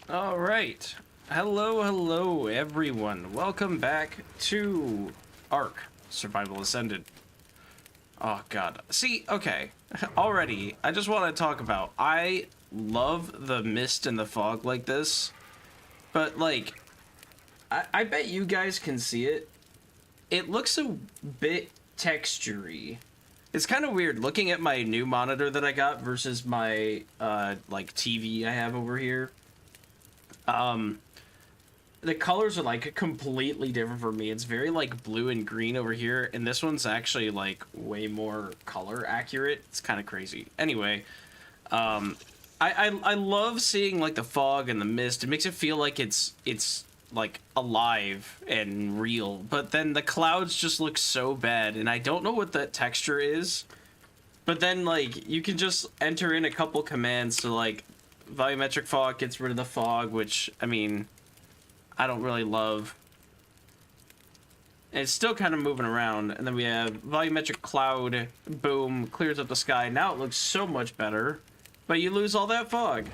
All right. Hello, everyone. Welcome back to Ark Survival Ascended. Oh, God. See, okay. Already, I just want to talk about... I love the mist and the fog like this, but, like, I bet you guys can see it. It looks a bit textury. It's kind of weird looking at my new monitor that I got versus my, like, TV I have over here. The colors are like completely different for me. It's very like blue and green over here, and this one's actually like way more color accurate. It's kind of crazy. Anyway, I love seeing like the fog and the mist. It makes it feel like it's like alive and real. But then the clouds just look so bad, and I don't know what that texture is. But then like you can just enter in a couple commands to like volumetric fog gets rid of the fog, which I mean I don't really love. And it's still kind of moving around. And then we have volumetric cloud, boom, clears up the sky. Now it looks so much better, but you lose all that fog.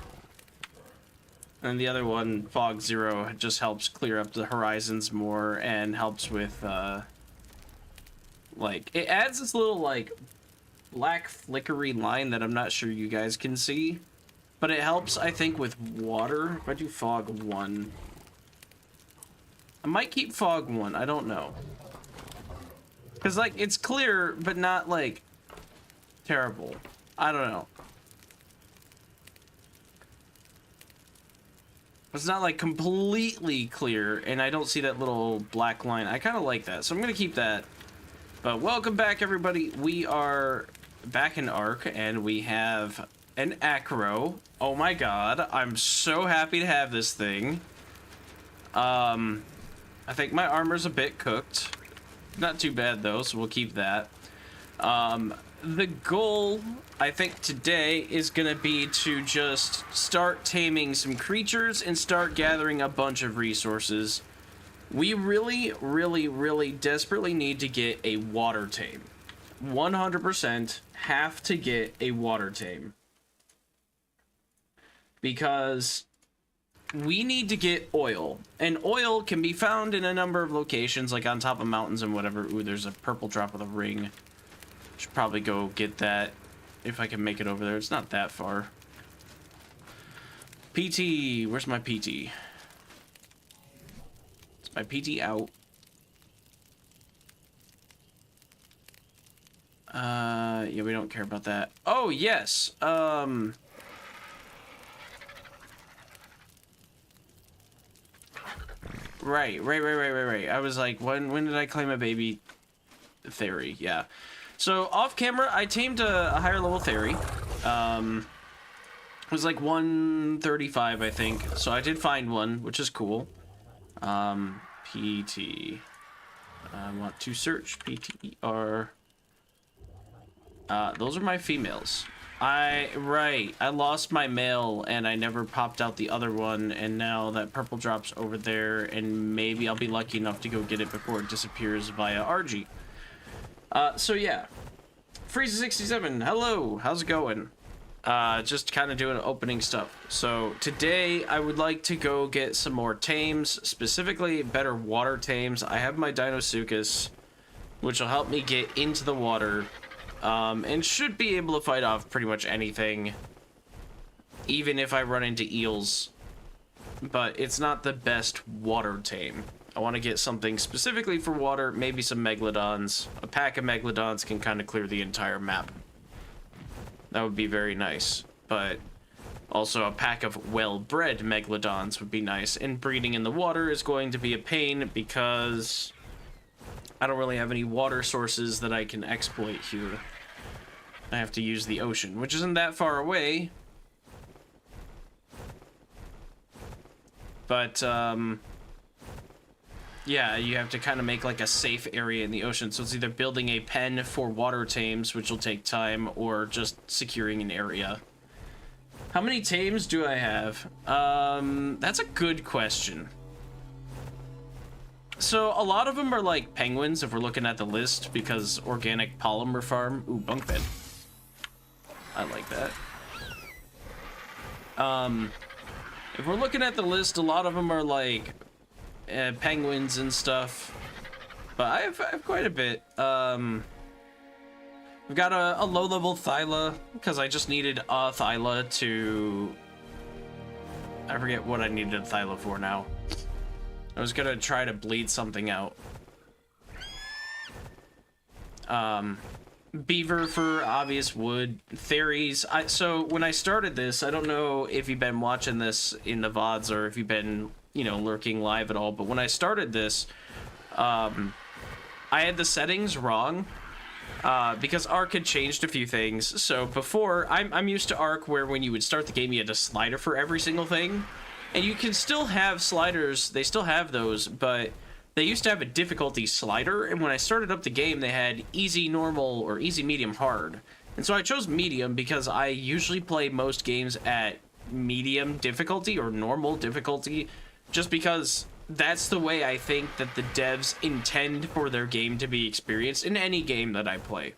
And the other one, fog 0, just helps clear up the horizons more and helps with, like, it adds this little, like, black flickery line that I'm not sure you guys can see. But it helps, I think, with water. If I do fog 1... I might keep fog 1, I don't know. Because, like, it's clear, but not, like, terrible. I don't know. It's not, like, completely clear, and I don't see that little black line. I kind of like that, so I'm going to keep that. But welcome back, everybody. We are back in Ark, and we have an Acro. Oh my god, I'm so happy to have this thing. I think my armor's a bit cooked. Not too bad, though, so we'll keep that. The goal, I think, today is going to be to just start taming some creatures and start gathering a bunch of resources. We really desperately need to get a water tame. 100% have to get a water tame. Because we need to get oil, and oil can be found in a number of locations, like on top of mountains and whatever. Ooh, there's a purple drop with a ring. Should probably go get that if I can make it over there. It's not that far. PT, where's my PT? Is my PT out? Yeah, we don't care about that. Oh, yes, Right. I was like, when did I claim a baby theory? Yeah. So off camera, I tamed a higher level theory. It was like 135, I think. So I did find one, which is cool. PT. I want to search PTER. Those are my females. Right, I lost my male and I never popped out the other one, and now that purple drop's over there, and maybe I'll be lucky enough to go get it before it disappears via RG. So yeah. Freezer67, hello, how's it going? Just kind of doing opening stuff. So today I would like to go get some more tames, specifically better water tames. I have my Dinosuchus, which will help me get into the water. And should be able to fight off pretty much anything, even if I run into eels. But it's not the best water tame. I want to get something specifically for water, maybe some megalodons. A pack of megalodons can kind of clear the entire map. That would be very nice. But also a pack of well-bred megalodons would be nice. And breeding in the water is going to be a pain because I don't really have any water sources that I can exploit here. I have to use the ocean, which isn't that far away. But, yeah, you have to kind of make like a safe area in the ocean. So it's either building a pen for water tames, which will take time, or just securing an area. How many tames do I have? That's a good question. So a lot of them are like penguins if we're looking at the list, because organic polymer farm. Ooh, bunk bed. I like that. If we're looking at the list, a lot of them are like penguins and stuff, but I have quite a bit. We've got a low-level Thyla, because I just needed a Thyla to... I forget what I needed a Thyla for now. I was gonna try to bleed something out. Beaver for obvious wood. Theories. So when I started this, I don't know if you've been watching this in the VODs or if you've been, you know, lurking live at all, but when I started this, I had the settings wrong. Because Arc had changed a few things. So before, I'm used to Arc where when you would start the game, you had a slider for every single thing. And you can still have sliders, they still have those, but they used to have a difficulty slider. And when I started up the game, they had easy, normal, or easy, medium, hard. And so I chose medium because I usually play most games at medium difficulty or normal difficulty, just because that's the way I think that the devs intend for their game to be experienced in any game that I play.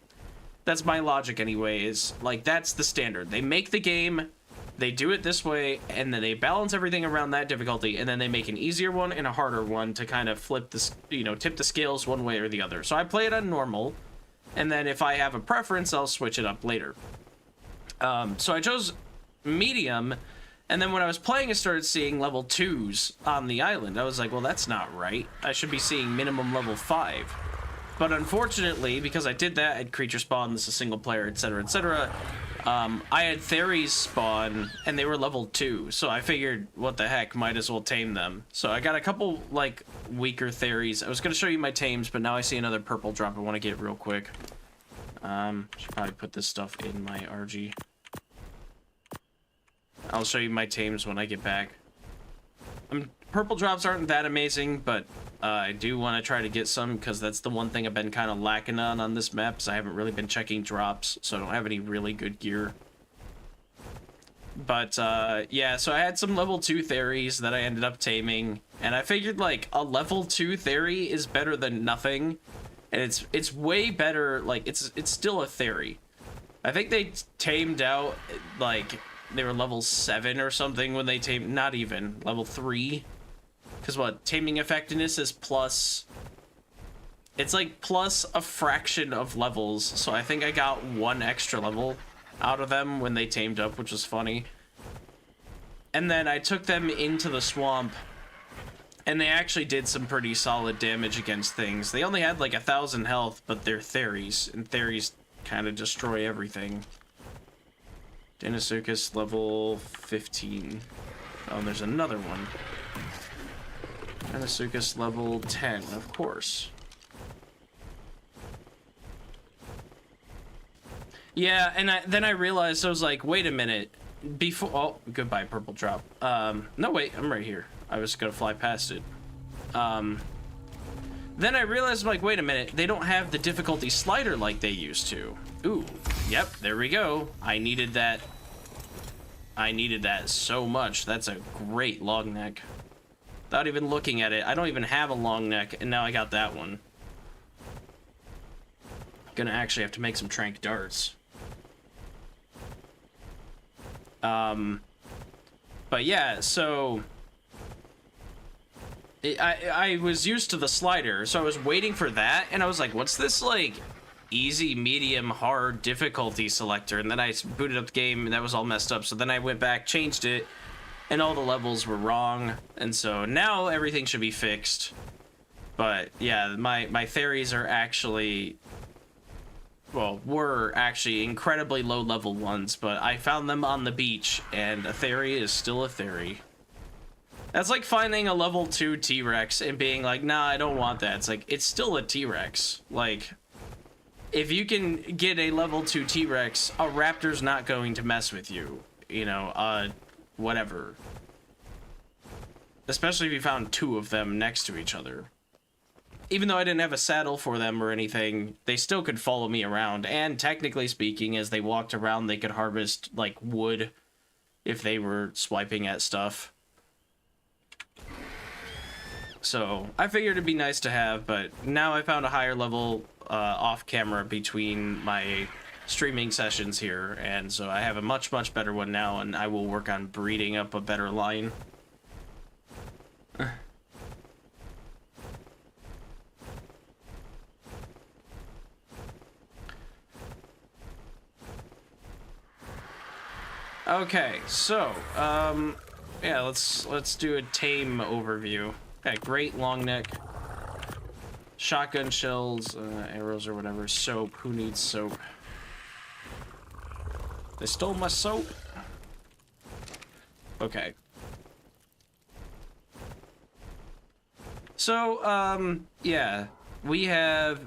That's my logic anyway, is like, that's the standard. They make the game, they do it this way, and then they balance everything around that difficulty, and then they make an easier one and a harder one to kind of flip this, you know, tip the scales one way or the other. So I play it on normal, and then if I have a preference, I'll switch it up later. So I chose medium. And then when I was playing, I started seeing level 2s on the island. I was like, well, that's not right. I should be seeing minimum level 5. But unfortunately, because I did that, I had creature spawn, this is single player, etc., etc., I had Theries spawn, and they were level 2. So I figured, what the heck, might as well tame them. So I got a couple, like, weaker Theries. I was going to show you my tames, but now I see another purple drop I want to get real quick. Should probably put this stuff in my RG. I'll show you my tames when I get back. Purple drops aren't that amazing, but I do want to try to get some, because that's the one thing I've been kind of lacking on this map, so I haven't really been checking drops, so I don't have any really good gear. But, yeah, so I had some level 2 Theries that I ended up taming, and I figured, like, a level 2 Theory is better than nothing, and it's way better, like, it's still a Theory. I think they tamed out, like... They were level 7 or something when they tamed... Not even. Level 3. Because what? Taming effectiveness is plus... It's like plus a fraction of levels. So I think I got 1 extra level out of them when they tamed up, which was funny. And then I took them into the swamp. And they actually did some pretty solid damage against things. They only had like 1,000 health, but they're Theries. And Theries kind of destroy everything. Deinosuchus level 15. Oh, and there's another one. Deinosuchus level 10, of course. Yeah, and then I realized, I was like, wait a minute. Before... Oh, goodbye, purple drop. No, wait, I'm right here. I was gonna fly past it. Then I realized, I'm like, wait a minute. They don't have the difficulty slider like they used to. Ooh, yep, there we go. I needed that. I needed that so much. That's a great long neck. Without even looking at it, I don't even have a long neck, and now I got that one. Gonna actually have to make some trank darts. But yeah, so... I was used to the slider, so I was waiting for that, and I was like, what's this, like, easy, medium, hard difficulty selector? And then I booted up the game, and that was all messed up, so then I went back, changed it, and all the levels were wrong, and so now everything should be fixed. But, yeah, my Theories are actually... Well, were actually incredibly low-level ones, but I found them on the beach, and a Theory is still a Theory. That's like finding a level 2 T-Rex and being like, nah, I don't want that. It's like, it's still a T-Rex. Like, if you can get a level 2 T-Rex, a raptor's not going to mess with you. You know, whatever. Especially if you found 2 of them next to each other. Even though I didn't have a saddle for them or anything, they still could follow me around. And technically speaking, as they walked around, they could harvest, like, wood if they were swiping at stuff. So, I figured it'd be nice to have, but now I found a higher level off camera between my streaming sessions here, and so I have a much better one now, and I will work on breeding up a better line. Okay, so yeah, let's do a tame overview. Okay, great long neck, shotgun shells, arrows or whatever, soap. Who needs soap? They stole my soap. Okay. So yeah, we have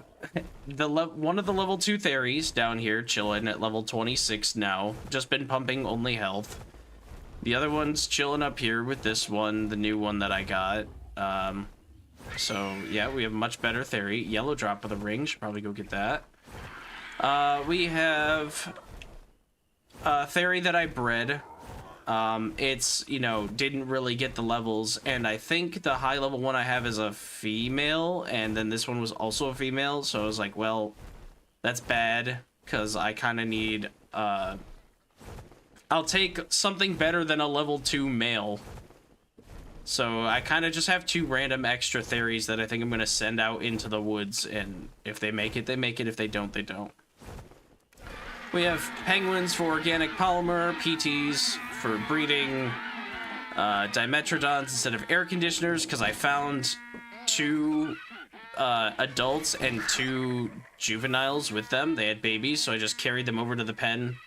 one of the level 2 theories down here chilling at level 26 now. Just been pumping only health. The other one's chilling up here with this one, the new one that I got. So yeah, we have much better theory. Yellow drop of the ring, should probably go get that. We have a theory that I bred. It's, you know, didn't really get the levels, and I think the high level one I have is a female, and then this one was also a female, so I was like, well, that's bad, because I kind of need, I'll take something better than a level 2 male. So I kind of just have 2 random extra theories that I think I'm going to send out into the woods, and if they make it, they make it. If they don't, they don't. We have penguins for organic polymer, PTs for breeding, dimetrodons instead of air conditioners, because I found 2 adults and 2 juveniles with them. They had babies, so I just carried them over to the pen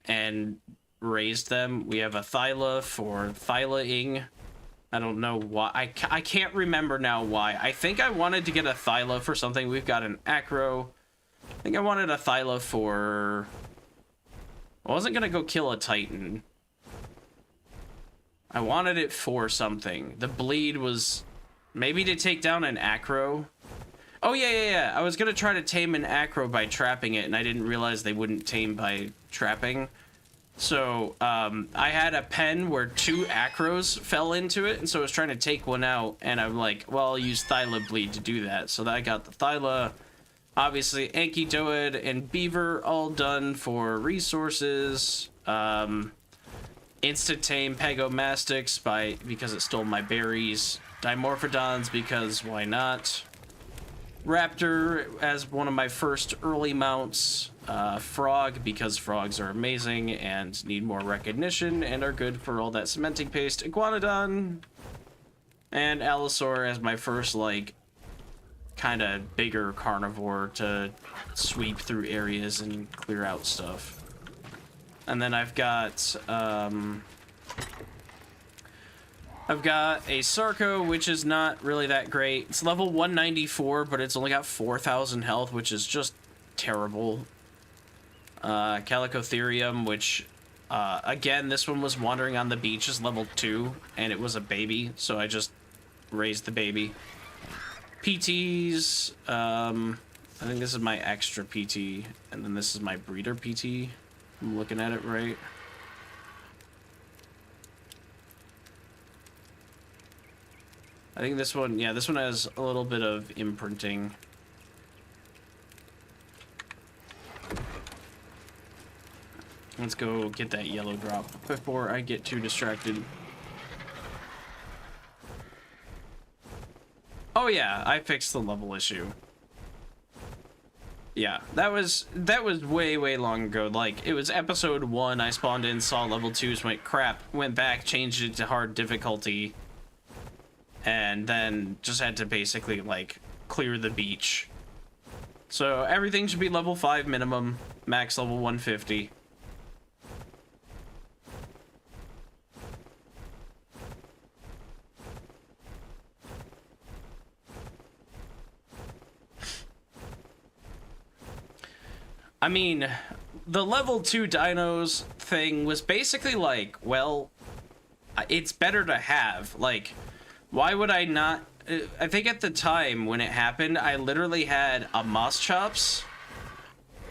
and raised them. We have a thyla for thylaing. I don't know why. I can't remember now why. I think I wanted to get a thyla for something. We've got an acro. I think I wanted a thyla for... I wasn't going to go kill a titan. I wanted it for something. The bleed was maybe to take down an acro. Oh, yeah. I was going to try to tame an acro by trapping it, and I didn't realize they wouldn't tame by trapping. So, I had a pen where 2 acros fell into it, and so I was trying to take one out, and I'm like, well, I'll use thyla bleed to do that. So I got the thyla, obviously Ankydoid and beaver all done for resources. Instant tame Pegomastix because it stole my berries. Dimorphodons because why not? Raptor as one of my first early mounts. Frog because frogs are amazing and need more recognition and are good for all that cementing paste. Iguanodon and Allosaur as my first, like, kind of bigger carnivore to sweep through areas and clear out stuff. And then I've got a Sarco, which is not really that great. It's level 194, but it's only got 4,000 health, which is just terrible. Calicotherium, which, again, this one was wandering on the beach, is level 2, and it was a baby, so I just raised the baby. PTs, I think this is my extra PT, and then this is my breeder PT. I'm looking at it right. I think this one, yeah, this one has a little bit of imprinting. Let's go get that yellow drop before I get too distracted. Oh yeah, I fixed the level issue. Yeah, that was way long ago. Like, it was episode 1, I spawned in, saw level 2s, went crap, went back, changed it to hard difficulty, and then just had to basically, like, clear the beach. So everything should be level 5 minimum, max level 150. I mean, the level 2 dinos thing was basically like, well, it's better to have. Like, why would I not... I think at the time when it happened, I literally had a Moschops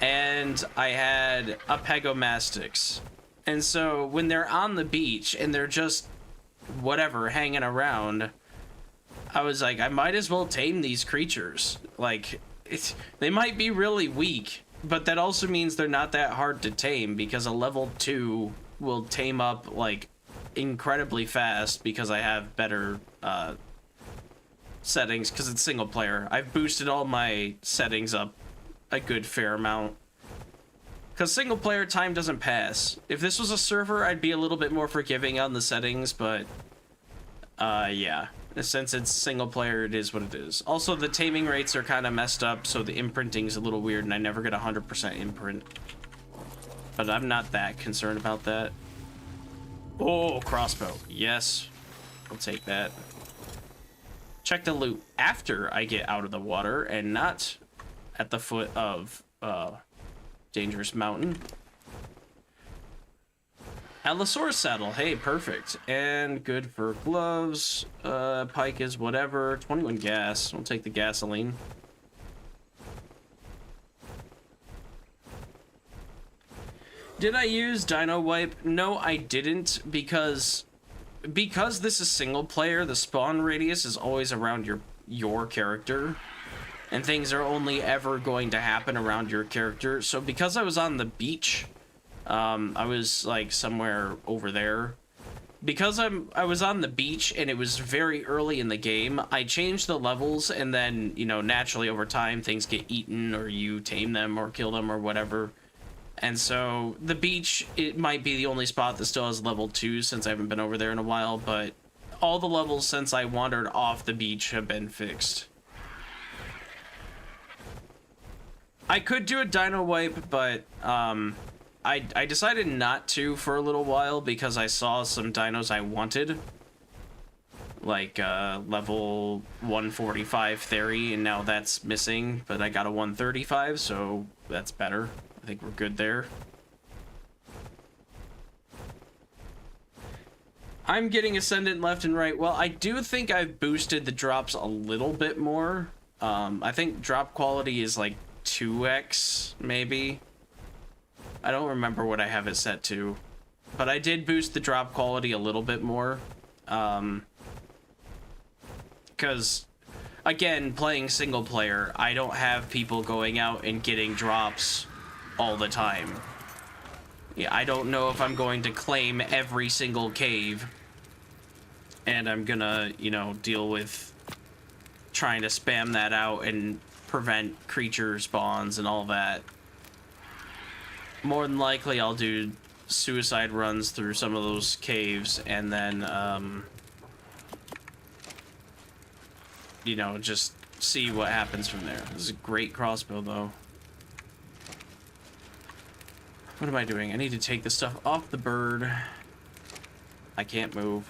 and I had a Pegomastix. And so when they're on the beach and they're just whatever hanging around, I was like, I might as well tame these creatures. Like, they might be really weak, But that also means they're not that hard to tame, because a level 2 will tame up, like, incredibly fast because I have better settings, because it's single player. I've boosted all my settings up a good fair amount. Because single player time doesn't pass. If this was a server, I'd be a little bit more forgiving on the settings, but yeah. Since it's single player, it is what it is. Also, the taming rates are kind of messed up, so the imprinting's a little weird, and I never get 100% imprint. But I'm not that concerned about that. Oh, crossbow. Yes. I'll take that. Check the loot after I get out of the water, and not at the foot of Dangerous Mountain. Allosaurus saddle. Hey, perfect. And good for gloves. Pike is whatever. 21 gas. I'll take the gasoline. Did I use Dino Wipe? No, I didn't, because this is single player, the spawn radius is always around your character. And things are only ever going to happen around your character. So because I was on the beach, I was like somewhere over there. Because I was on the beach and it was very early in the game, I changed the levels, and then, you know, naturally over time things get eaten, or you tame them or kill them or whatever. And so the beach, it might be the only spot that still has level 2 since I haven't been over there in a while, but all the levels since I wandered off the beach have been fixed. I could do a dino wipe, but I decided not to for a little while because I saw some dinos I wanted. Like level 145 Theory, and now that's missing, but I got a 135, so that's better. I think we're good there. I'm getting Ascendant left and right. Well, I do think I've boosted the drops a little bit more. I think drop quality is like 2x, maybe. I don't remember what I have it set to, but I did boost the drop quality a little bit more. Because, again, playing single player, I don't have people going out and getting drops all the time. Yeah, I don't know if I'm going to claim every single cave, and I'm gonna, you know, deal with trying to spam that out and prevent creature spawns and all that. More than likely, I'll do suicide runs through some of those caves, and then, you know, just see what happens from there. This is a great crossbow, though. What am I doing? I need to take this stuff off the bird. I can't move.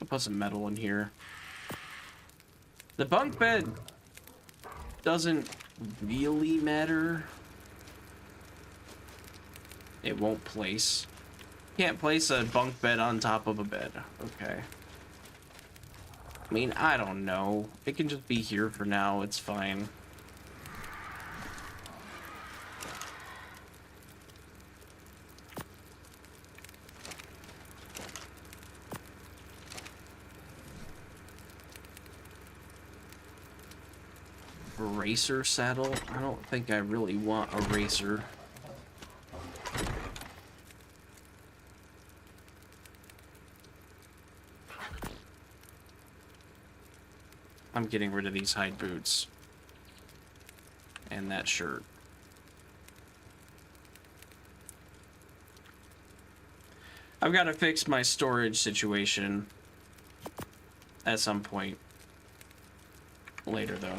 I'll put some metal in here. The bunk bed doesn't really matter. It won't place. Can't place a bunk bed on top of a bed. Okay. I mean, I don't know. It can just be here for now. It's fine. Racer saddle? I don't think I really want a racer. I'm getting rid of these hide boots. And that shirt. I've got to fix my storage situation at some point later, though.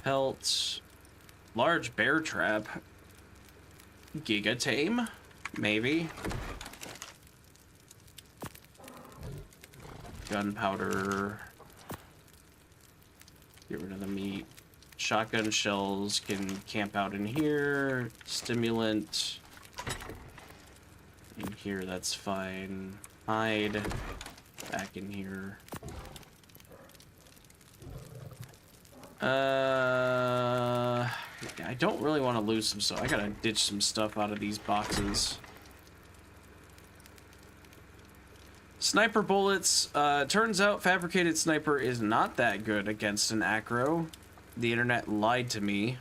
Pelts. Large bear trap. Giga tame? Maybe. Gunpowder. Get rid of the meat. Shotgun shells can camp out in here. Stimulant. In here, that's fine. Hide. Back in here. I don't really want to lose some, so I gotta ditch some stuff out of these boxes. Sniper bullets. Turns out fabricated sniper is not that good against an Acro. The internet lied to me.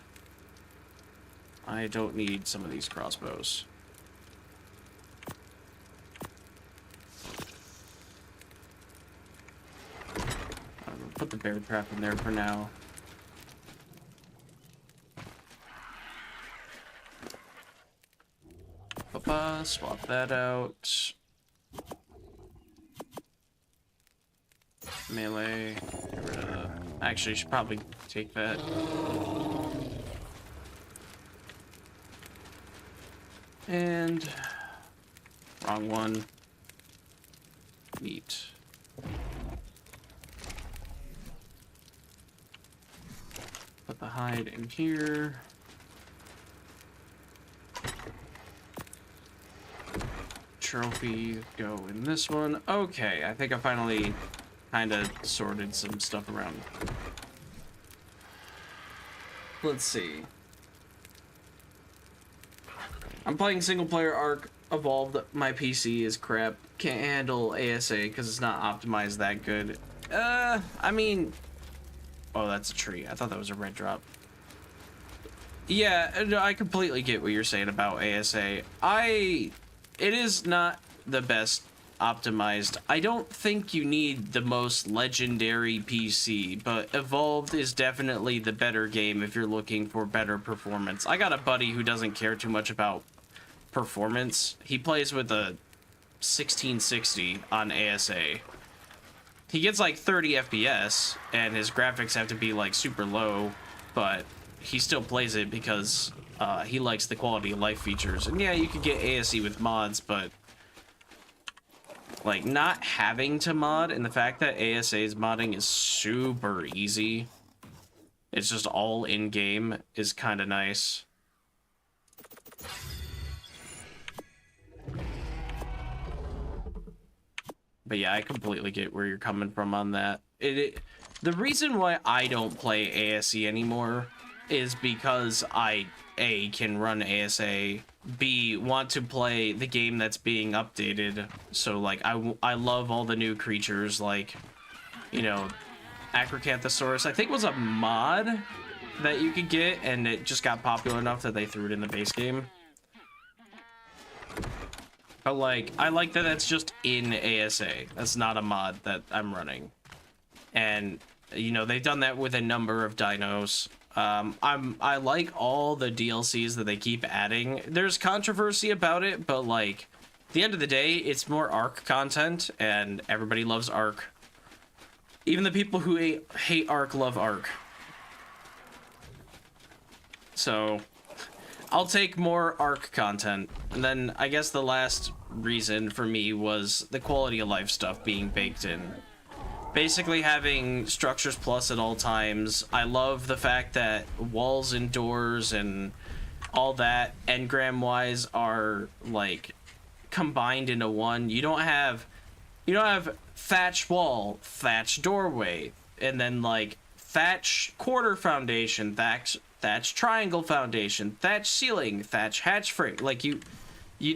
I don't need some of these crossbows. I'm gonna put the bear trap in there for now. Swap that out. Melee. Get rid of the... Actually, I should probably take that. And... Wrong one. Meat. Put the hide in here. Trophy go in this one. Okay, I think I finally kind of sorted some stuff around. Let's see. I'm playing single player Ark Evolved. My PC is crap. Can't handle ASA because it's not optimized that good. I mean... Oh, that's a tree. I thought that was a red drop. Yeah, no, I completely get what you're saying about ASA. It is not the best optimized. I don't think you need the most legendary PC, but Evolved is definitely the better game if you're looking for better performance. I got a buddy who doesn't care too much about performance. He plays with a 1660 on ASA. He gets like 30 FPS, and his graphics have to be like super low, but he still plays it because he likes the quality of life features. And yeah, you could get ASE with mods, but like not having to mod and the fact that ASA's modding is super easy, it's just all in game, is kind of nice. But yeah, I completely get where you're coming from on that. The reason why I don't play ASE anymore is because I, A, can run ASA, B, want to play the game that's being updated. So, like, I love all the new creatures, like, you know, Acrocanthosaurus, I think was a mod that you could get, and it just got popular enough that they threw it in the base game. But, like, I like that that's just in ASA. That's not a mod that I'm running. And, you know, they've done that with a number of dinos. I like all the DLCs that they keep adding. There's controversy about it, but like at the end of the day, it's more Ark content, and everybody loves Ark. Even the people who hate Ark love Ark. So I'll take more Ark content. And then I guess the last reason for me was the quality of life stuff being baked in. Basically having structures plus at all times. I love the fact that walls and doors and all that engram wise are like combined into one. You don't have thatch wall, thatch doorway, and then like thatch quarter foundation, thatch triangle foundation, thatch ceiling, thatch hatch frame. Like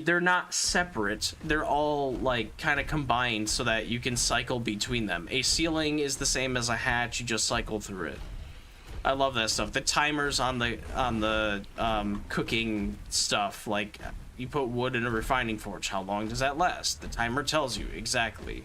they're not separate. They're all like kind of combined so that you can cycle between them. A ceiling is the same as a hatch. You just cycle through it. I love that stuff. The timers on the cooking stuff, like you put wood in a refining forge. How long does that last? The timer tells you exactly.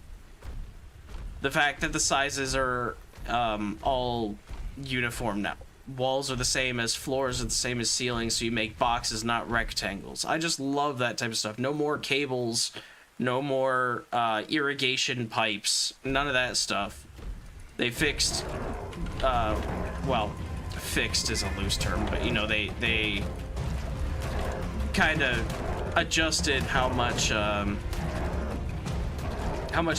The fact that the sizes are all uniform now. Walls are the same as floors, are the same as ceilings, so you make boxes, not rectangles. I just love that type of stuff. No more cables, no more irrigation pipes, none of that stuff. They fixed, well, fixed is a loose term, but you know, they kind of adjusted how much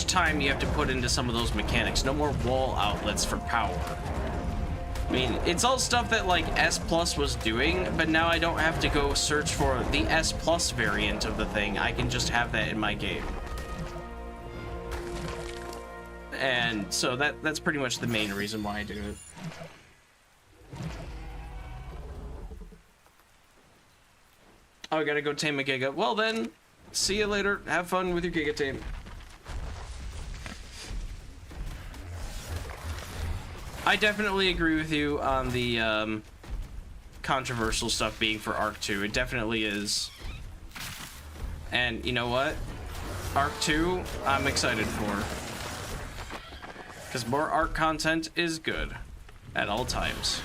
time you have to put into some of those mechanics. No more wall outlets for power. I mean, it's all stuff that like S Plus was doing, but now I don't have to go search for the S Plus variant of the thing. I can just have that in my game. And so that's pretty much the main reason why I do it. Oh, I gotta go tame a Giga. Well then, see you later. Have fun with your Giga tame. I definitely agree with you on the controversial stuff being for Arc 2. It definitely is. And you know what? Arc 2, I'm excited for. Because more Arc content is good at all times.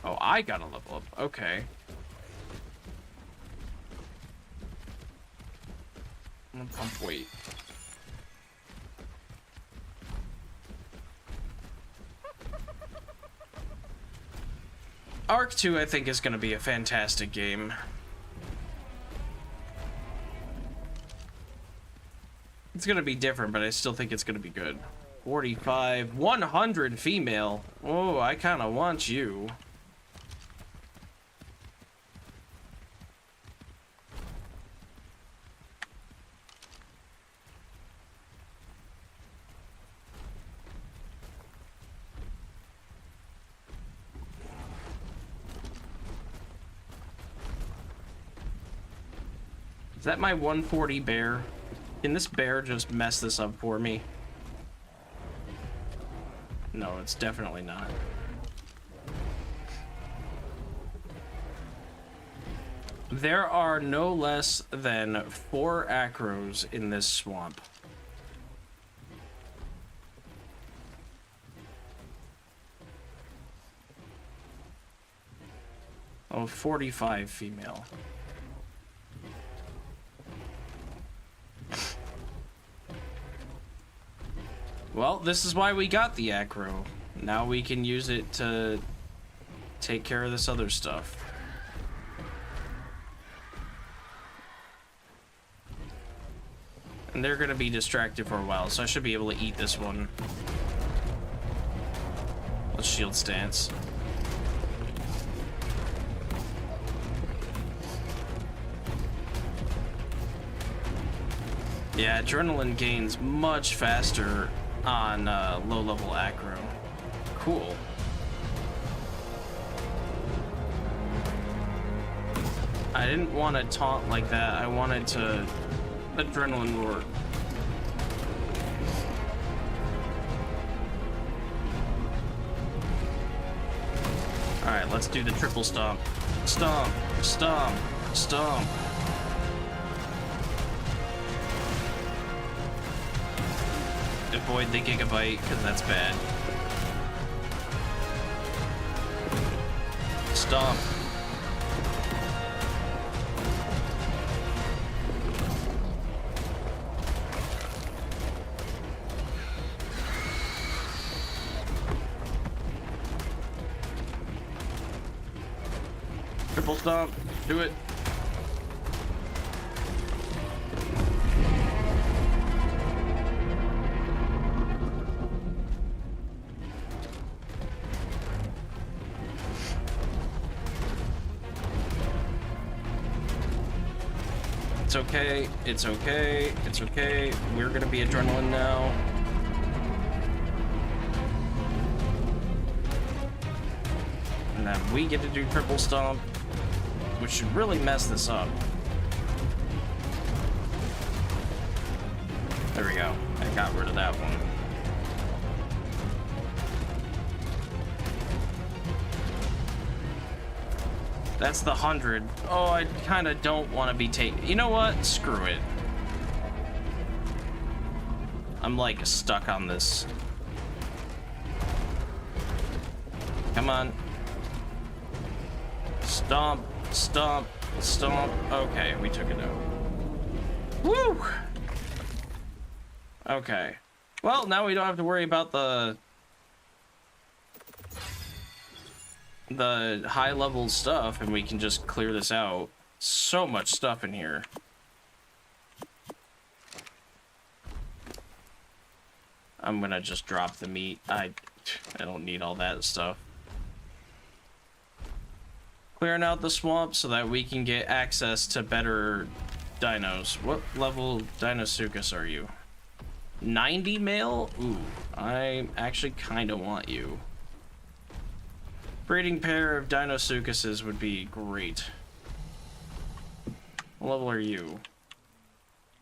Oh, I gotta level up. Okay. I'm gonna pump weight. Arc 2, I think, is gonna be a fantastic game. It's gonna be different, but I still think it's gonna be good. 45, 100 female. Oh, I kinda want you. Is that my 140 bear? Can this bear just mess this up for me? No, it's definitely not. There are no less than 4 Acros in this swamp. Oh, 45 female. Well, this is why we got the Acro. Now we can use it to take care of this other stuff. And they're gonna be distracted for a while, so I should be able to eat this one. Let's shield stance. Yeah, adrenaline gains much faster on low-level Acro. Cool. I didn't want to taunt like that. I wanted to adrenaline work. Alright, let's do the triple stomp. Stomp, stomp, stomp. Avoid the gigabyte, because that's bad. Stomp. Triple stomp. Do it. It's okay, it's okay, it's okay. We're gonna be adrenaline now. And then we get to do triple stomp, which should really mess this up. There we go. I got rid of that one. That's the 100. Oh, I kind of don't want to be taken. You know what? Screw it. I'm like stuck on this. Come on. Stomp, stomp, stomp. Okay, we took it out. Woo! Okay. Well, now we don't have to worry about the the high level stuff and we can just clear this out. So much stuff in here. I'm gonna just drop the meat. I don't need all that stuff. Clearing out the swamp so that we can get access to better dinos. What level Dinosuchus are you? 90 male? Ooh, I actually kind of want you. Breeding pair of Dinosuchuses would be great. What level are you?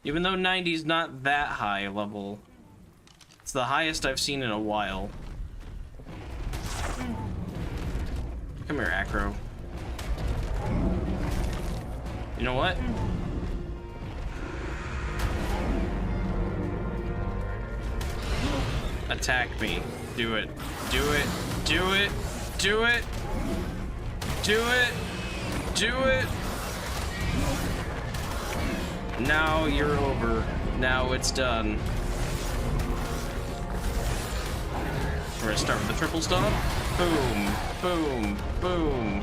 Even though 90 is not that high level, it's the highest I've seen in a while. Come here, Acro. You know what? Attack me. Do it. Do it. Do it. Do it. Do it. Do it. Now you're over. Now it's done. We're gonna start with the triple stomp. Boom. Boom. Boom.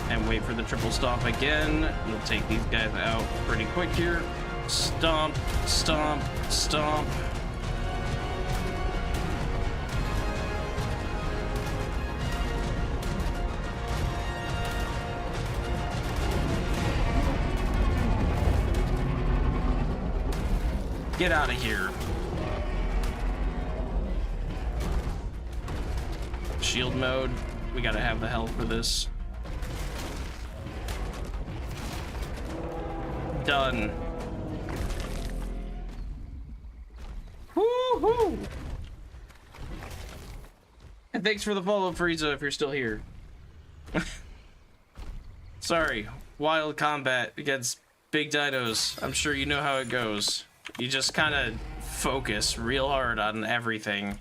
And wait for the triple stomp again. We'll take these guys out pretty quick here. Stomp, stomp, stomp. Get out of here. Shield mode. We gotta have the health for this. Done. Woohoo! And thanks for the follow, Frieza, if you're still here. Sorry, wild combat against big dinos. I'm sure you know how it goes. You just kind of focus real hard on everything.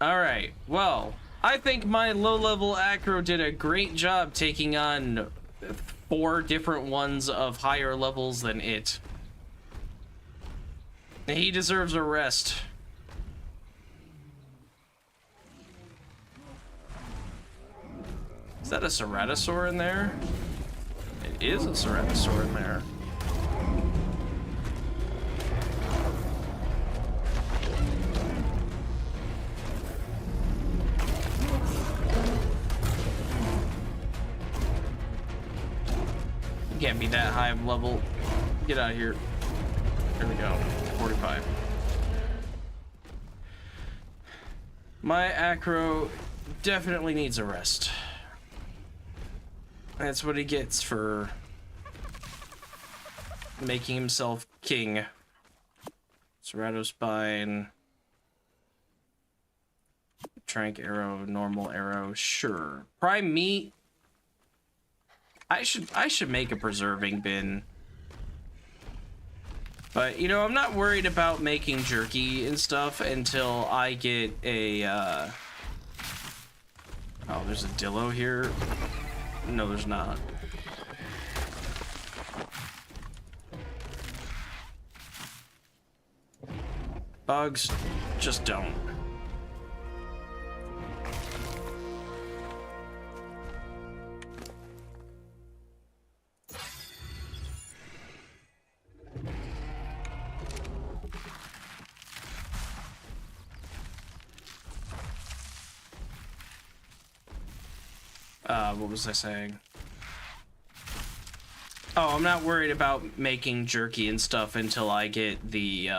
Alright, well, I think my low-level Acro did a great job taking on 4 different ones of higher levels than it. He deserves a rest. Is that a Ceratosaur in there? It is a Ceratosaur in there. Can't be that high of level. Get out of here. There we go. 45. My Acro definitely needs a rest. That's what he gets for making himself king. Ceratospine. Trank arrow, normal arrow, sure. Prime meat. I should make a preserving bin. But, you know, I'm not worried about making jerky and stuff until I get a, Oh, there's a Dillo here? No, there's not. Bugs, just don't. What was I saying? Oh, I'm not worried about making jerky and stuff until I get the,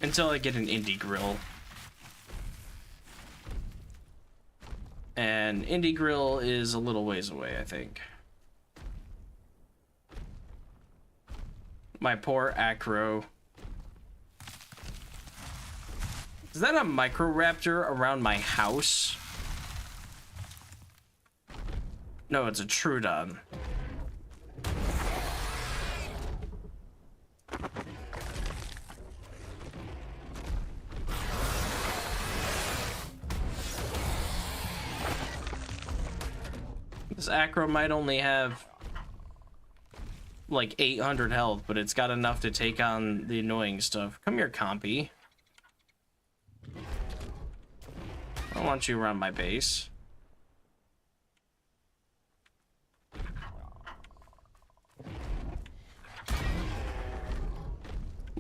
until I get an indie grill. And indie grill is a little ways away, I think. My poor Acro. Is that a Microraptor around my house? No, it's a Troodon. This Acro might only have like 800 health, but it's got enough to take on the annoying stuff. Come here, Compy. I want you around my base.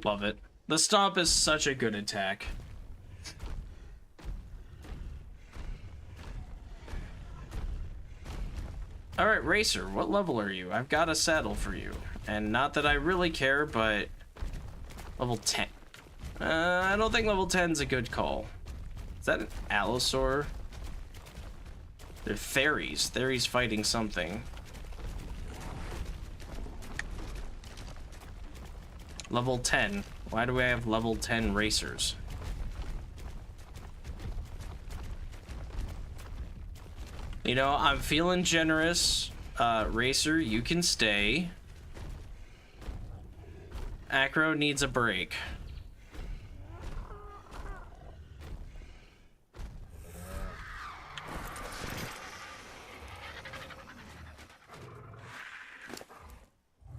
Love it. The stomp is such a good attack. Alright, Racer, what level are you? I've got a saddle for you. And not that I really care, but... level 10. I don't think level 10's a good call. Is that an Allosaur? They're Theries. Theries fighting something. Level 10. Why do I have level 10 racers? You know, I'm feeling generous. Racer, you can stay. Acro needs a break.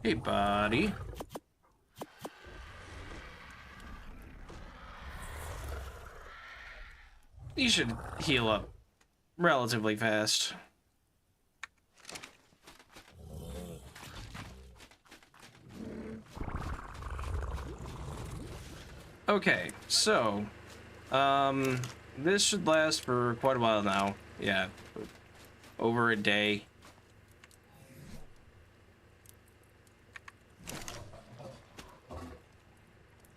Hey, buddy. You should heal up relatively fast. Okay, so this should last for quite a while now. Yeah, over a day.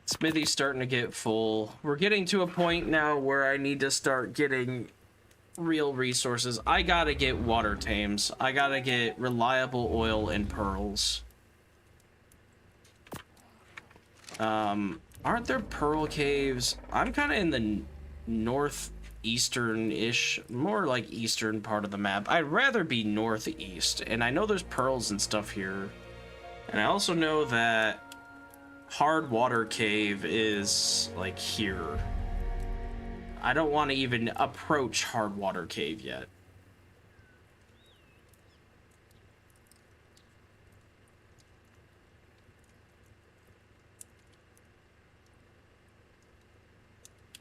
Smithy's starting to get full. We're getting to a point now where I need to start getting real resources. I gotta get water tames. I gotta get reliable oil and pearls. Aren't there pearl caves? I'm kind of in the northeastern-ish, more like eastern part of the map. I'd rather be northeast, and I know there's pearls and stuff here. And I also know that Hard Water Cave is like here. I don't want to even approach Hard Water Cave yet.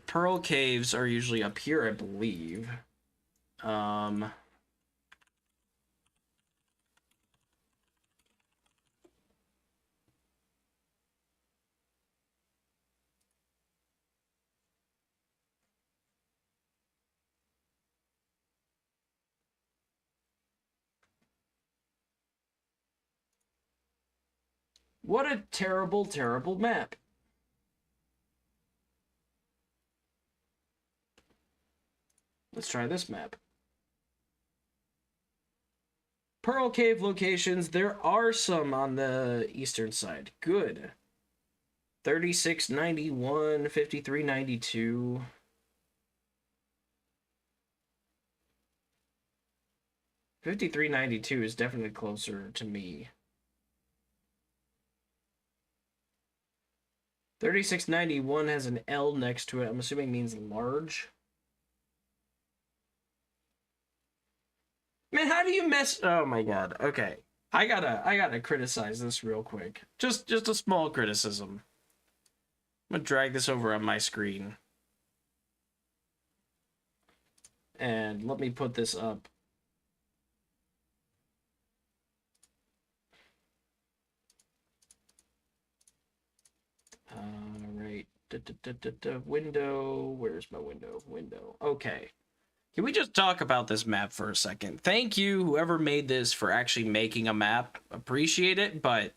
Pearl caves are usually up here, I believe. What a terrible, terrible map. Let's try this map. Pearl Cave locations, there are some on the eastern side. Good. 3691, 5392. 5392 is definitely closer to me. 3691 has an L next to it. I'm assuming means large. Man, how do you mess? Oh my god. Okay. I gotta criticize this real quick. Just a small criticism. I'm gonna drag this over on my screen. And let me put this up. Right. Window. Where's my window? Window. Okay. Can we just talk about this map for a second? Thank you, whoever made this, for actually making a map. Appreciate it, but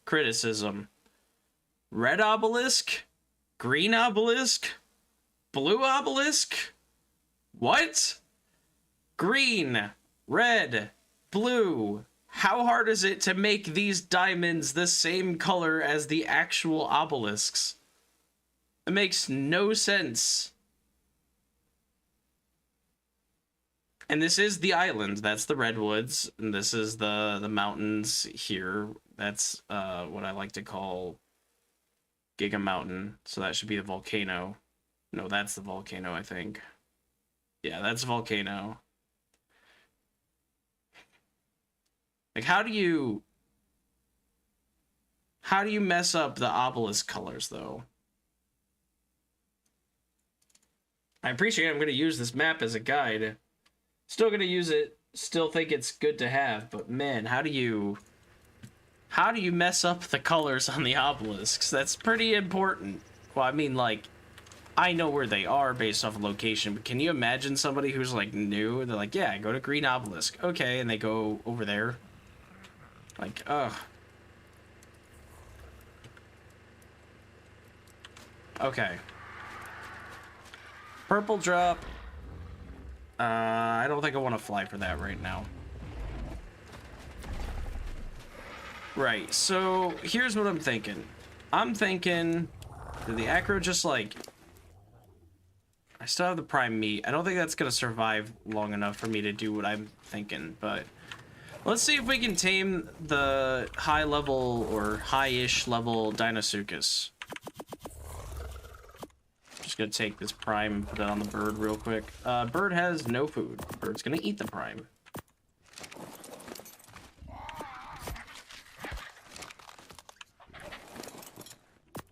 criticism. Red obelisk? Green obelisk? Blue obelisk? What? Green, red, blue. How hard is it to make these diamonds the same color as the actual obelisks? It makes no sense. And this is the island. That's the redwoods. And this is the mountains here. That's what I like to call Giga Mountain. So that should be the volcano. No, that's the volcano, I think. Yeah, that's volcano. Like, how do you... How do you mess up the obelisk colors, though? I appreciate I'm going to use this map as a guide. Still going to use it. Still think it's good to have. But man, how do you mess up the colors on the obelisks? That's pretty important. Well, I mean, like, I know where they are based off of location, but can you imagine somebody who's, like, new? They're like, yeah, go to green obelisk. Okay, and they go over there. Like, ugh. Okay. Purple drop. I don't think I want to fly for that right now. Right, so here's what I'm thinking. I'm thinking, did the Acro just like... I still have the prime meat. I don't think that's going to survive long enough for me to do what I'm thinking, but... Let's see if we can tame the high level or high-ish level Deinosuchus. Just gonna take this prime and put it on the bird real quick. Bird has no food. Bird's gonna eat the prime.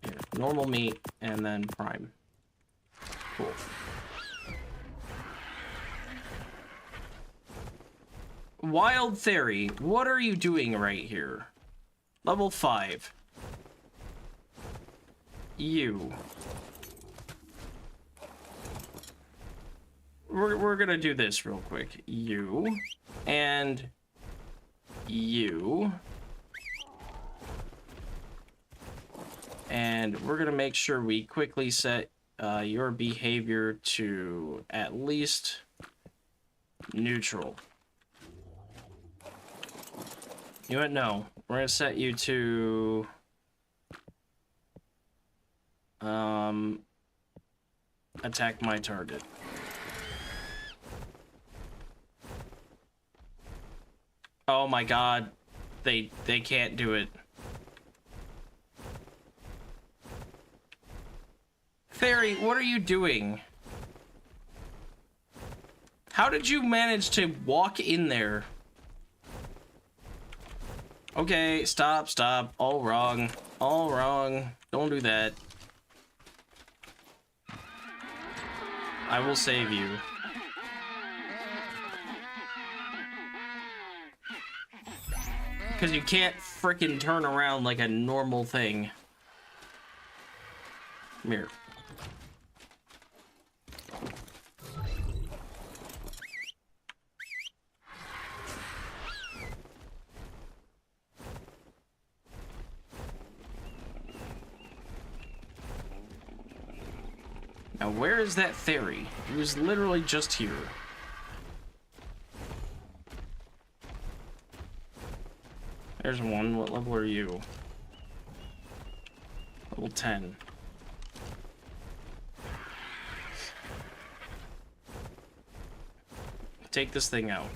Here, normal meat and then prime. Cool. Wild Theory, what are you doing right here? Level 5. You. We're gonna do this real quick. You. And you. And we're gonna make sure we quickly set your behavior to at least neutral. You know what? No. We're gonna set you to attack my target. Oh my god. They can't do it. Fairy, what are you doing? How did you manage to walk in there? Okay, stop. All wrong. All wrong. Don't do that. I will save you. Because you can't frickin' turn around like a normal thing. Come here. Now, where is that fairy? He was literally just here. There's one. What level are you? Level 10. Take this thing out.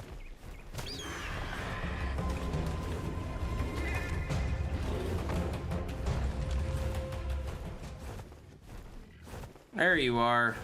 There you are.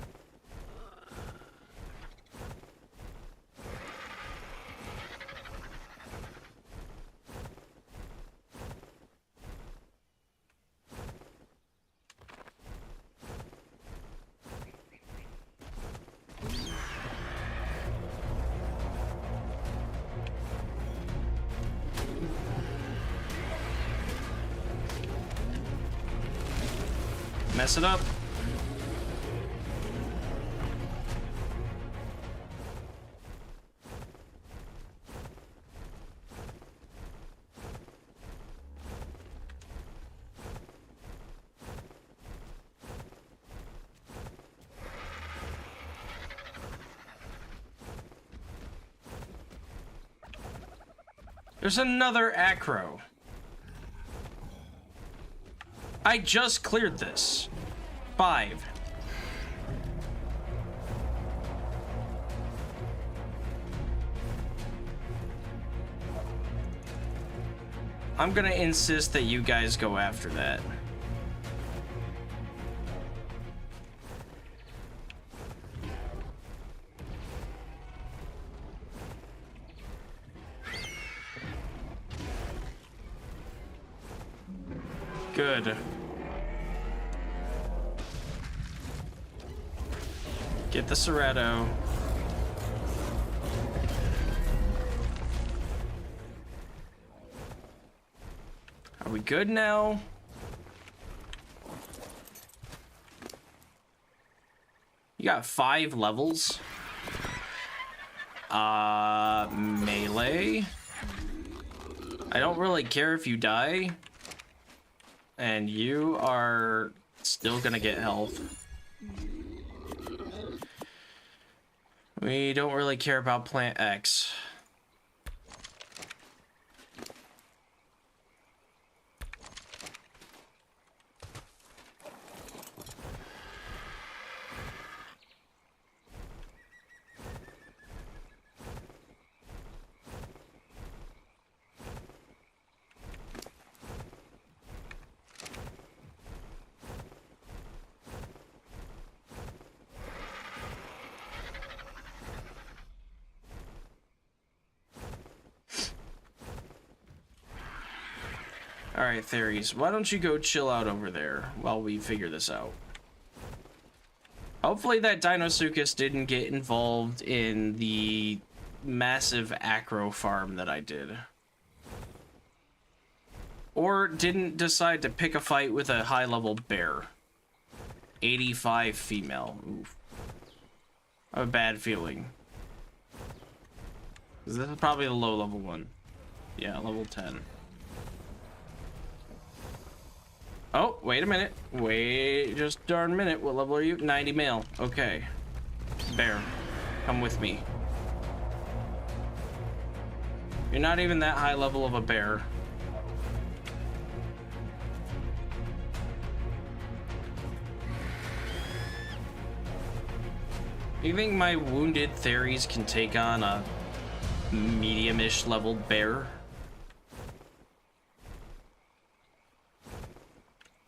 Mess it up. There's another Acro. I just cleared this. 5. I'm gonna insist that you guys go after that. Good. Get the Serrato. Are we good now? You got 5 levels. Melee. I don't really care if you die. And you are still gonna get health. We don't really care about Plant X. Alright, Theories, why don't you go chill out over there while we figure this out? Hopefully that Dinosuchus didn't get involved in the massive Acro farm that I did. Or didn't decide to pick a fight with a high-level bear. 85 female. Oof. I have a bad feeling. This is probably the low-level one. Yeah, level 10. Oh, wait a minute. Wait just darn minute. What level are you? 90 male. Okay. Bear, come with me. You're not even that high level of a bear. You think my wounded Theories can take on a medium-ish level bear?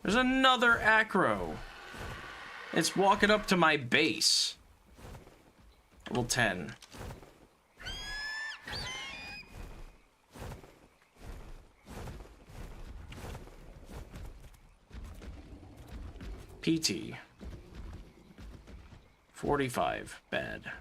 There's another Acro. It's walking up to my base. Level 10. PT. 45. Bad.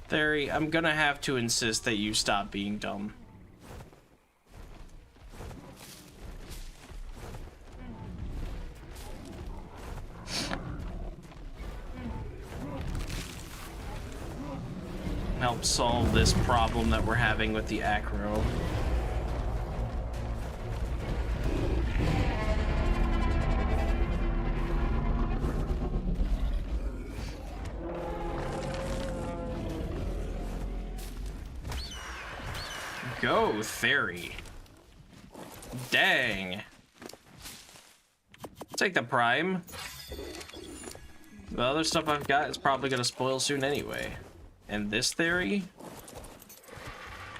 Theory, I'm gonna have to insist that you stop being dumb. Help solve this problem that we're having with the Acro. Go, Theory. Dang. Take the Prime. The other stuff I've got is probably gonna spoil soon anyway. And this Theory?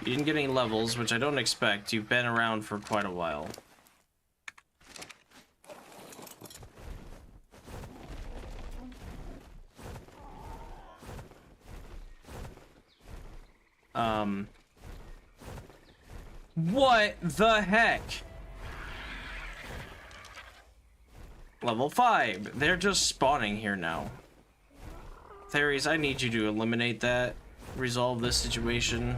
You didn't get any levels, which I don't expect. You've been around for quite a while. What the heck? Level 5. They're just spawning here now. Theories, I need you to eliminate that. Resolve this situation.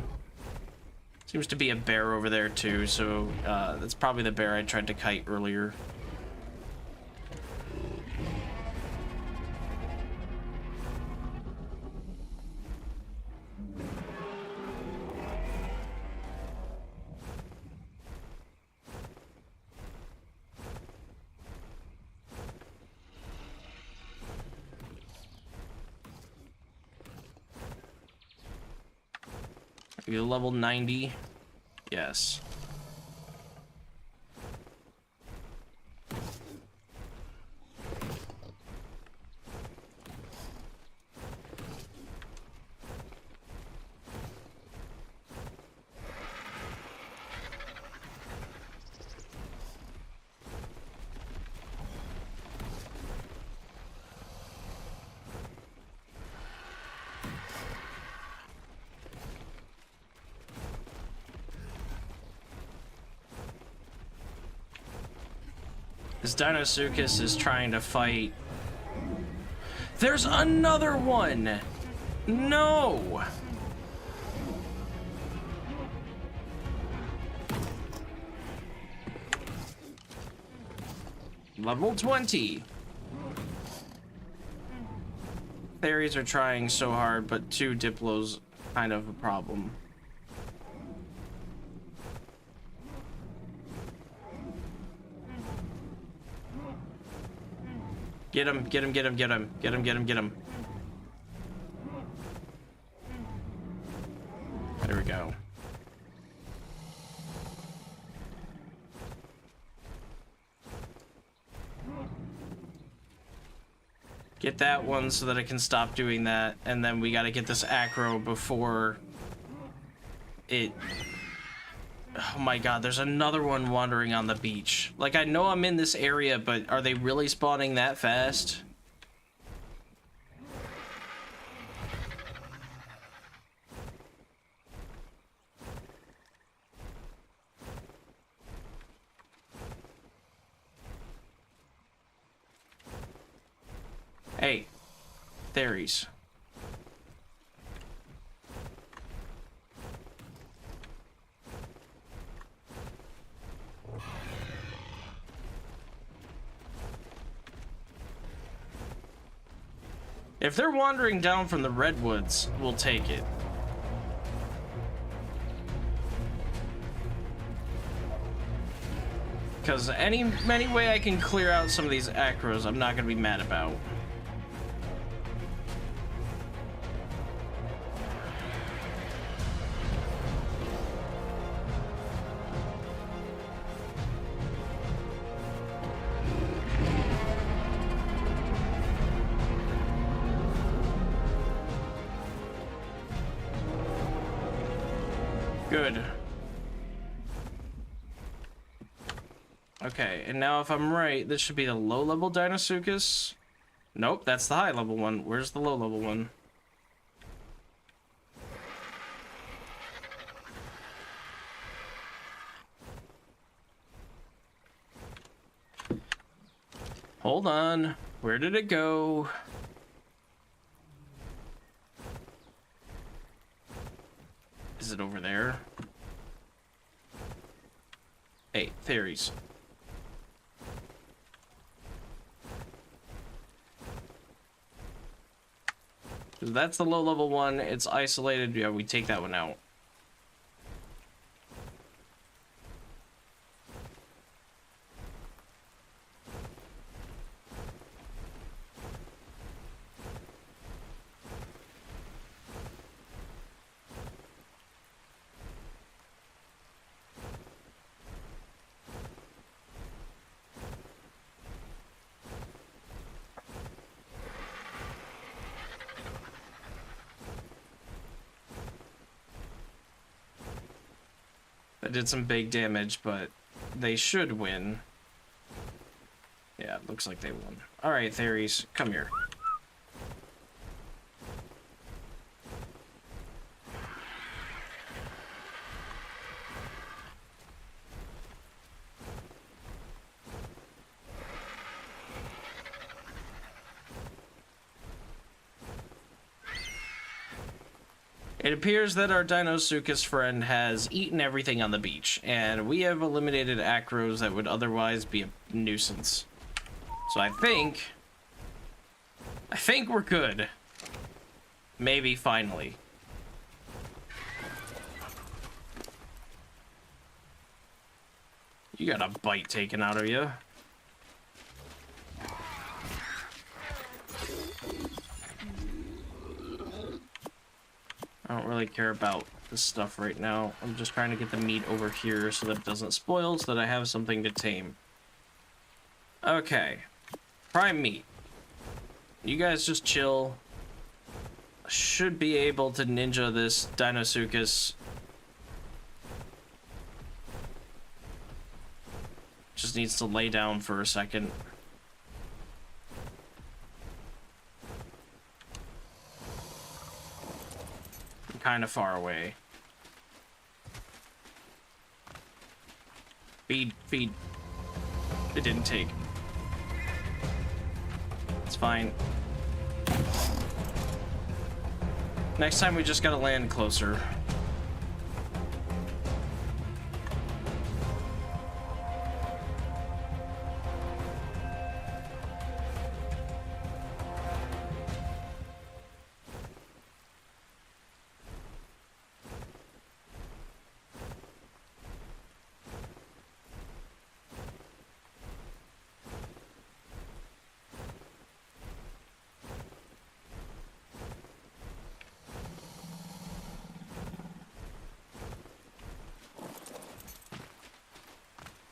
Seems to be a bear over there too, so that's probably the bear I tried to kite earlier. You're level 90. Yes. This Deinosuchus is trying to fight. There's another one! No! Level 20. Fairies are trying so hard, but 2 Diplo's kind of a problem. Get him, get him, get him, get him, get him, get him, get him. There we go. Get that one so that I can stop doing that, and then we gotta get this Acro before it... Oh my god, there's another one wandering on the beach. Like, I know I'm in this area, but are they really spawning that fast? Hey, fairies. If they're wandering down from the redwoods, we'll take it. Because any way I can clear out some of these Acros, I'm not gonna be mad about. Good. Okay, and now if I'm right, this should be the low-level Deinosuchus. Nope, that's the high-level one. Where's the low-level one? Hold on. Where did it go? Is it over there? Hey, fairies. That's the low-level one. It's isolated. Yeah, we take that one out. That did some big damage, but they should win. Yeah, it looks like they won. Alright, fairies, come here. It appears that our Deinosuchus friend has eaten everything on the beach, and we have eliminated Acros that would otherwise be a nuisance. So I think we're good. Maybe finally. You got a bite taken out of you. I don't really care about this stuff right now. I'm just trying to get the meat over here so that it doesn't spoil, so that I have something to tame. Okay. Prime meat. You guys just chill. I should be able to ninja this Deinosuchus. Just needs to lay down for a second. Kind of far away. Feed, feed. It didn't take. fine. Next time we just gotta land closer.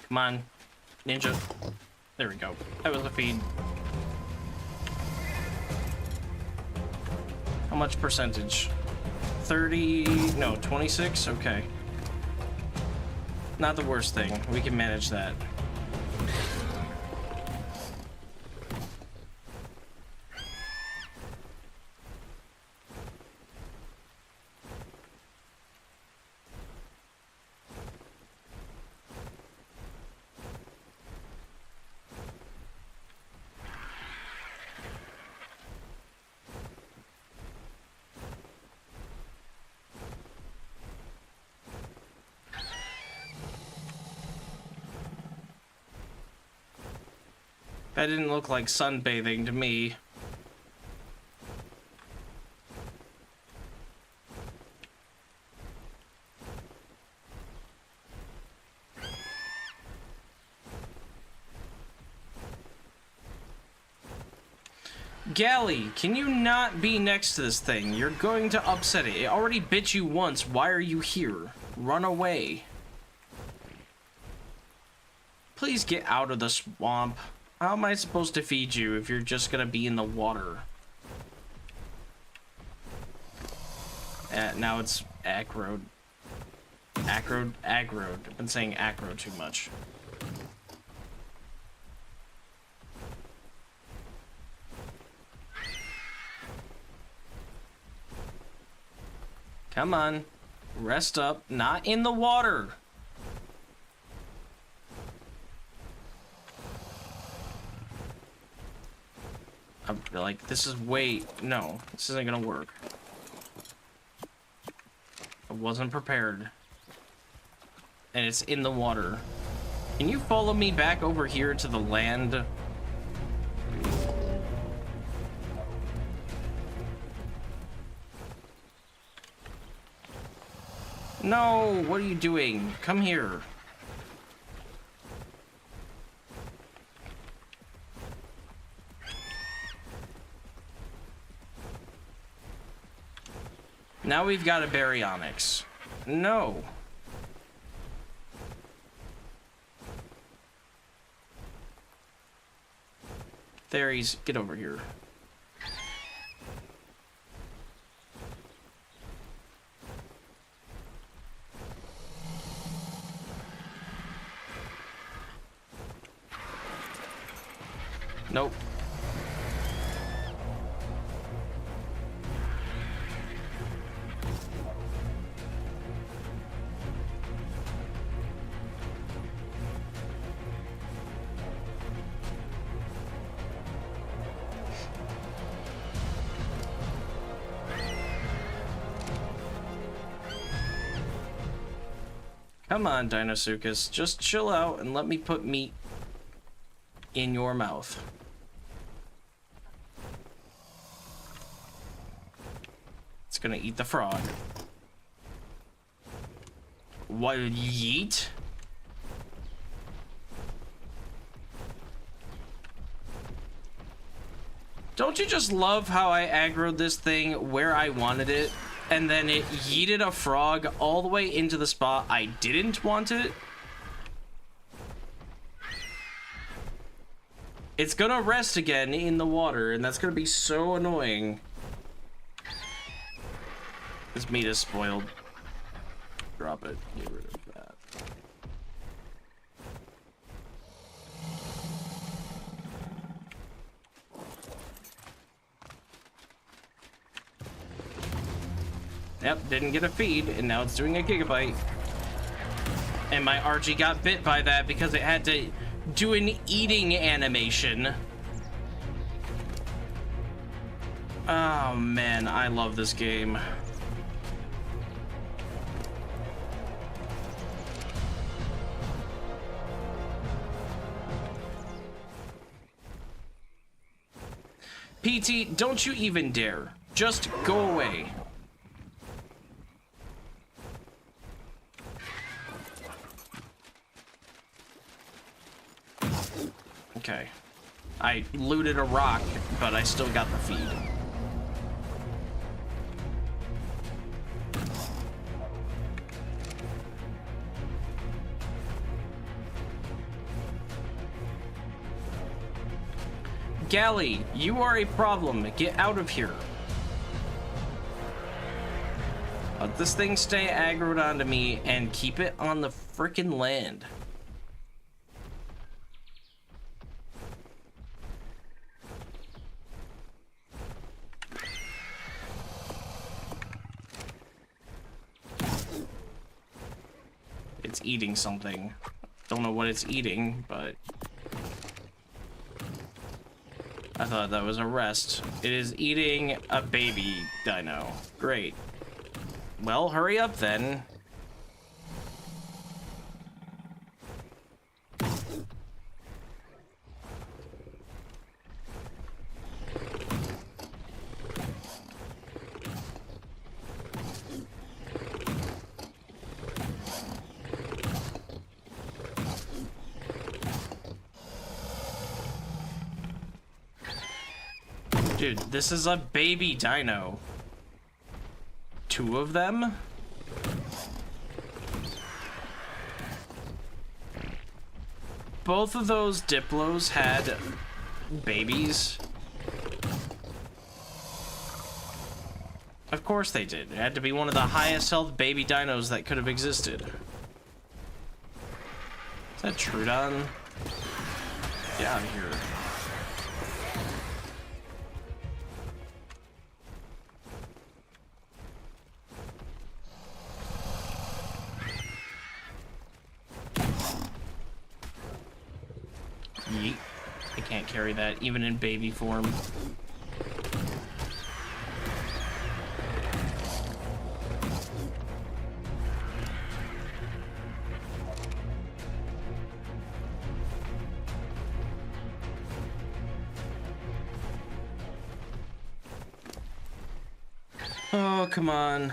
Come on, ninja. There we go. That was a feed. How much percentage? 30, no, 26? Okay. Not the worst thing. We can manage that. That didn't look like sunbathing to me. Galley, can you not be next to this thing? You're going to upset it. It already bit you once. Why are you here? Run away. Please get out of the swamp. How am I supposed to feed you if you're just gonna be in the water? Now it's Acro. Acro. I've been saying Acro too much. Come on. Rest up. Not in the water. I'm like, this is way... No, this isn't gonna work. I wasn't prepared. And it's in the water. Can you follow me back over here to the land? No, what are you doing? Come here. Now we've got a baryonyx. No. Fairies, get over here. Nope. Come on, Dinosuchus. Just chill out and let me put meat in your mouth. It's gonna eat the frog. What, yeet? Don't you just love how I aggroed this thing where I wanted it? And then it yeeted a frog all the way into the spot I didn't want it. It's gonna rest again in the water, and that's gonna be so annoying. This meat is spoiled. Drop it. Get rid of that. Yep, didn't get a feed, and now it's doing a gigabyte. And my RG got bit by that because it had to do an eating animation. Oh man, I love this game. PT, don't you even dare. Just go away. Okay. I looted a rock, but I still got the feed. Galley, you are a problem. Get out of here. Let this thing stay aggroed onto me and keep it on the frickin' land. It's eating something. Don't know what it's eating, but I thought that was a rest. It is eating a baby dino. Great. Well, hurry up then. Dude, this is a baby dino. 2 of them? Both of those Diplos had babies. Of course they did. It had to be one of the highest health baby dinos that could have existed. Is that Trudon? Get out of here. Yeet. I can't carry that, even in baby form. Oh, come on.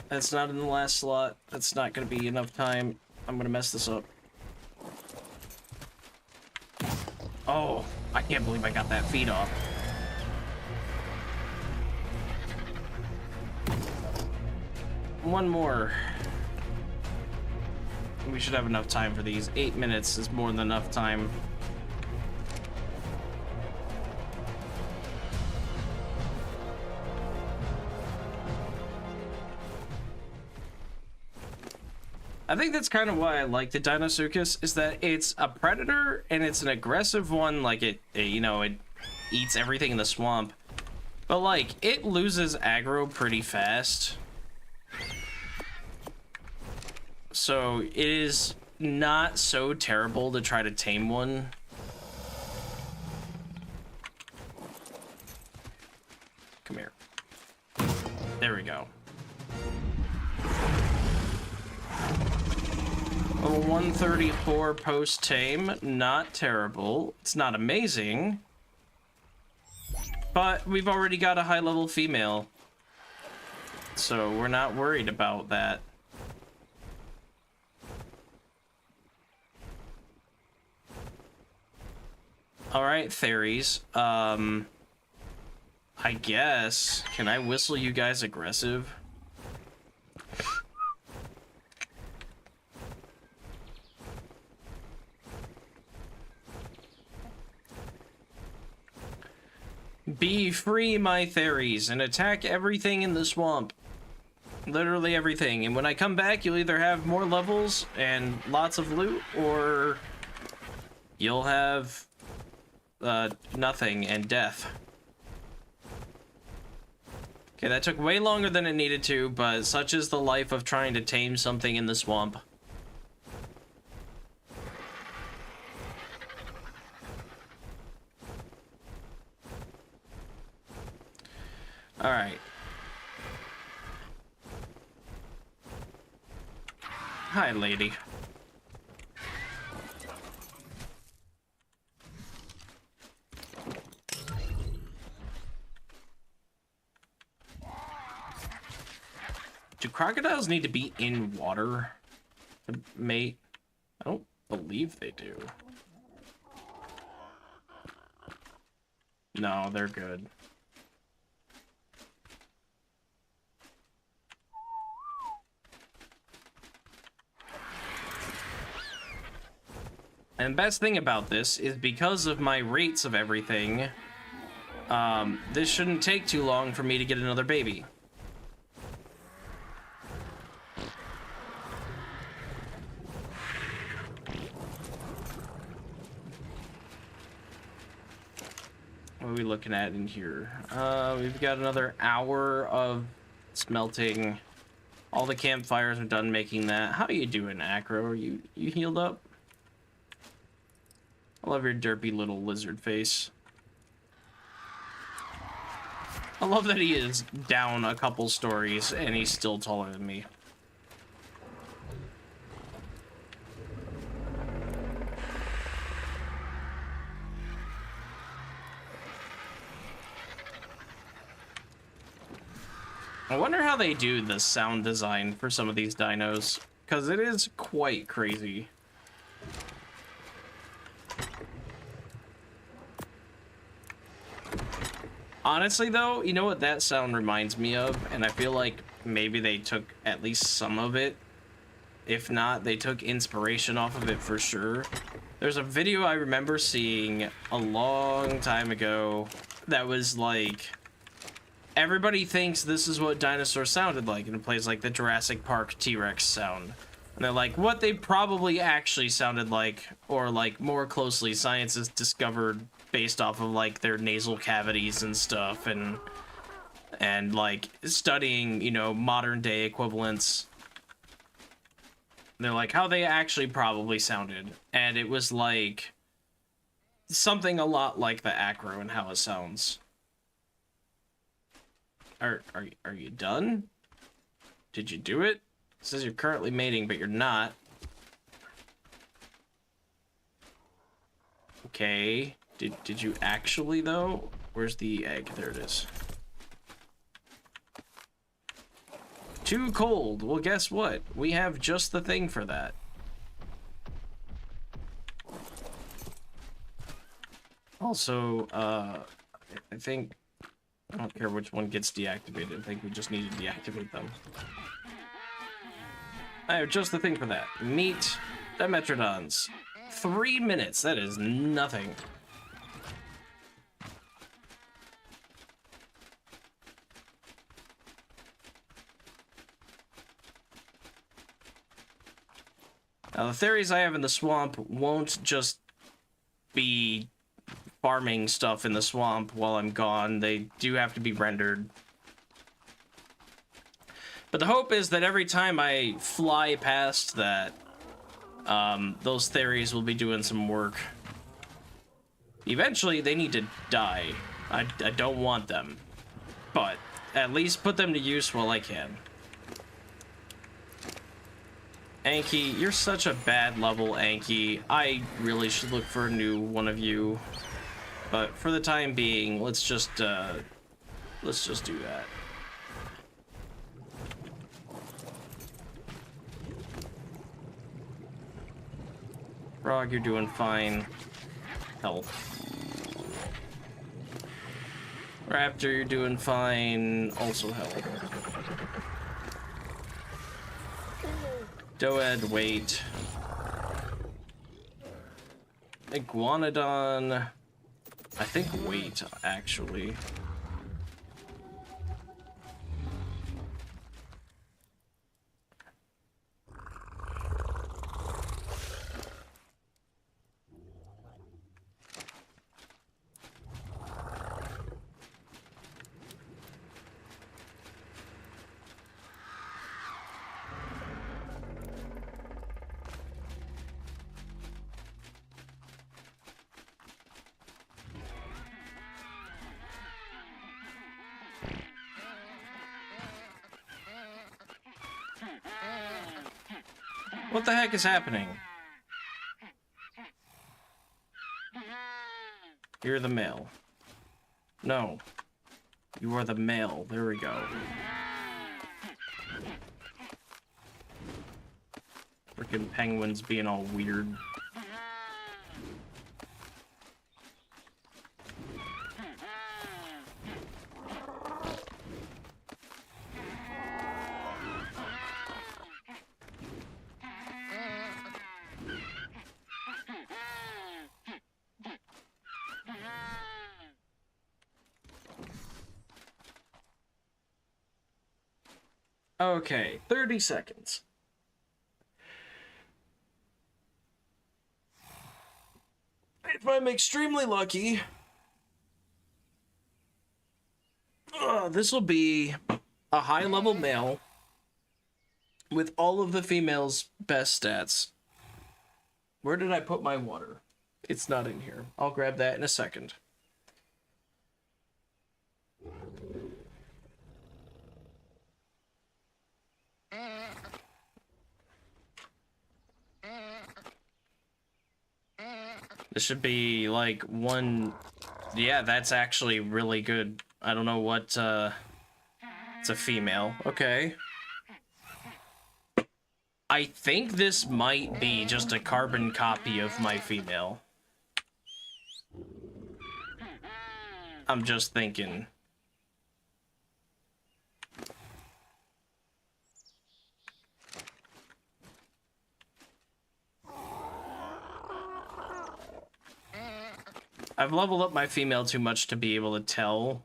That's not in the last slot. That's not gonna be enough time. I'm gonna mess this up. Oh, I can't believe I got that feed off. One more. We should have enough time for these. 8 minutes is more than enough time. I think that's kind of why I like the Deinosuchus, is that it's a predator and it's an aggressive one. Like it eats everything in the swamp, but like it loses aggro pretty fast. So it is not so terrible to try to tame one. Come here. There we go. Level 134 post-tame, not terrible. It's not amazing, but we've already got a high-level female, so we're not worried about that. All right, fairies. I guess, can I whistle you guys aggressive? Be free, my fairies, and attack everything in the swamp. Literally everything. And when I come back, you'll either have more levels and lots of loot, or you'll have nothing and death. Okay, that took way longer than it needed to, but such is the life of trying to tame something in the swamp. All right. Hi, lady. Do crocodiles need to be in water to mate? I don't believe they do. No, they're good. And the best thing about this is because of my rates of everything, this shouldn't take too long for me to get another baby. What are we looking at in here? We've got another hour of smelting. All the campfires are done making that. How are you doing, Acro? Are you healed up? I love your derpy little lizard face. I love that he is down a couple stories and he's still taller than me. I wonder how they do the sound design for some of these dinos, because it is quite crazy. Honestly, though, you know what that sound reminds me of? And I feel like maybe they took at least some of it. If not, they took inspiration off of it for sure. There's a video I remember seeing a long time ago that was like, everybody thinks this is what dinosaurs sounded like, and it plays like the Jurassic Park T-Rex sound. And they're like, what they probably actually sounded like, or like more closely, science has discovered based off of like their nasal cavities and stuff, and like studying, you know, modern day equivalents. They're like, how they actually probably sounded. And it was like something a lot like the Acro and how it sounds. Are you done? Did you do it? It says you're currently mating, but you're not. Okay. Did you actually, though? Where's the egg? There it is. Too cold. Well, guess what? We have just the thing for that. Also, I think... I don't care which one gets deactivated. I think we just need to deactivate them. I have just the thing for that. Meet Dimetrodons. 3 minutes. That is nothing. Now, the theories I have in the swamp won't just be farming stuff in the swamp while I'm gone. They do have to be rendered. But the hope is that every time I fly past that, those theories will be doing some work. Eventually, they need to die. I don't want them. But at least put them to use while I can. Anki, you're such a bad level, Anki. I really should look for a new one of you. But for the time being, let's just do that. Frog, you're doing fine. Hell. Raptor, you're doing fine. Also hell. Doed, wait. Iguanodon... I think wait, actually. What the heck is happening? You're the male. No. You are the male. There we go. Freaking penguins being all weird. Okay, 30 seconds. If I'm extremely lucky, this will be a high-level male with all of the females' best stats. Where did I put my water? It's not in here. I'll grab that in a second. This should be like one... Yeah, that's actually really good. I don't know what, it's a female. Okay. I think this might be just a carbon copy of my female. I'm just thinking. I've leveled up my female too much to be able to tell.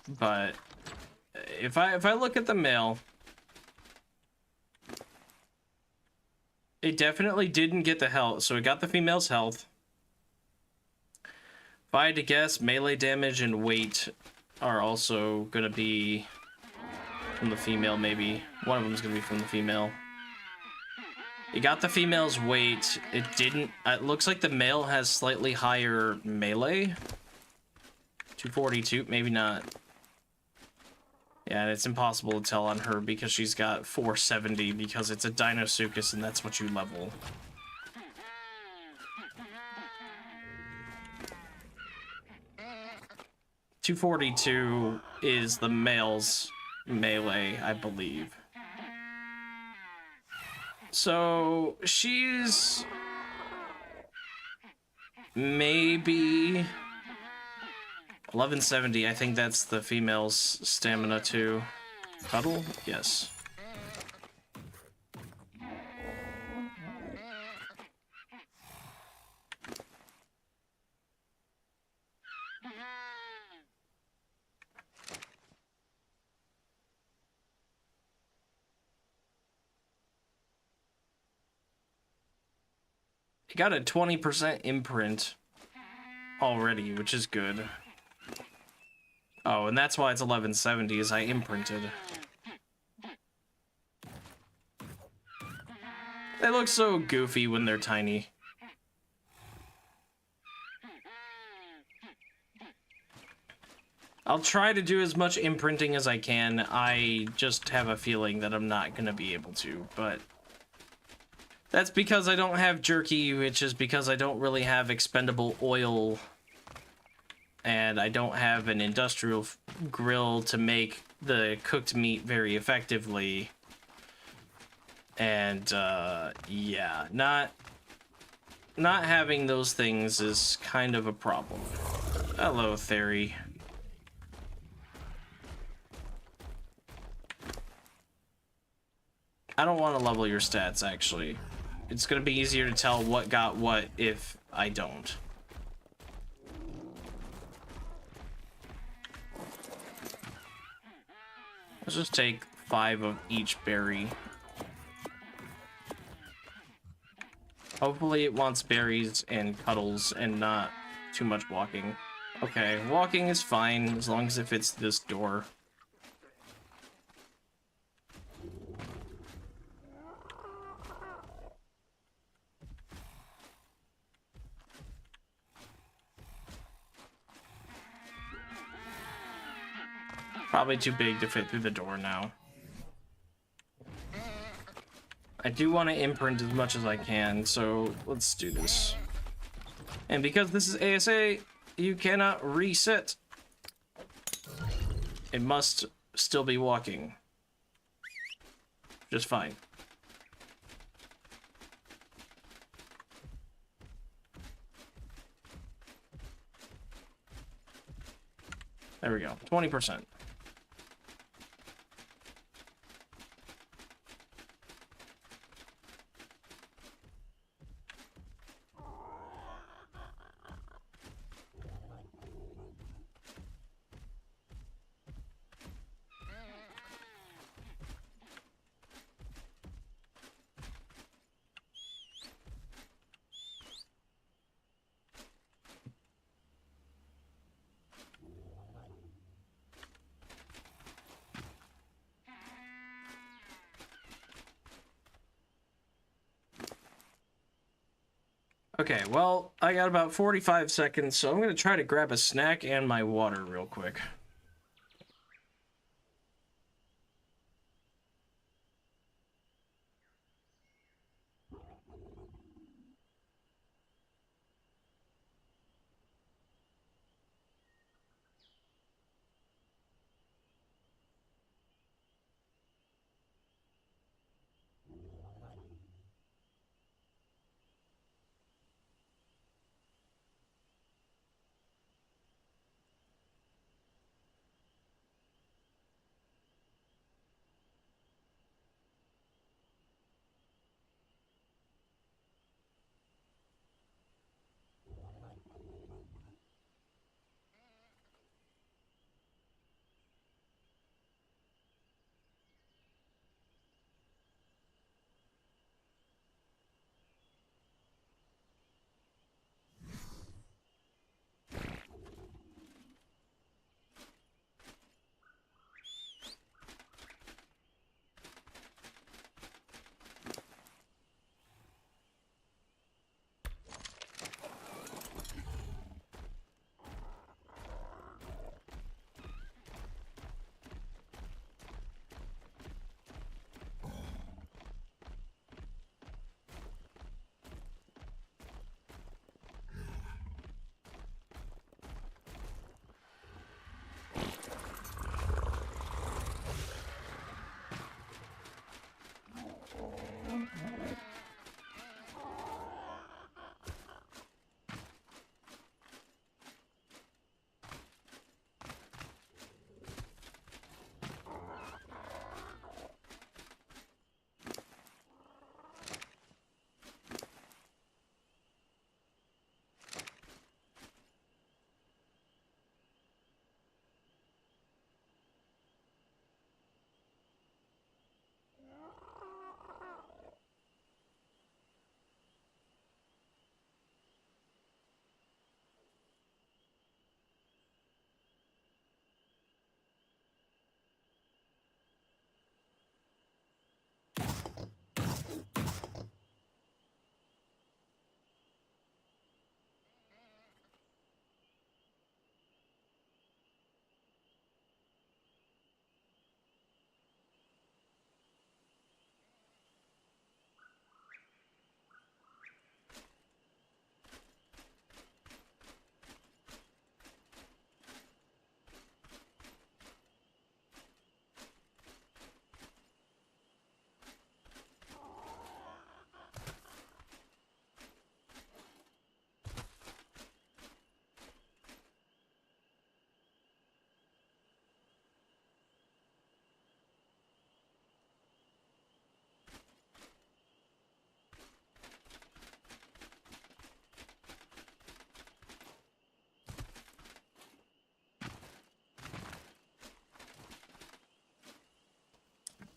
But if I look at the male, it definitely didn't get the health, so it got the female's health. If I had to guess, melee damage and weight are also gonna be from the female, maybe. One of them is gonna be from the female. It got the female's weight. It didn't... It looks like the male has slightly higher melee. 242, maybe not. Yeah, and it's impossible to tell on her because she's got 470 because it's a Dinosuchus and that's what you level. .242 is the male's melee, I believe. So she's maybe 1170. I think that's the female's stamina too. Cuddle? Yes. He got a 20% imprint already, which is good. Oh, and that's why it's 1170, is I imprinted. They look so goofy when they're tiny. I'll try to do as much imprinting as I can. I just have a feeling that I'm not gonna be able to, but... That's because I don't have jerky, which is because I don't really have expendable oil. And I don't have an industrial grill to make the cooked meat very effectively. And, yeah, not having those things is kind of a problem. Hello, Theory. I don't want to level your stats, actually. It's going to be easier to tell what got what if I don't. Let's just take 5 of each berry. Hopefully it wants berries and cuddles and not too much walking. Okay, walking is fine as long as it fits this door. Probably too big to fit through the door now. I do want to imprint as much as I can, so let's do this. And because this is ASA, you cannot reset. It must still be walking. Just fine. There we go, 20%. Okay, well, I got about 45 seconds, so I'm going to try to grab a snack and my water real quick.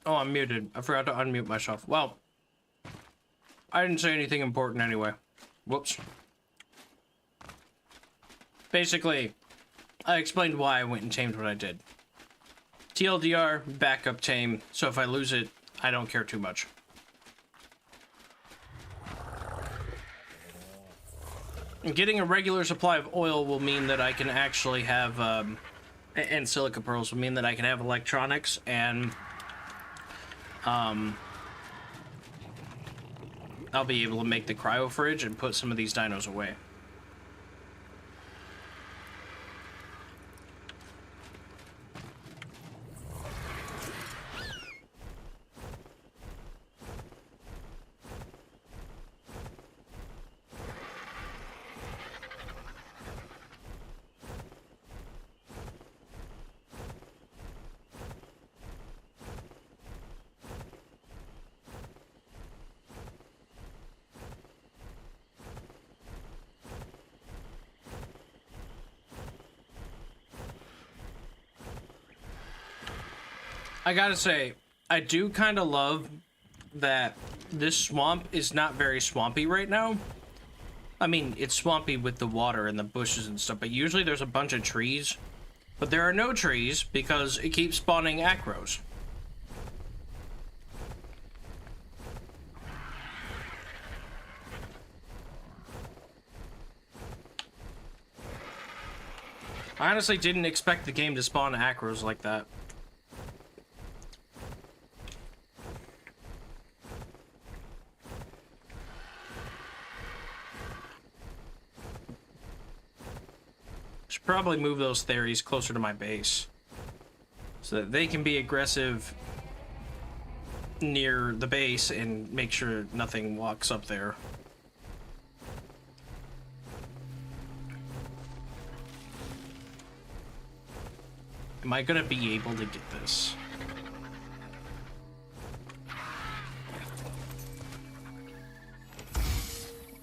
Oh, I'm muted. I forgot to unmute myself. Well, I didn't say anything important anyway. Whoops. Basically, I explained why I went and tamed what I did. TLDR, backup tame, so if I lose it, I don't care too much. And getting a regular supply of oil will mean that I can actually have, and silica pearls will mean that I can have electronics and, I'll be able to make the cryo fridge and put some of these dinos away. I gotta say, I do kind of love that this swamp is not very swampy right now. I mean, it's swampy with the water and the bushes and stuff, but usually there's a bunch of trees. But there are no trees because it keeps spawning acros. I honestly didn't expect the game to spawn acros like that. Should probably move those theories closer to my base so that they can be aggressive near the base and make sure nothing walks up there. Am I gonna be able to get this?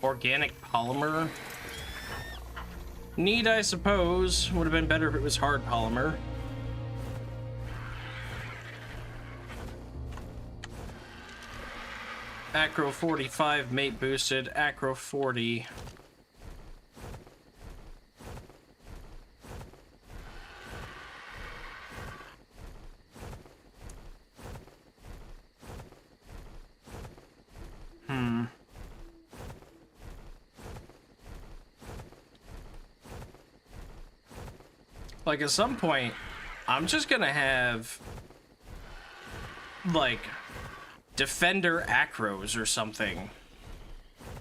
Organic polymer? Neat, I suppose. Would have been better if it was hard polymer. Acro 45 mate boosted. Acro 40. Like, at some point, I'm just gonna have, like, Defender Acros or something.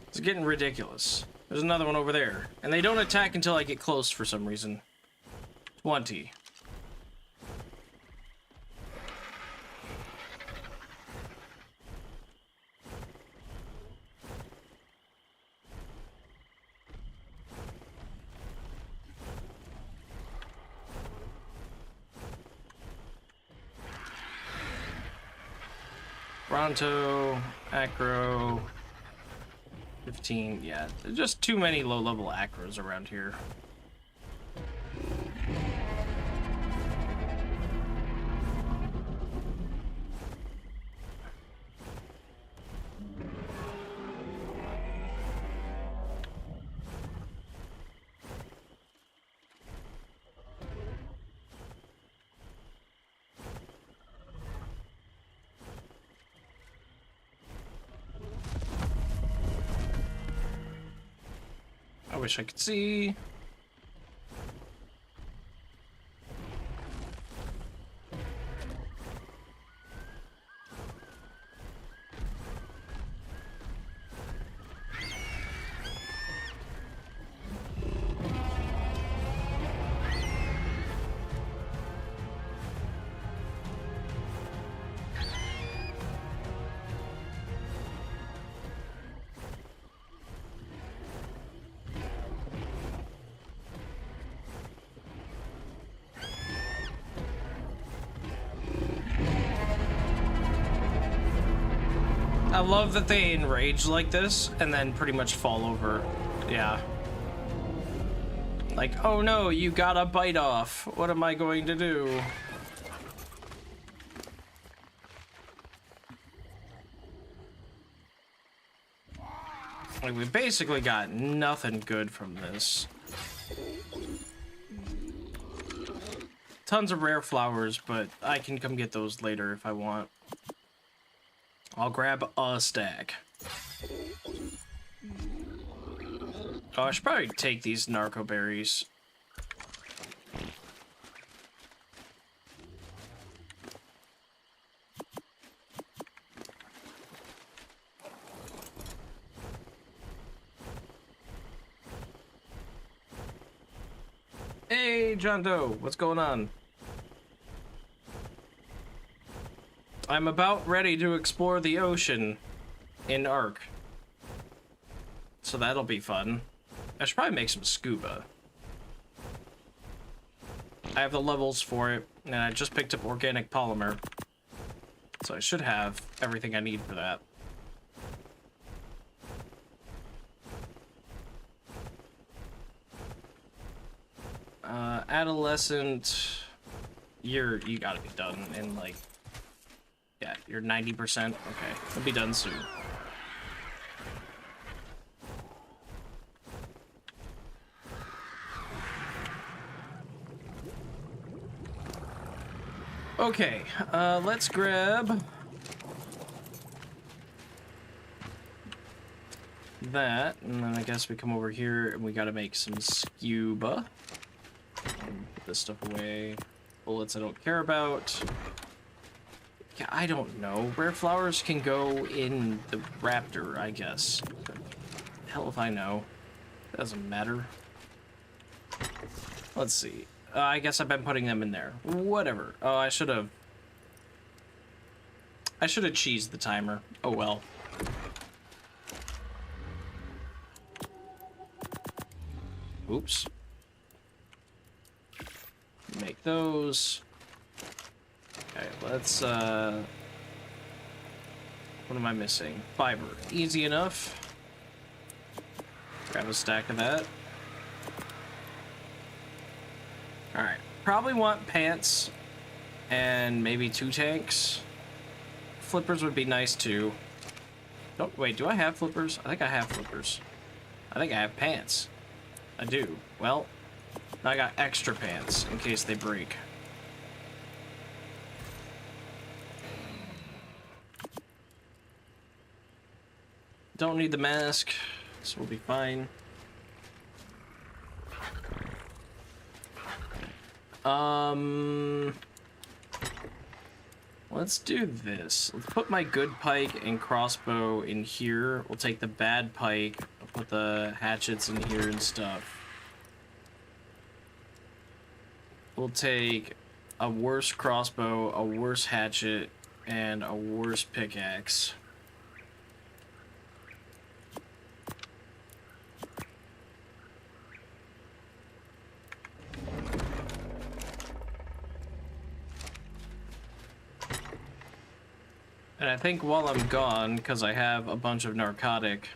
It's getting ridiculous. There's another one over there. And they don't attack until I get close for some reason. 20. Bronto, Acro, 15, yeah. There's just too many low-level Acros around here. I wish I could see. I love that they enrage like this and then pretty much fall over. Yeah. Like, oh no, you got a bite off. What am I going to do? Like, we basically got nothing good from this. Tons of rare flowers, but I can come get those later if I want. I'll grab a stack. Oh, I should probably take these narco berries. Hey, John Doe, what's going on? I'm about ready to explore the ocean in Ark. So that'll be fun. I should probably make some scuba. I have the levels for it, and I just picked up organic polymer. So I should have everything I need for that. Adolescent, you gotta be done in like, yeah, you're 90%. Okay, I'll be done soon. Okay, let's grab that, and then I guess we come over here and we gotta make some scuba. And put this stuff away. Bullets I don't care about. Yeah, I don't know. Rare flowers can go in the raptor, I guess. Hell if I know. Doesn't matter. Let's see. I guess I've been putting them in there. Whatever. Oh, I should have cheesed the timer. Oh well. Oops. Make those. Okay, let's what am I missing? Fiber. Easy enough. Grab a stack of that. Alright. Probably want pants and maybe 2 tanks. Flippers would be nice too. Oh, wait, do I have flippers? I think I have flippers. I think I have pants. I do. Well, I got extra pants in case they break. Don't need the mask, so we'll be fine. Let's do this. Let's put my good pike and crossbow in here. We'll take the bad pike. I'll put the hatchets in here and stuff. We'll take a worse crossbow, a worse hatchet, and a worse pickaxe. And I think while I'm gone, because I have a bunch of narcotic,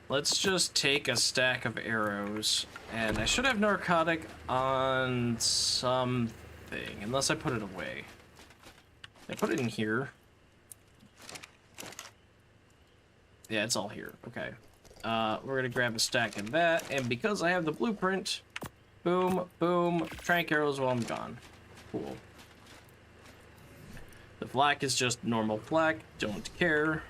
let's just take a stack of arrows. And I should have narcotic on something, unless I put it away. I put it in here. Yeah, it's all here. Okay. We're gonna grab a stack of that, and because I have the blueprint, boom, boom, trank arrows while I'm gone. Cool. The flak is just normal flak, don't care.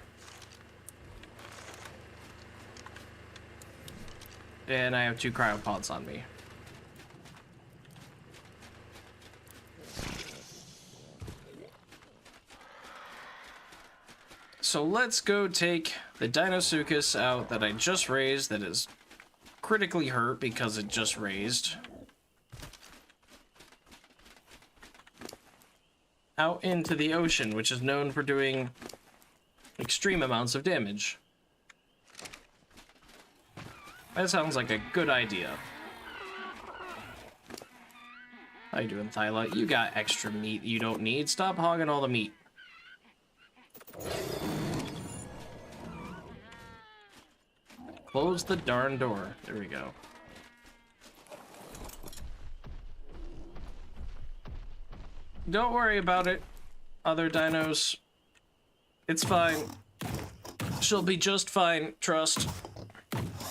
And I have 2 cryopods on me. So let's go take the Deinosuchus out that I just raised, that is critically hurt because it just raised. Out into the ocean, which is known for doing extreme amounts of damage. That sounds like a good idea. How you doing, Thyla? You got extra meat you don't need. Stop hogging all the meat. Close the darn door. There we go. Don't worry about it, other dinos. It's fine. She'll be just fine, trust.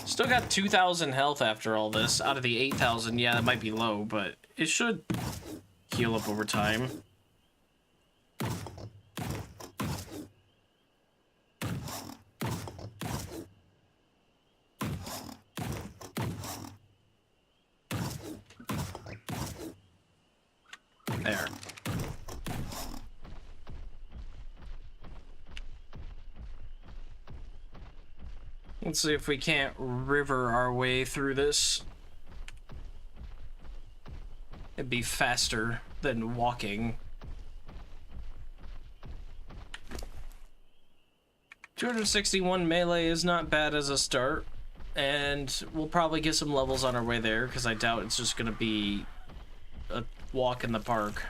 Still got 2,000 health after all this. Out of the 8,000, yeah, that might be low, but it should heal up over time. There. Let's see if we can't river our way through this. It'd be faster than walking. 261 melee is not bad as a start, and we'll probably get some levels on our way there, because I doubt it's just gonna be a walk in the park.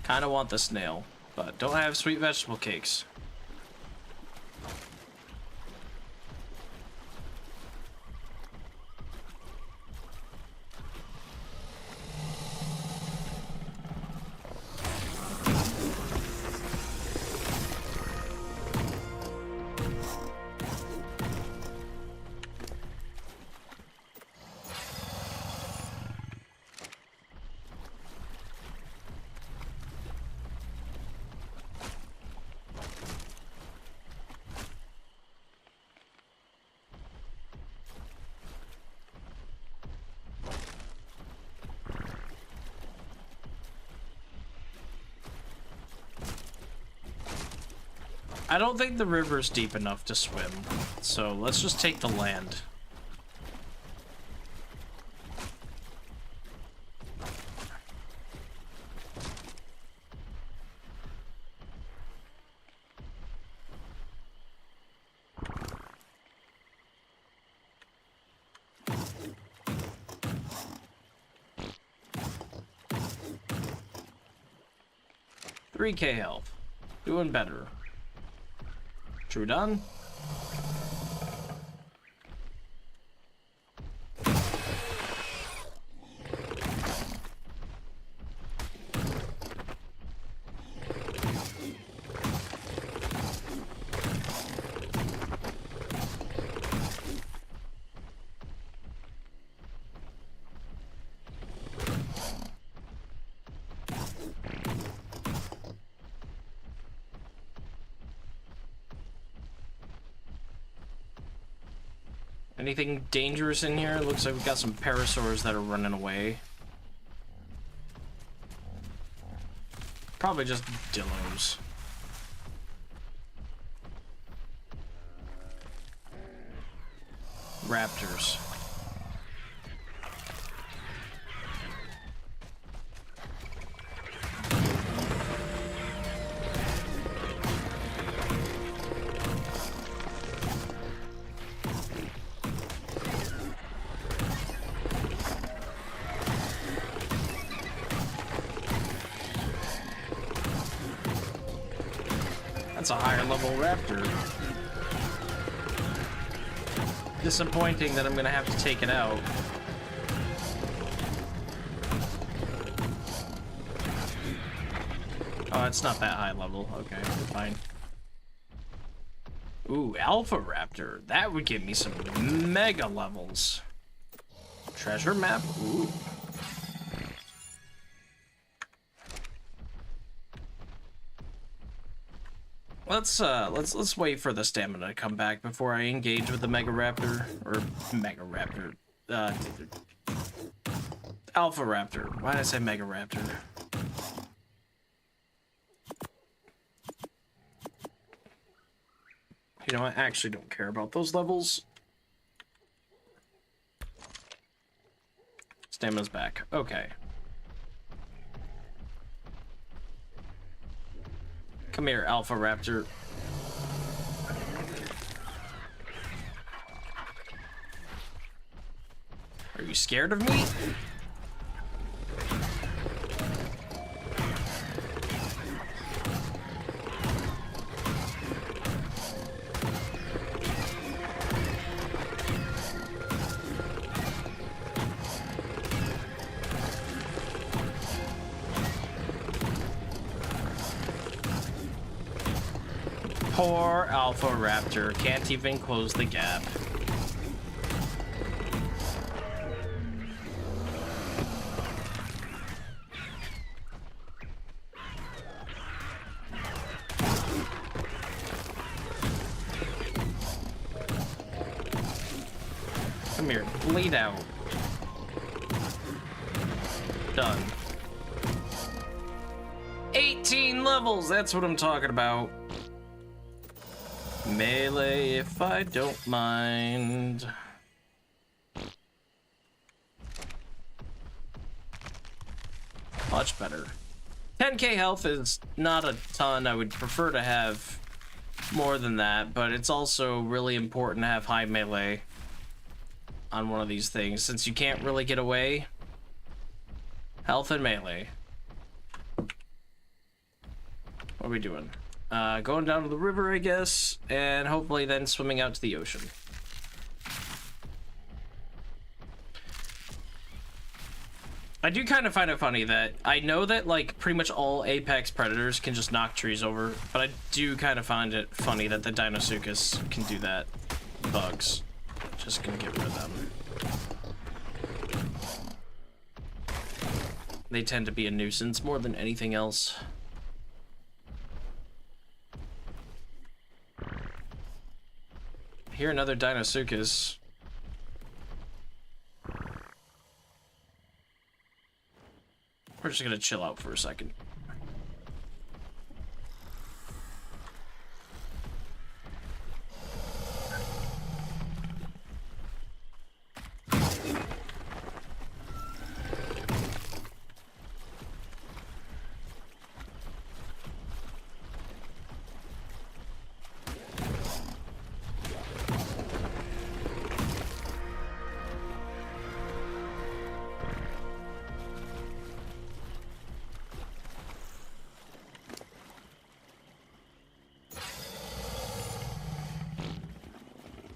Kinda want the snail, but don't have sweet vegetable cakes. I don't think the river's deep enough to swim, so let's just take the land. $3K health. Doing better. True done. Anything dangerous in here? Looks like we got some parasaurs that are running away. Probably just dillos. Raptors. That's a higher level raptor. Disappointing that I'm gonna have to take it out. Oh, it's not that high level. Okay, fine. Ooh, Alpha Raptor. That would give me some mega levels. Treasure map? Ooh. Let's wait for the stamina to come back before I engage with the Mega Raptor or Mega Raptor. Alpha Raptor. Why did I say Mega Raptor? You know, I actually don't care about those levels. Stamina's back. Okay. Come here, Alpha Raptor. Are you scared of me? Poor Alpha Raptor can't even close the gap. Come here, bleed out. Done. 18 levels, that's what I'm talking about. Melee, if I don't mind. much better. 10k health is not a ton. I would prefer to have more than that, but it's also really important to have high melee on one of these things, since you can't really get away. Health and melee. What are we doing? Going down to the river, I guess, and hopefully then swimming out to the ocean. I do kind of find it funny that I know that like pretty much all apex predators can just knock trees over, but I do kind of find it funny that the Deinosuchus can do that. Bugs. Just gonna get rid of them. They tend to be a nuisance more than anything else. Here, another Deinosuchus. We're just gonna chill out for a second.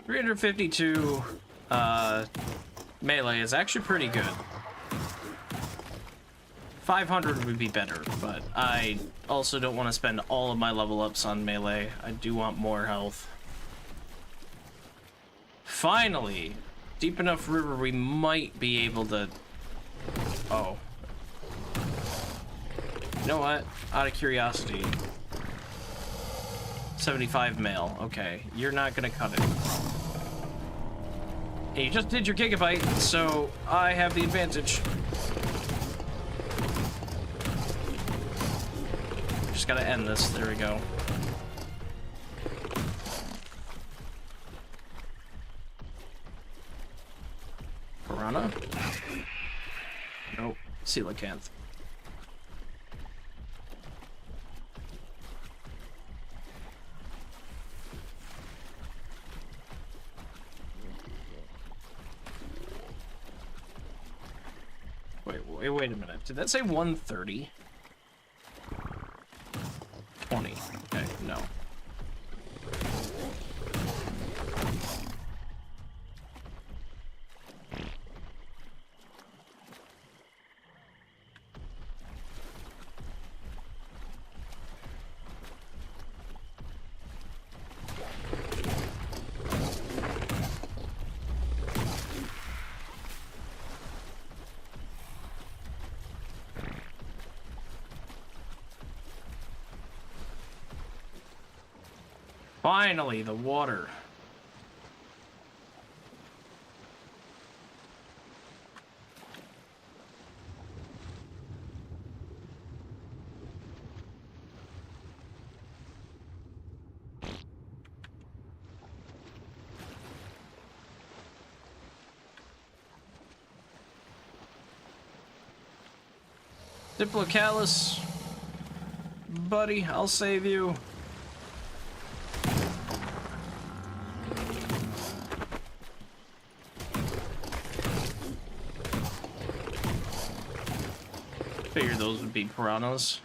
.352 melee is actually pretty good. 500 would be better, but I also don't want to spend all of my level ups on melee. I do want more health. Finally, deep enough river we might be able to... Oh. You know what? Out of curiosity. 75 male. Okay, you're not gonna cut it. Hey, you just did your gigabyte, so I have the advantage. Just gotta end this. There we go. Piranha? Nope. Coelacanth. Wait a minute. Did that say 130? 20. Okay, no. Finally, the water. Diplocalus, buddy, I'll save you. Figured those would be piranhas.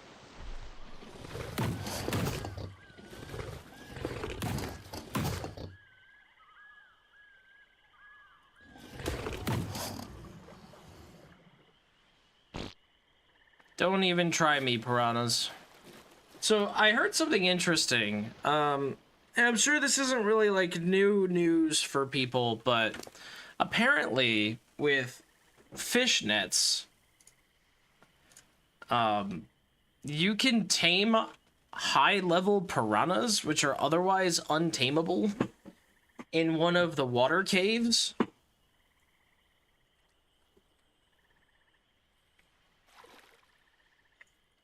Don't even try me, piranhas. So I heard something interesting. And I'm sure this isn't really like new news for people, but apparently with fish nets, you can tame high-level piranhas, which are otherwise untamable, in one of the water caves.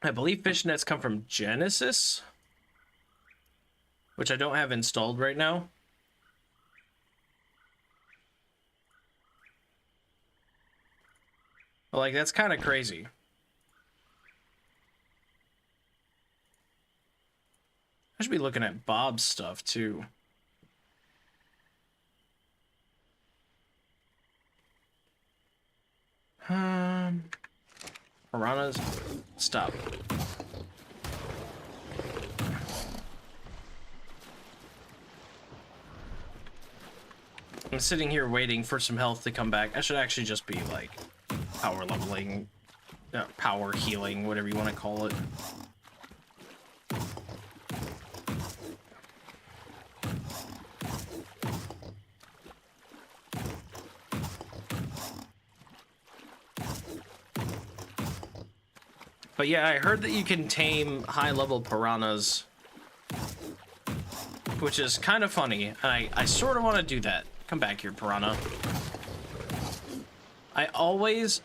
I believe fish nets come from Genesis, which I don't have installed right now. But, like, that's kind of crazy. should be looking at Bob's stuff too. Piranhas, stop. I'm sitting here waiting for some health to come back. I should actually just be like power leveling, power healing, whatever you want to call it. But yeah, I heard that you can tame high-level piranhas, which is kind of funny. I sort of want to do that. Come back here, piranha. I always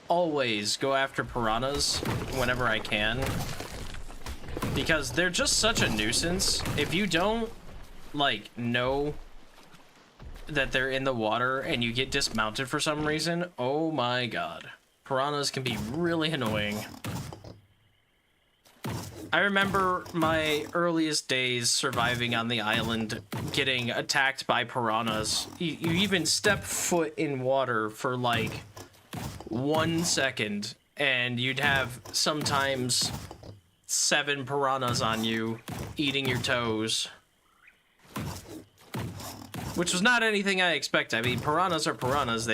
go after piranhas whenever I can, because they're just such a nuisance. If you don't, like, know that they're in the water and you get dismounted for some reason, oh my god. Piranhas can be really annoying. I remember my earliest days surviving on the island, getting attacked by piranhas. You even step foot in water for like 1 second, and you'd have sometimes 7 piranhas on you, eating your toes. Which was not anything I expected. I mean, piranhas are piranhas.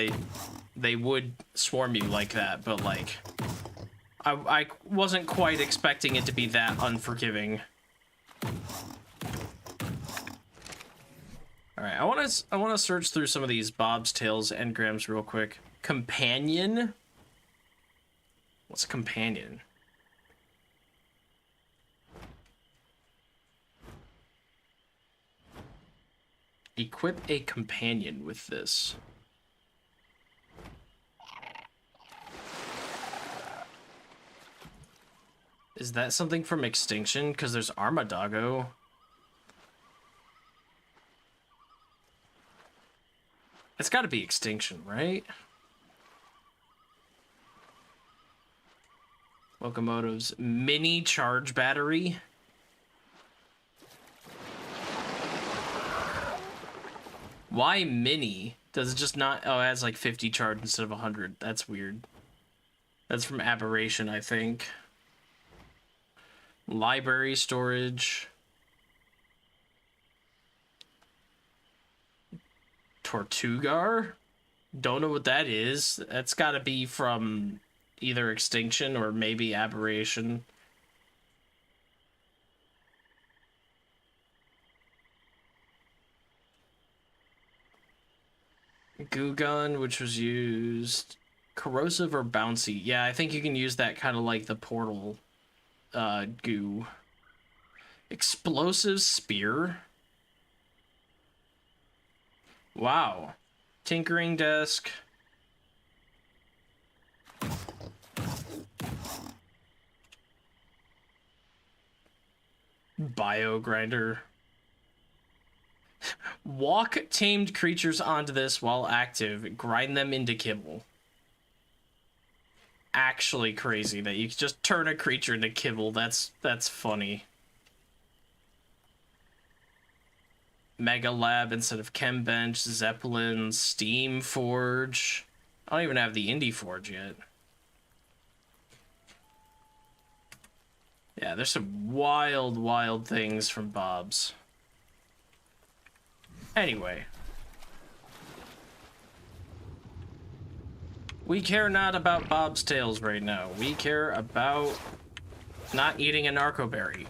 They would swarm you like that, but like... I wasn't quite expecting it to be that unforgiving. All right, I want to search through some of these Bob's Tales engrams real quick. Companion? What's a companion? Equip a companion with this. Is that something from Extinction? Because there's Armadago. It's got to be Extinction, right? Locomotives. Mini charge battery. Why mini? Does it just not... Oh, it has like 50 charge instead of 100. That's weird. That's from Aberration, I think. Library storage. Tortugar? Don't know what that is. That's gotta be from either Extinction or maybe Aberration. Goo gun, which was used... Corrosive or bouncy? Yeah, I think you can use that kind of like the portal goo. Explosive spear? Wow. Tinkering desk. Bio grinder. Walk tamed creatures onto this while active. Grind them into kibble. Actually crazy that you just turn a creature into kibble. That's funny. Mega Lab instead of Chem Bench, Zeppelin, Steam Forge. I don't even have the Indie Forge yet. Yeah, there's some wild things from Bob's. Anyway. We care not about Bob's Tales right now. We care about not eating a narco berry.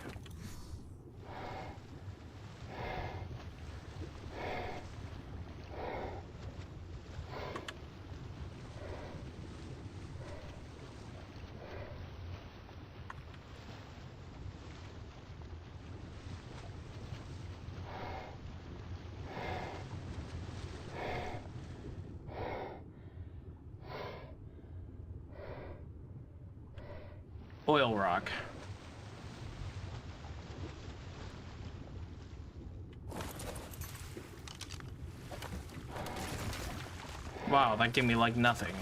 Oil rock. Wow, that gave me like nothing.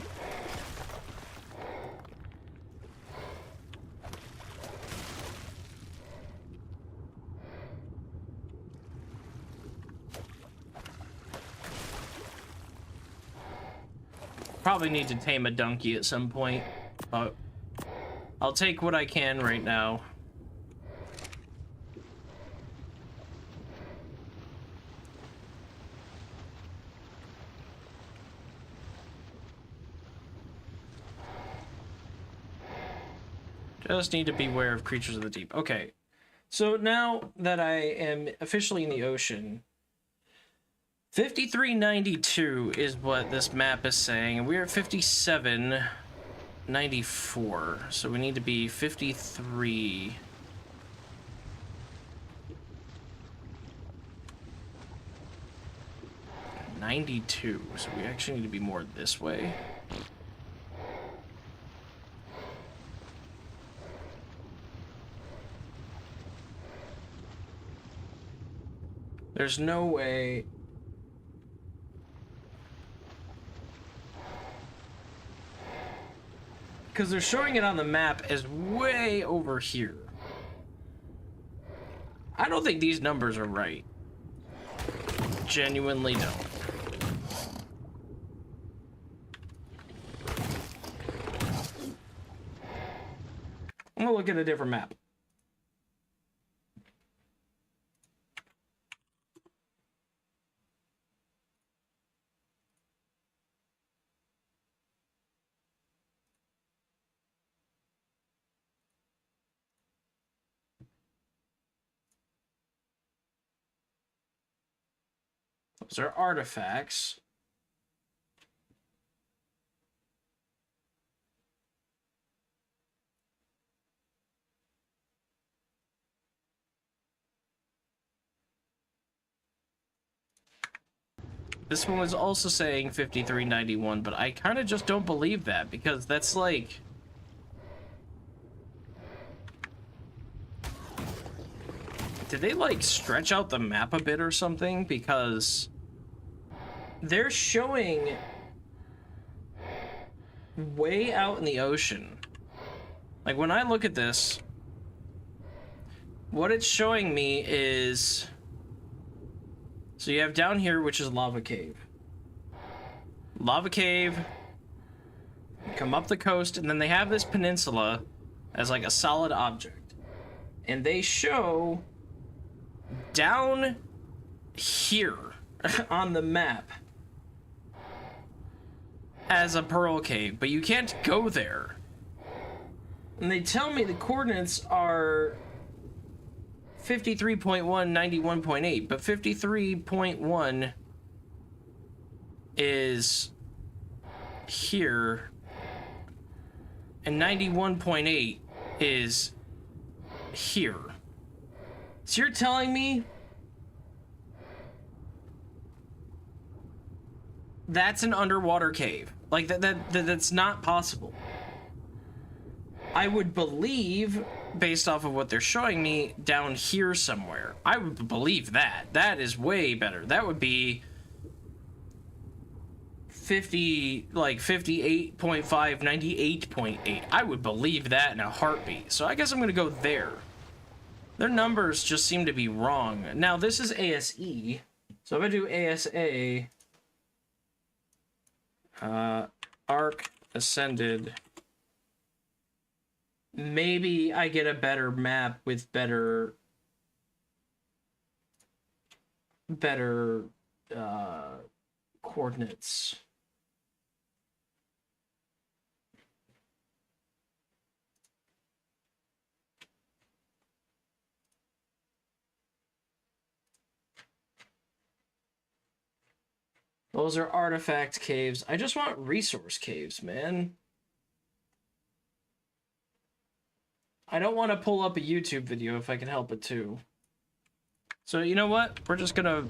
Probably need to tame a donkey at some point, but I'll take what I can right now. Just need to beware of creatures of the deep. Okay, so now that I am officially in the ocean, 5392 is what this map is saying, and we're at 5794, so we need to be 53. .92, so we actually need to be more this way. There's no way. Because they're showing it on the map as way over here. I don't think these numbers are right. Genuinely don't. I'm gonna look at a different map. Those are artifacts. This one was also saying 5391, but I kind of just don't believe that, because that's like... Did they like stretch out the map a bit or something? Because they're showing way out in the ocean. Like when I look at this, what it's showing me is, so you have down here, which is lava cave. Lava cave, come up the coast, and then they have this peninsula as like a solid object. And they show down here on the map as a pearl cave, but you can't go there. And they tell me the coordinates are 53.1, 91.8, but 53.1 is here, and 91.8 is here. So you're telling me that's an underwater cave? Like that's not possible. I would believe, based off of what they're showing me, down here somewhere. I would believe that. That is way better. That would be 50, like 58.5, 98.8. I would believe that in a heartbeat. So I guess I'm gonna go there. Their numbers just seem to be wrong. Now, this is ASE. So if I do ASA, Arc Ascended, maybe I get a better map with better coordinates. Those are artifact caves. I just want resource caves, man. I don't want to pull up a YouTube video if I can help it too. So you know what? We're just gonna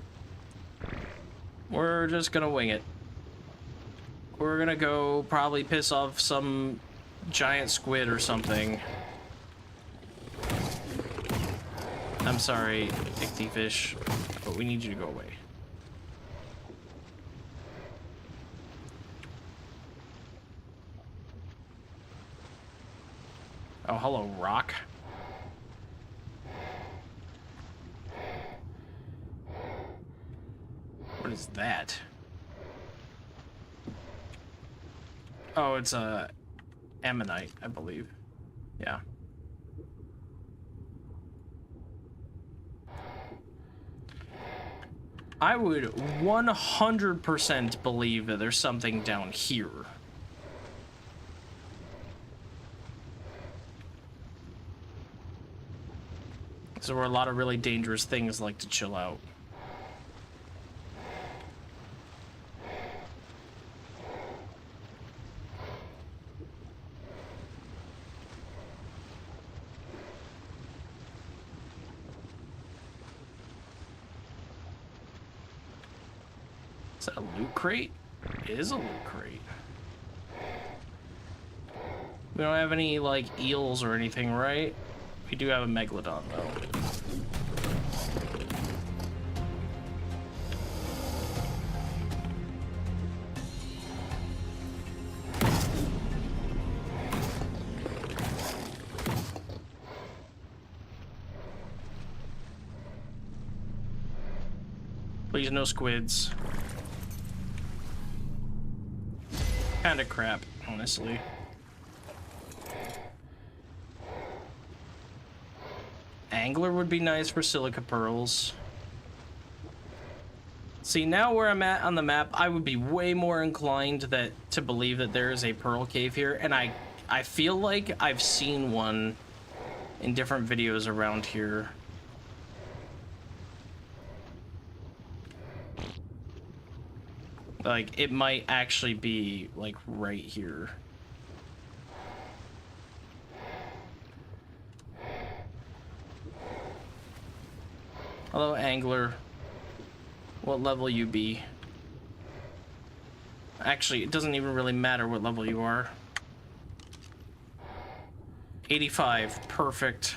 wing it. We're gonna go probably piss off some giant squid or something. I'm sorry, ichthyfish, but we need you to go away. Oh, hello, rock. What is that? Oh, it's a ammonite, I believe. Yeah. I would 100% believe that there's something down here. So where a lot of really dangerous things like to chill out. Is that a loot crate? It is a loot crate. We don't have any, like, eels or anything, right? We do have a megalodon, though. Please, no squids. Kinda crap, honestly. Angler would be nice for silica pearls. See, now where I'm at on the map, I would be way more inclined to believe that there is a pearl cave here, and I feel like I've seen one in different videos around here. Like, it might actually be, like, right here. Hello, angler. What level you be? Actually, it doesn't even really matter what level you are. 85, perfect.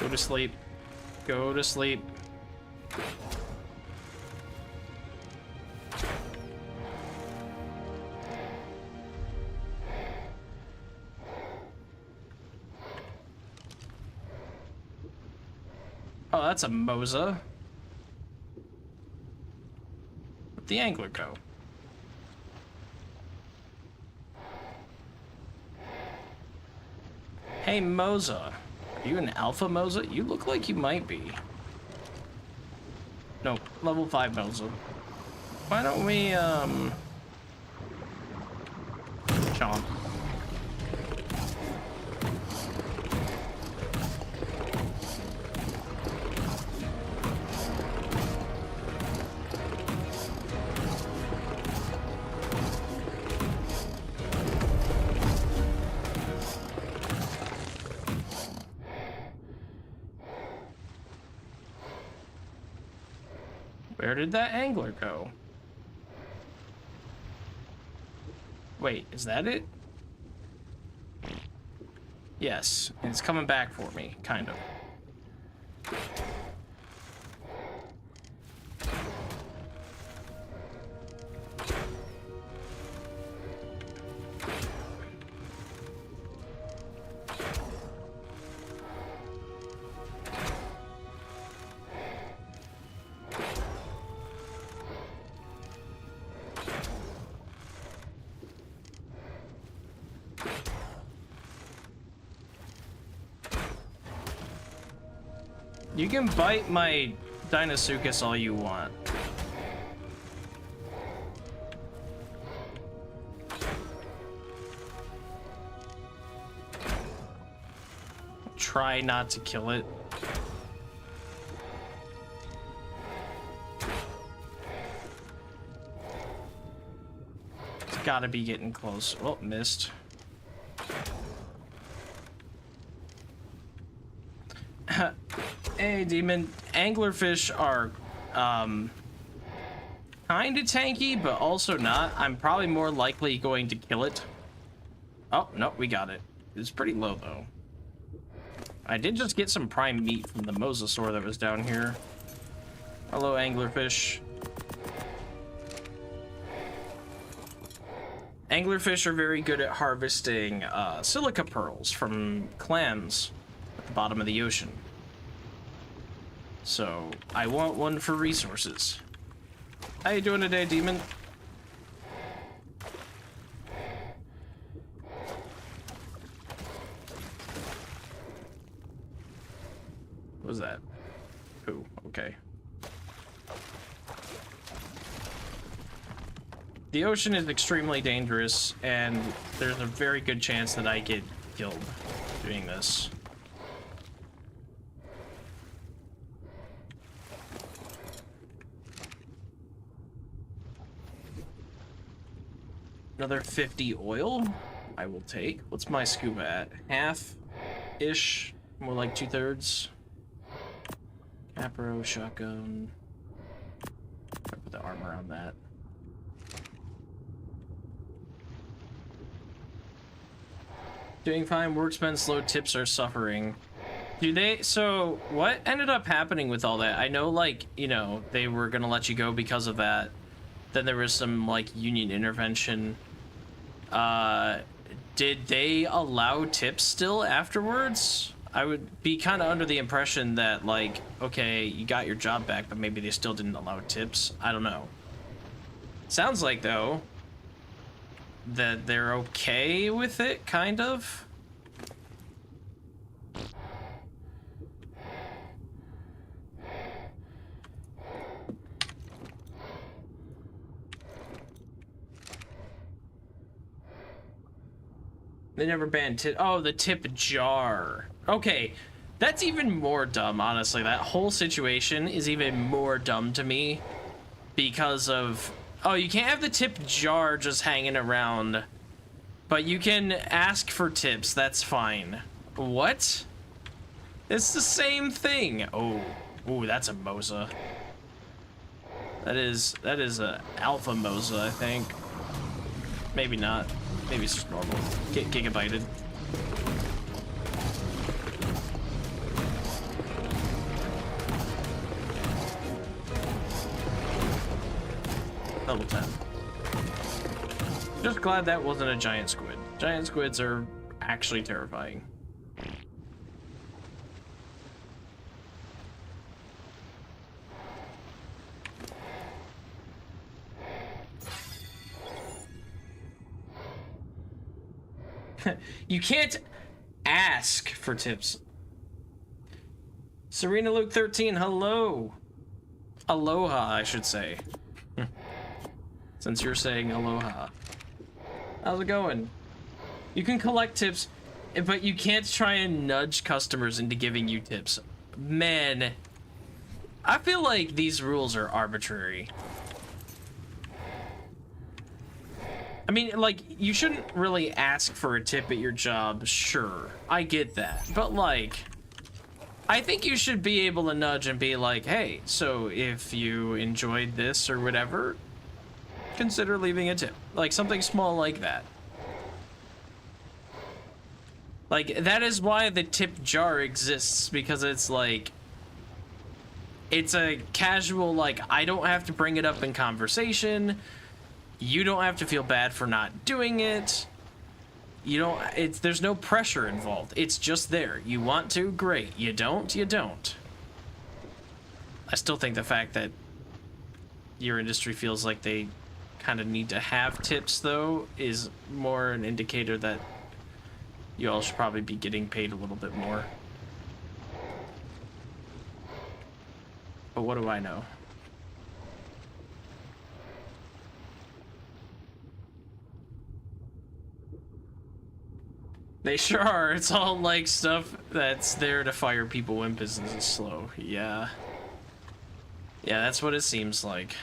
Go to sleep. Go to sleep. Oh, that's a Moza. Where'd the angler go? Hey, Moza. Are you an alpha Moza? You look like you might be. No, level 5 Moza. Why don't we, chomp. Where did that angler go? Wait, is that it? Yes, and it's coming back for me, kind of. You can bite my Deinosuchus all you want. Try not to kill it. It's gotta be getting close. Oh, missed. Hey, demon. Anglerfish are, kinda tanky, but also not. I'm probably more likely going to kill it. Oh, no, we got it. It's pretty low, though. I did just get some prime meat from the mosasaur that was down here. Hello, anglerfish. Anglerfish are very good at harvesting silica pearls from clams at the bottom of the ocean. So, I want one for resources. How you doing today, demon? What was that? Ooh, okay. The ocean is extremely dangerous, and there's a very good chance that I get killed doing this. Another 50 oil, I will take. What's my scuba at? Half-ish, more like 2/3. Acro, shotgun. I put the armor on that. Doing fine, work's been slow, tips are suffering. Do they, so what ended up happening with all that? I know, like, you know, they were gonna let you go because of that. Then there was some, like, union intervention. Did they allow tips still afterwards? I would be kind of under the impression that, like, okay, you got your job back, but maybe they still didn't allow tips. I don't know. Sounds like, though, that they're okay with it, kind of. They never banned tip. Oh, the tip jar. Okay, that's even more dumb, honestly. That whole situation is even more dumb to me because of... Oh, you can't have the tip jar just hanging around, but you can ask for tips. That's fine. What? It's the same thing. Oh, ooh, that's a Mosa. That is a alpha Mosa, I think. Maybe not. Maybe it's just normal. Get gigabyted. Level 10. Just glad that wasn't a giant squid. Giant squids are actually terrifying. You can't ask for tips. Serena Luke 13, hello. Aloha, I should say. Since you're saying aloha. How's it going? You can collect tips, but you can't try and nudge customers into giving you tips. Man, I feel like these rules are arbitrary. I mean, like, you shouldn't really ask for a tip at your job, sure. I get that. But, like, I think you should be able to nudge and be like, hey, so if you enjoyed this or whatever, consider leaving a tip. Like, something small like that. Like, that is why the tip jar exists, because it's like... It's a casual, like, I don't have to bring it up in conversation. You don't have to feel bad for not doing it. You don't, there's no pressure involved. It's just there. You want to, great. You don't, you don't. I still think the fact that your industry feels like they kind of need to have tips, though, is more an indicator that you all should probably be getting paid a little bit more. But what do I know? They sure are. It's all like stuff that's there to fire people when business is slow. Yeah. Yeah, that's what it seems like.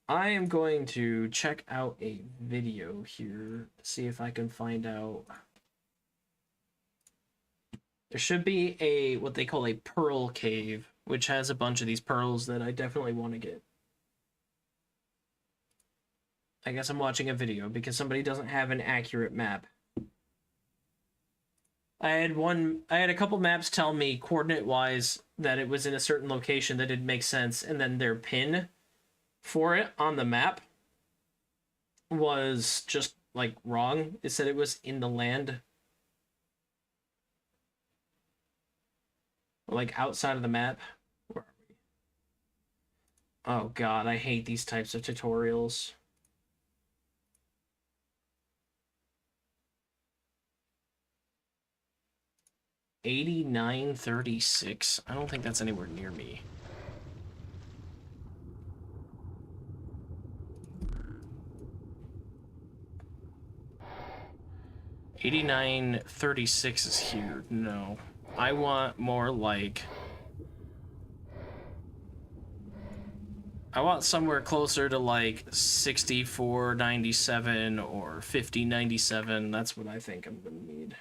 I am going to check out a video here to see if I can find out. There should be a, what they call a pearl cave, which has a bunch of these pearls that I definitely want to get. I guess I'm watching a video because somebody doesn't have an accurate map. I had a couple maps tell me coordinate wise that it was in a certain location that didn't make sense, and then their pin for it on the map was just like wrong. It said it was in the land, or like outside of the map. Where are we? Oh god, I hate these types of tutorials. $89.36. I don't think that's anywhere near me. $89.36 is here. No, I want more like. I want somewhere closer to like 64.97 or 50.97. That's what I think I'm gonna need.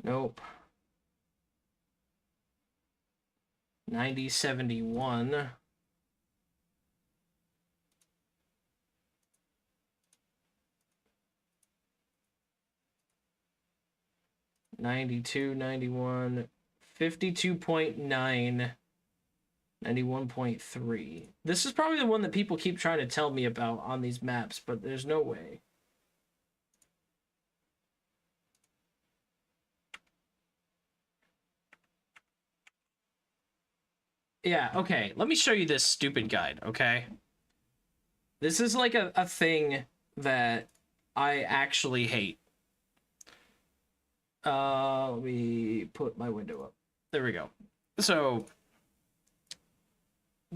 Nope. 90.71. $92, $91, $52.9, $91.3. This is probably the one that people keep trying to tell me about on these maps, but there's no way. Yeah, okay. Let me show you this stupid guide, okay? This is like a thing that I actually hate. Let me put my window up. There we go. So,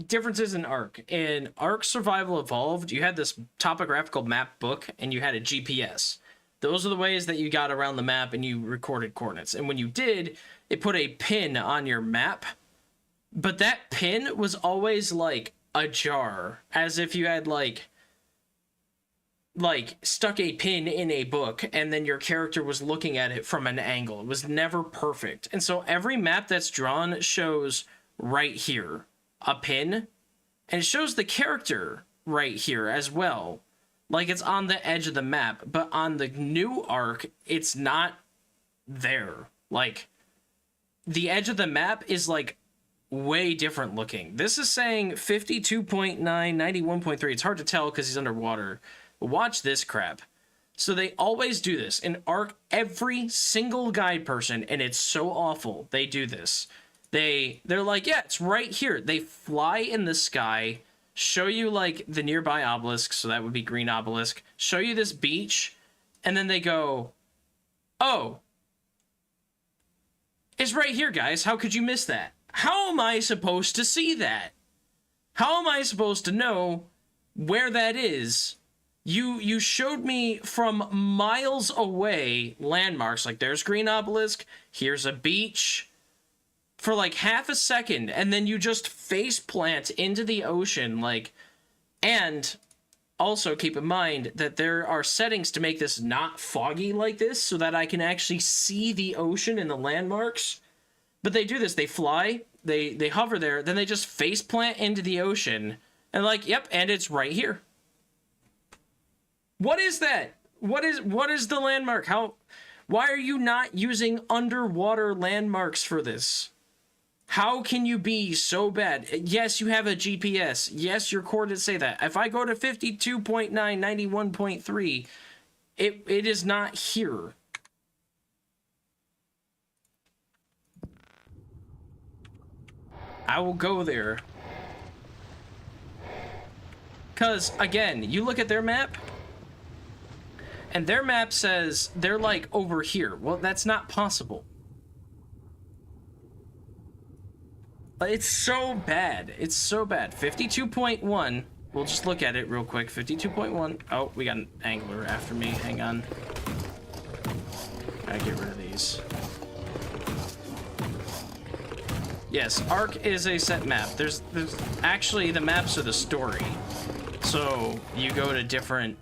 differences in Ark. In Ark Survival Evolved, you had this topographical map book, and you had a GPS. Those are the ways that you got around the map, and you recorded coordinates. And when you did, it put a pin on your map. But that pin was always like ajar, as if you had like stuck a pin in a book and then your character was looking at it from an angle. It was never perfect. And so every map that's drawn shows right here a pin, and it shows the character right here as well. Like it's on the edge of the map, but on the new Ark, it's not there. Like the edge of the map is like way different looking. This is saying 52.9, 91.3. It's hard to tell because he's underwater. But watch this crap. So they always do this. In Ark, every single guide person, and it's so awful, they do this. They're like, yeah, it's right here. They fly in the sky, show you like the nearby obelisk, so that would be green obelisk, show you this beach, and then they go, oh, it's right here, guys. How could you miss that? How am I supposed to see that? How am I supposed to know where that is? You showed me from miles away landmarks, like there's green obelisk, here's a beach, for like half a second, and then you just face plant into the ocean, like, and also keep in mind that there are settings to make this not foggy like this, so that I can actually see the ocean and the landmarks. But they do this, they fly, they hover there, then they just face plant into the ocean, and like, yep, and it's right here. What is that? What is the landmark? Why are you not using underwater landmarks for this? How can you be so bad? Yes, you have a GPS. Yes, your coordinates say that. If I go to 52.9, 91.3, it is not here. I will go there. Because, again, you look at their map, and their map says they're, like, over here. Well, that's not possible. But it's so bad. It's so bad. 52.1. We'll just look at it real quick. 52.1. Oh, we got an angler after me. Hang on. Gotta get rid of these. Yes, Ark is a set map. There's actually, the maps are the story. So you go to different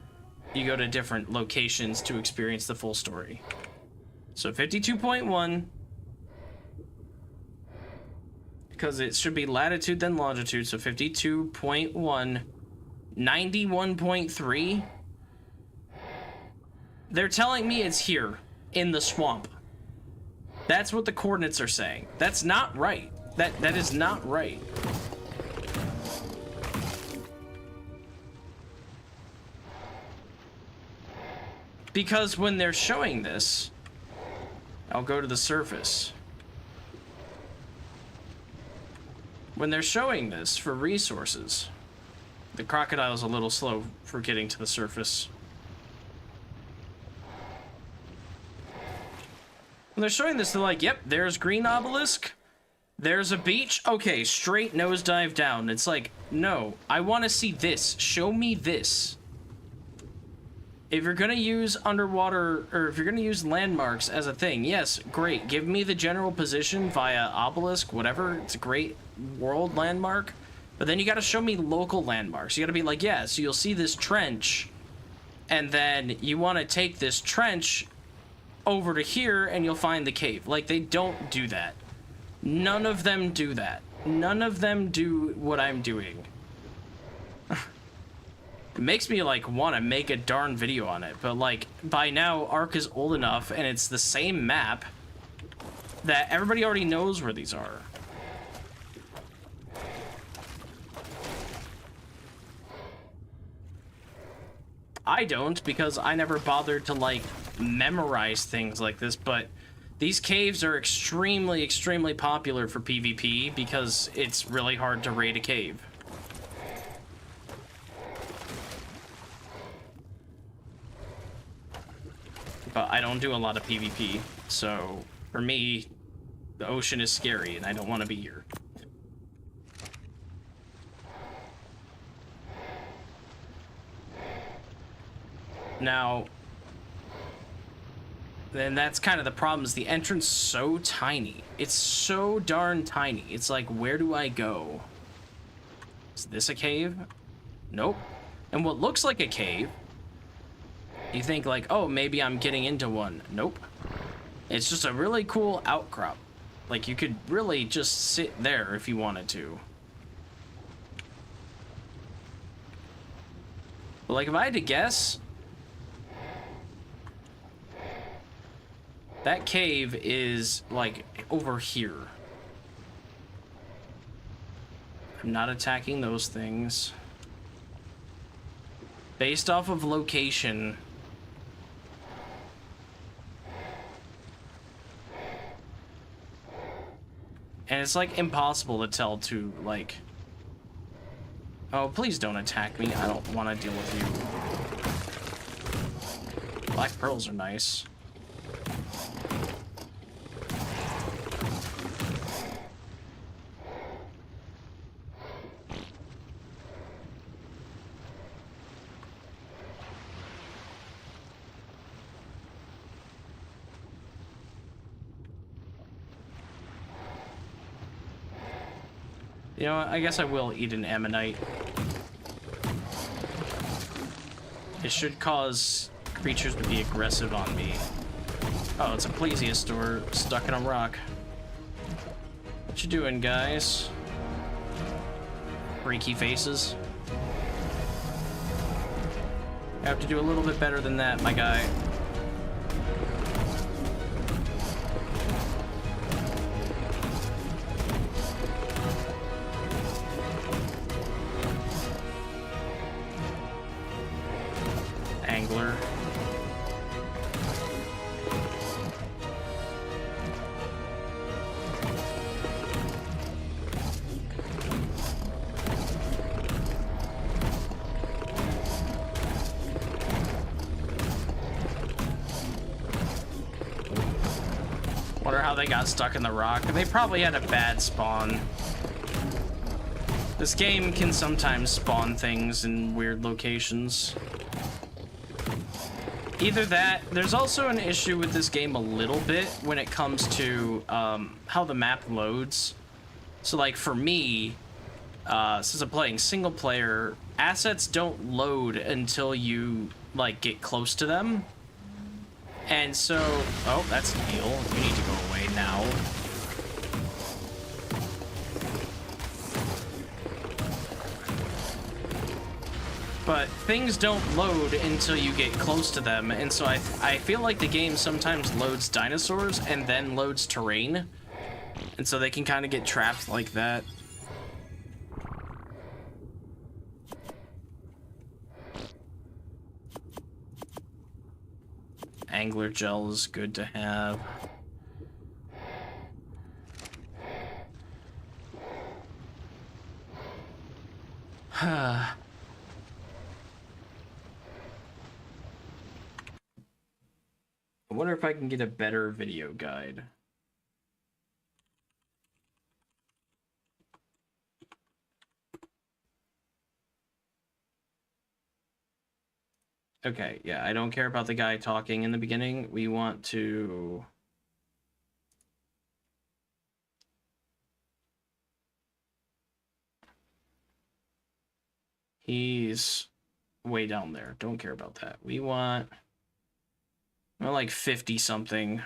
locations to experience the full story. So 52.1 because it should be latitude then longitude, so 52.1, 91.3. They're telling me it's here in the swamp. That's what the coordinates are saying. That's not right. That is not right. Because when they're showing this, I'll go to the surface. When they're showing this for resources, the crocodile's a little slow for getting to the surface. When they're showing this, they're like, yep, there's green obelisk. There's a beach. Okay, straight nosedive down. It's like, no, I want to see this. Show me this. If you're going to use underwater, or if you're going to use landmarks as a thing, yes, great. Give me the general position via obelisk, whatever. It's a great world landmark. But then you got to show me local landmarks. You got to be like, yeah, so you'll see this trench, and then you want to take this trench over to here, and you'll find the cave. Like, they don't do that. None of them do that. None of them do what I'm doing. It makes me, like, want to make a darn video on it, but, like, by now, Ark is old enough, and it's the same map, that everybody already knows where these are. I don't, because I never bothered to, like, memorize things like this, but these caves are extremely, extremely popular for PvP, because it's really hard to raid a cave. But I don't do a lot of PvP, so for me, the ocean is scary and I don't want to be here. Now, then that's kind of the problem, is the entrance so tiny. It's so darn tiny. It's like, where do I go? Is this a cave? Nope. And what looks like a cave, you think like, oh, maybe I'm getting into one. Nope. It's just a really cool outcrop. Like, you could really just sit there if you wanted to. But like, if I had to guess, that cave is like over here. I'm not attacking those things. Based off of location, and it's like impossible to tell to, like, oh, please don't attack me. I don't want to deal with you. Black pearls are nice. You know what? I guess I will eat an ammonite. It should cause creatures to be aggressive on me. Oh, it's a plesiosaur stuck in a rock. What you doing, guys? Freaky faces. I have to do a little bit better than that, my guy. Angler. Wonder how they got stuck in the rock. They probably had a bad spawn. This game can sometimes spawn things in weird locations. Either that, there's also an issue with this game a little bit when it comes to how the map loads. So like for me, since I'm playing single player, assets don't load until you like get close to them. And so, oh, that's Neil. You need to go away now. but things don't load until you get close to them, and so I feel like the game sometimes loads dinosaurs and then loads terrain, and so they can kind of get trapped like that. Angler gel is good to have. I wonder if I can get a better video guide. Okay, yeah, I don't care about the guy talking in the beginning. We want to... He's way down there. Don't care about that. We want... Well, like 50 something.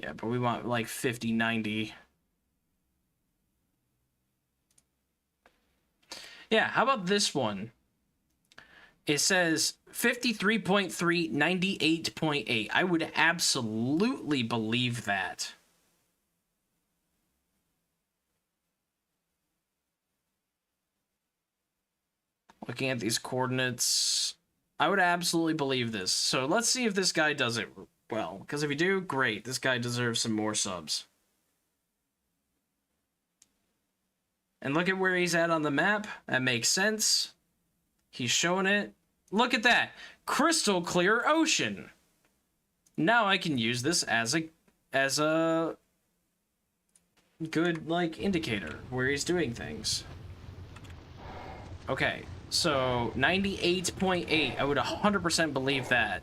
Yeah, but we want like 50, 90. Yeah, how about this one? It says 53.3, 98.8. I would absolutely believe that. Looking at these coordinates, I would absolutely believe this. So let's see if this guy does it well. Because if you do, great. This guy deserves some more subs. And look at where he's at on the map. That makes sense. He's showing it. Look at that. Crystal clear ocean. Now I can use this as a good, like, indicator where he's doing things. Okay, so 98.8. I would 100% believe that.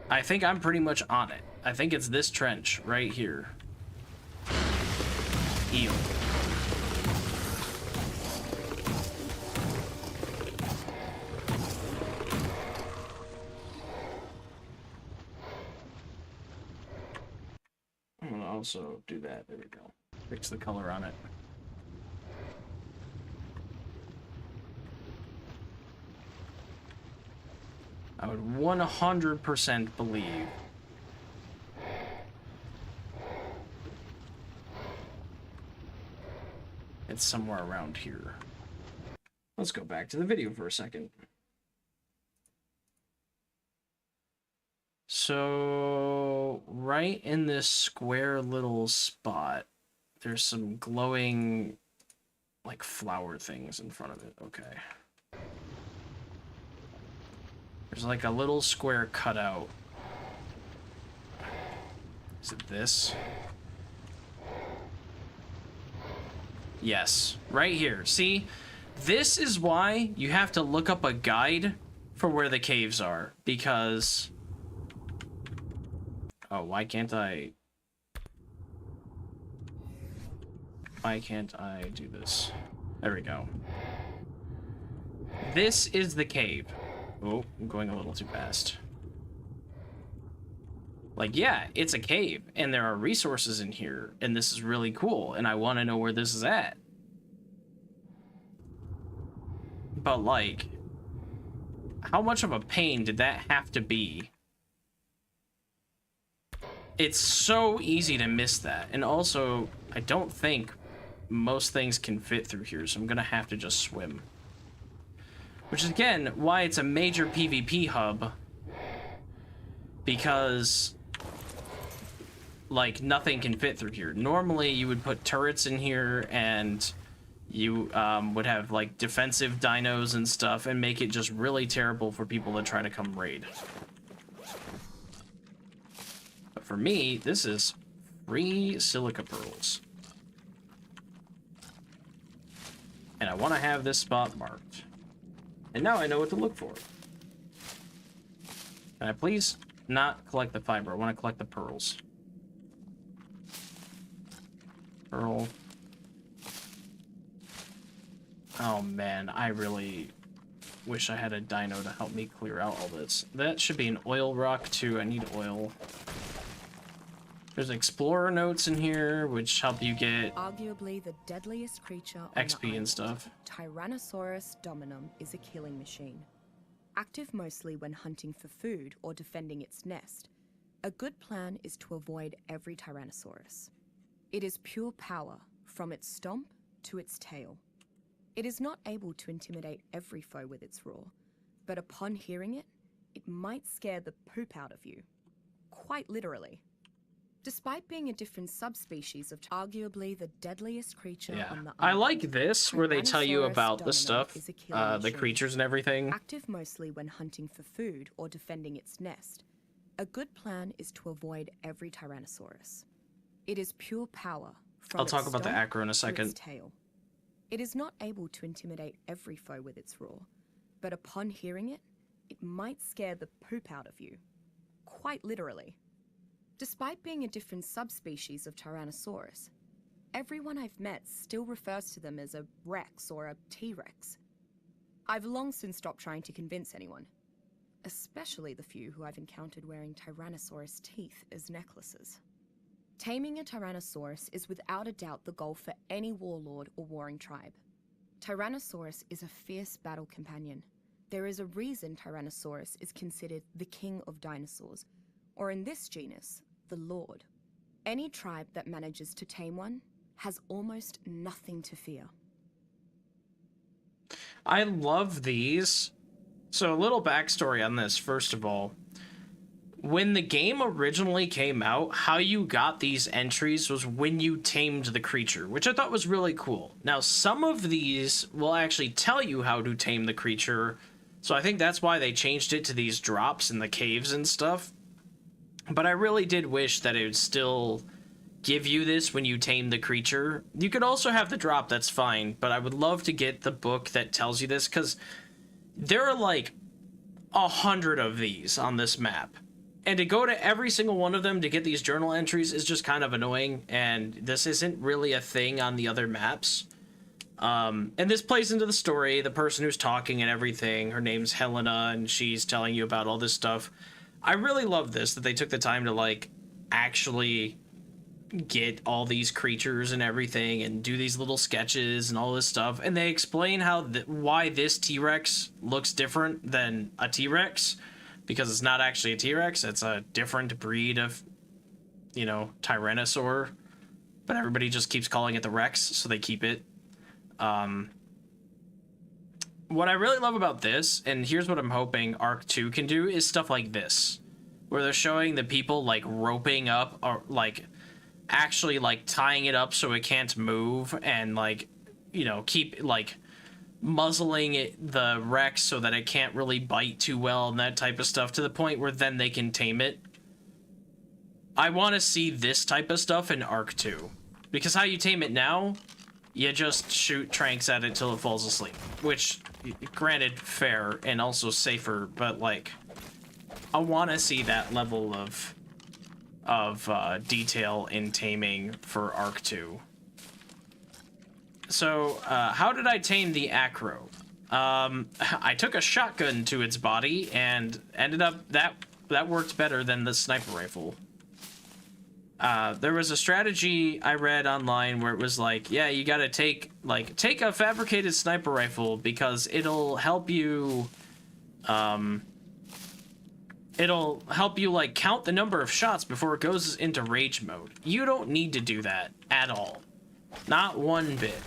I think I'm pretty much on it. I think it's this trench right here. Eel. I'm gonna also do that. There we go. Fix the color on it. I would 100% believe it's somewhere around here. Let's go back to the video for a second. So, right in this square little spot, there's some glowing, like, flower things in front of it. Okay. There's like a little square cutout. Is it this? Yes, right here. See, this is why you have to look up a guide for where the caves are, because... Oh, why can't I do this? There we go. This is the cave. Oh, I'm going a little too fast. Like, yeah, it's a cave, and there are resources in here, and this is really cool, and I want to know where this is at. But, like, how much of a pain did that have to be? It's so easy to miss that, and also, I don't think most things can fit through here, so I'm gonna have to just swim. Which is, again, why it's a major PvP hub. Because, like, nothing can fit through here. Normally, you would put turrets in here, and you would have, like, defensive dinos and stuff, and make it just really terrible for people to try to come raid. But for me, this is free silica pearls. And I want to have this spot marked. And now I know what to look for. Can I please not collect the fiber? I want to collect the pearls. Pearl. Oh man, I really... wish I had a dino to help me clear out all this. That should be an oil rock too. I need oil. There's explorer notes in here, which help you get Arguably the deadliest creature on XP the and island, stuff. Tyrannosaurus dominum is a killing machine. Active mostly when hunting for food or defending its nest, a good plan is to avoid every Tyrannosaurus. It is pure power, from its stomp to its tail. It is not able to intimidate every foe with its roar, but upon hearing it, it might scare the poop out of you. Quite literally. Despite being a different subspecies of arguably the deadliest creature Yeah. on the I island, like this, where they tell you Tyrannosaurus about the dominum stuff, is a killing the machine. creatures and everything. Active mostly when hunting for food or defending its nest, a good plan is to avoid every Tyrannosaurus. It is pure power, from I'll talk its about the stomp Acro in a to second. its tail. It is not able to intimidate every foe with its roar, but upon hearing it, it might scare the poop out of you. Quite literally. Despite being a different subspecies of Tyrannosaurus, everyone I've met still refers to them as a Rex or a T-Rex. I've long since stopped trying to convince anyone, especially the few who I've encountered wearing Tyrannosaurus teeth as necklaces. Taming a Tyrannosaurus is without a doubt the goal for any warlord or warring tribe. Tyrannosaurus is a fierce battle companion. There is a reason Tyrannosaurus is considered the king of dinosaurs, or in this genus, the Lord. Any tribe that manages to tame one has almost nothing to fear. I love these. So a little backstory on this, first of all. When the game originally came out, how you got these entries was when you tamed the creature, which I thought was really cool. Now, some of these will actually tell you how to tame the creature, so I think that's why they changed it to these drops in the caves and stuff. But I really did wish that it would still give you this when you tame the creature. You could also have the drop, that's fine, but I would love to get the book that tells you this, because there are like 100 of these on this map. And to go to every single one of them to get these journal entries is just kind of annoying, and this isn't really a thing on the other maps. And this plays into the story. The person who's talking and everything, her name's Helena, and she's telling you about all this stuff. I really love this, that they took the time to, like, actually get all these creatures and everything and do these little sketches and all this stuff. And they explain how why this T-Rex looks different than a T-Rex. Because it's not actually a T-Rex, it's a different breed of, you know, Tyrannosaur. But everybody just keeps calling it the Rex, so they keep it. What I really love about this, and here's what I'm hoping Arc 2 can do, is stuff like this. Where they're showing the people, like, roping up, or, like, actually, like, tying it up so it can't move, and, like, you know, keep, like, muzzling the Rex so that it can't really bite too well and that type of stuff, to the point where then they can tame it. I want to see this type of stuff in Arc 2. Because how you tame it now, you just shoot tranks at it till it falls asleep. Which, granted, fair and also safer, but, like, I want to see that level of detail in taming for Arc 2. So, how did I tame the Acro? I took a shotgun to its body and ended up that worked better than the sniper rifle. There was a strategy I read online where it was like, yeah, you gotta take a fabricated sniper rifle because it'll help you, like, count the number of shots before it goes into rage mode. You don't need to do that at all. Not one bit.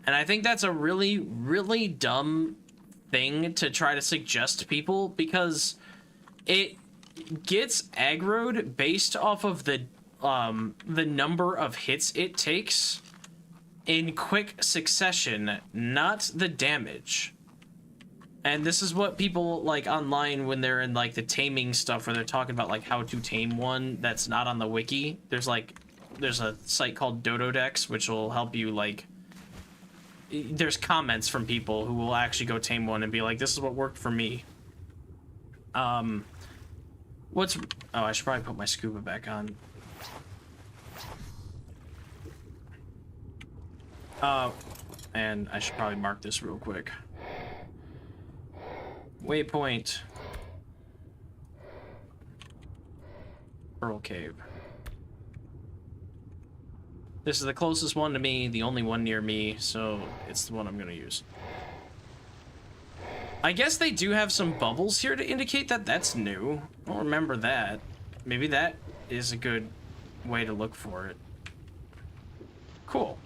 And I think that's a really, really dumb thing to try to suggest to people, because it gets aggroed based off of the number of hits it takes in quick succession, not the damage. And this is what people, like, online, when they're in, like, the taming stuff, where they're talking about, like, how to tame one that's not on the wiki. There's a site called Dododex, which will help you, like, there's comments from people who will actually go tame one and be like, this is what worked for me. Oh, I should probably put my scuba back on. And I should probably mark this real quick. Waypoint. Pearl Cave. This is the closest one to me, the only one near me, so it's the one I'm gonna use. I guess they do have some bubbles here to indicate that that's new. I don't remember that. Maybe that is a good way to look for it. Cool.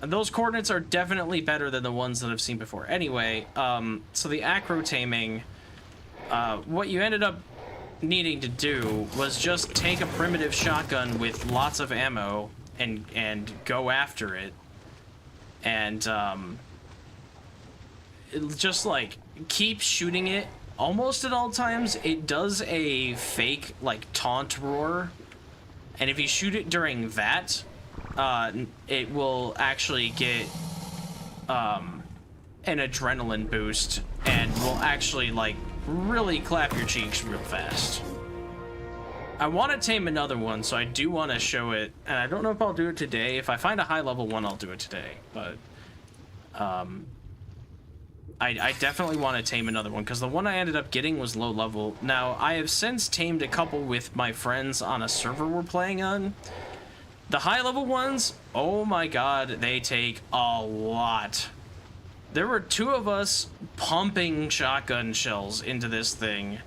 And those coordinates are definitely better than the ones that I've seen before. Anyway, so the Acro taming, what you ended up needing to do was just take a primitive shotgun with lots of ammo and go after it, and just like keep shooting it almost at all times. It does a fake like taunt roar, and if you shoot it during that, it will actually get an adrenaline boost and will actually like really clap your cheeks real fast. I want to tame another one, so I do want to show it, and I don't know if I'll do it today. If I find a high-level one, I'll do it today, but I definitely want to tame another one, because the one I ended up getting was low-level. Now, I have since tamed a couple with my friends on a server we're playing on. The high-level ones, oh my god, they take a lot. There were 2 of us pumping shotgun shells into this thing,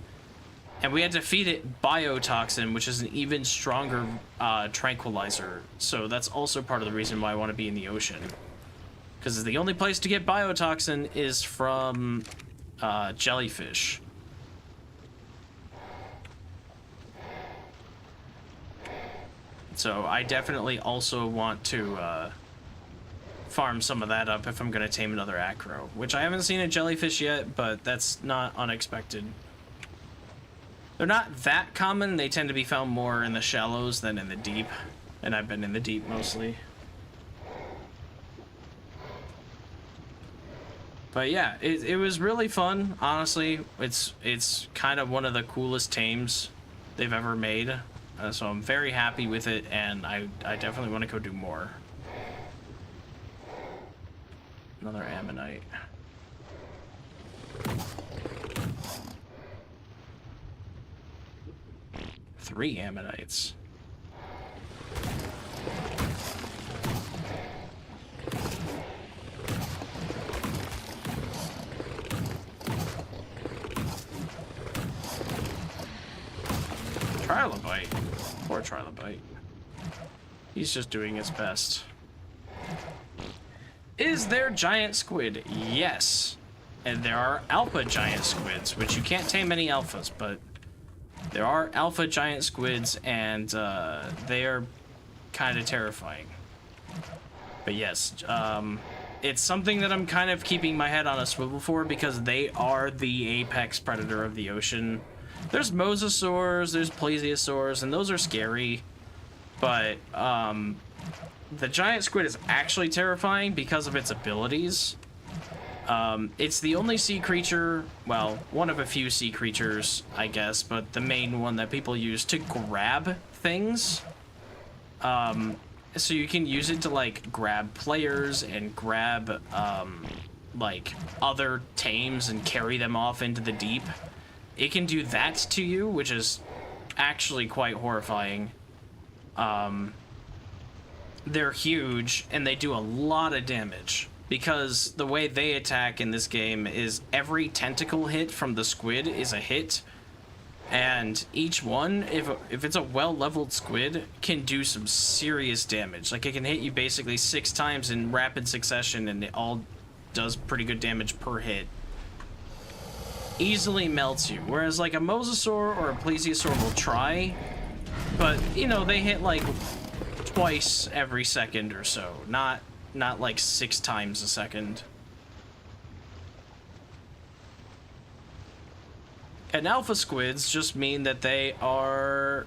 and we had to feed it biotoxin, which is an even stronger tranquilizer. So that's also part of the reason why I want to be in the ocean. Because the only place to get biotoxin is from jellyfish. So I definitely also want to farm some of that up if I'm going to tame another Acro. Which I haven't seen a jellyfish yet, but that's not unexpected. They're not that common. They tend to be found more in the shallows than in the deep. And I've been in the deep mostly. But yeah, it was really fun, honestly. It's kind of one of the coolest tames they've ever made. So I'm very happy with it, and I definitely want to go do more. Another ammonite. Three ammonites. Trilobite. Poor Trilobite. He's just doing his best. Is there giant squid? Yes. And there are alpha giant squids, which you can't tame any alphas, but there are alpha giant squids, and they are kind of terrifying. But yes, it's something that I'm kind of keeping my head on a swivel for, because they are the apex predator of the ocean. There's mosasaurs, there's plesiosaurs, and those are scary. But the giant squid is actually terrifying because of its abilities. It's the only sea creature, well, one of a few sea creatures, I guess, but the main one that people use to grab things. So you can use it to, like, grab players and grab, like, other tames and carry them off into the deep. It can do that to you, which is actually quite horrifying. They're huge, and they do a lot of damage, because the way they attack in this game is every tentacle hit from the squid is a hit, and each one, if it's a well-leveled squid, can do some serious damage. Like, it can hit you basically 6 times in rapid succession, and it all does pretty good damage per hit. Easily melts you, whereas like a mosasaur or a plesiosaur will try, but you know, they hit like twice every second or so, not like 6 times a second. And alpha squids just mean that they are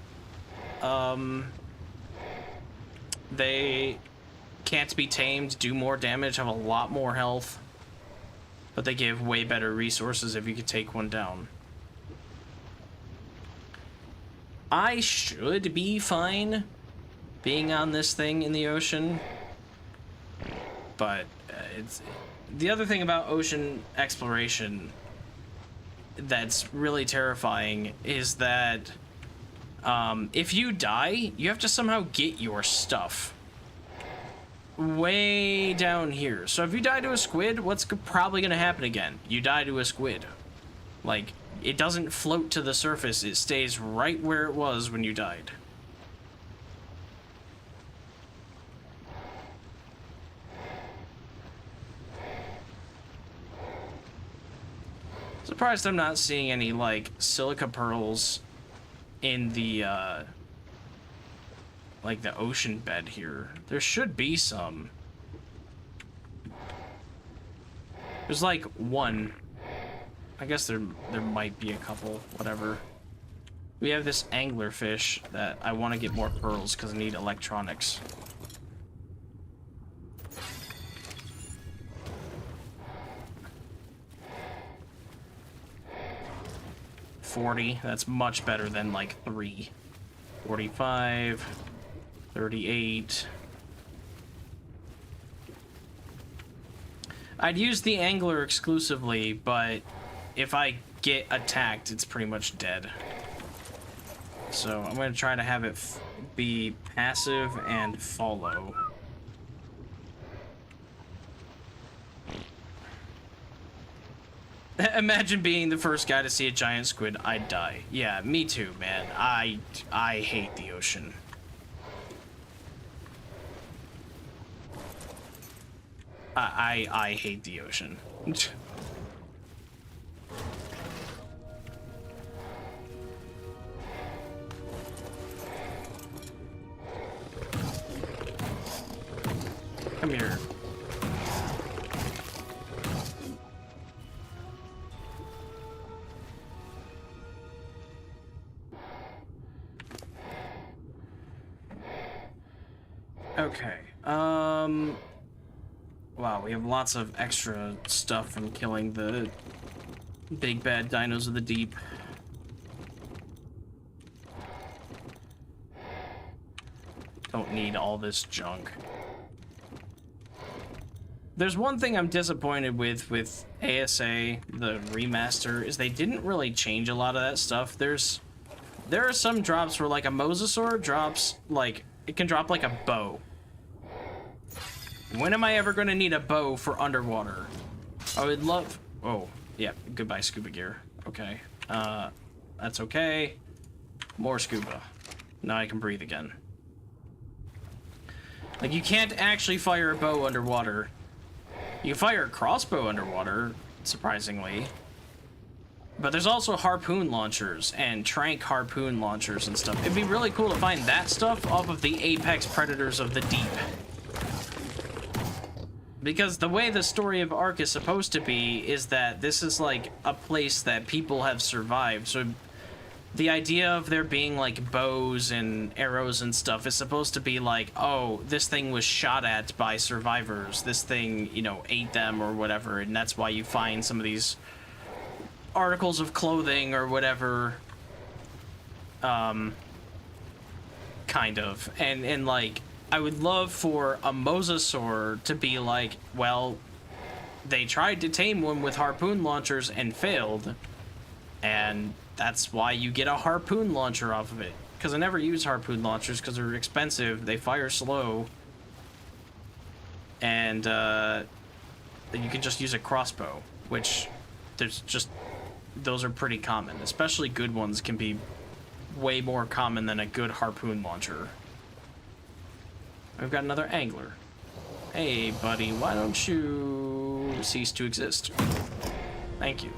they can't be tamed, do more damage, have a lot more health, but they give way better resources if you could take one down. I should be fine being on this thing in the ocean, but it's the other thing about ocean exploration that's really terrifying is that if you die, you have to somehow get your stuff way down here. So if you die to a squid, what's probably going to happen again? You die to a squid. Like, it doesn't float to the surface. It stays right where it was when you died. Surprised I'm not seeing any, like, silica pearls in the, like, the ocean bed here. There should be some. There's, like, one. I guess there might be a couple, whatever. We have this anglerfish that I want to get more pearls because I need electronics. $40, that's much better than like 3. 45, 38. I'd use the angler exclusively, but if I get attacked, it's pretty much dead. So I'm going to try to have it be passive and follow. Imagine being the first guy to see a giant squid. I'd die. Yeah, me too, man. I hate the ocean. I hate the ocean. Come here. Okay, wow, we have lots of extra stuff from killing the big bad dinos of the deep. Don't need all this junk. There's one thing I'm disappointed with ASA, the remaster, is they didn't really change a lot of that stuff. There are some drops where, like, a mosasaur drops, like, it can drop like a bow. When am I ever going to need a bow for underwater? I would love... Oh, yeah, goodbye scuba gear. Okay. That's okay. More scuba. Now I can breathe again. Like, you can't actually fire a bow underwater. You can fire a crossbow underwater, surprisingly. But there's also harpoon launchers and trank harpoon launchers and stuff. It'd be really cool to find that stuff off of the apex predators of the deep. Because the way the story of Ark is supposed to be is that this is like a place that people have survived. So the idea of there being like bows and arrows and stuff is supposed to be like, oh, this thing was shot at by survivors. This thing, you know, ate them or whatever. And that's why you find some of these articles of clothing or whatever, kind of, and like, I would love for a mosasaur to be like, well, they tried to tame one with harpoon launchers and failed, and that's why you get a harpoon launcher off of it. Because I never use harpoon launchers because they're expensive, they fire slow, and you can just use a crossbow, which there's just... Those are pretty common, especially good ones can be way more common than a good harpoon launcher. We've got another angler. Hey, buddy, why don't you cease to exist? Thank you.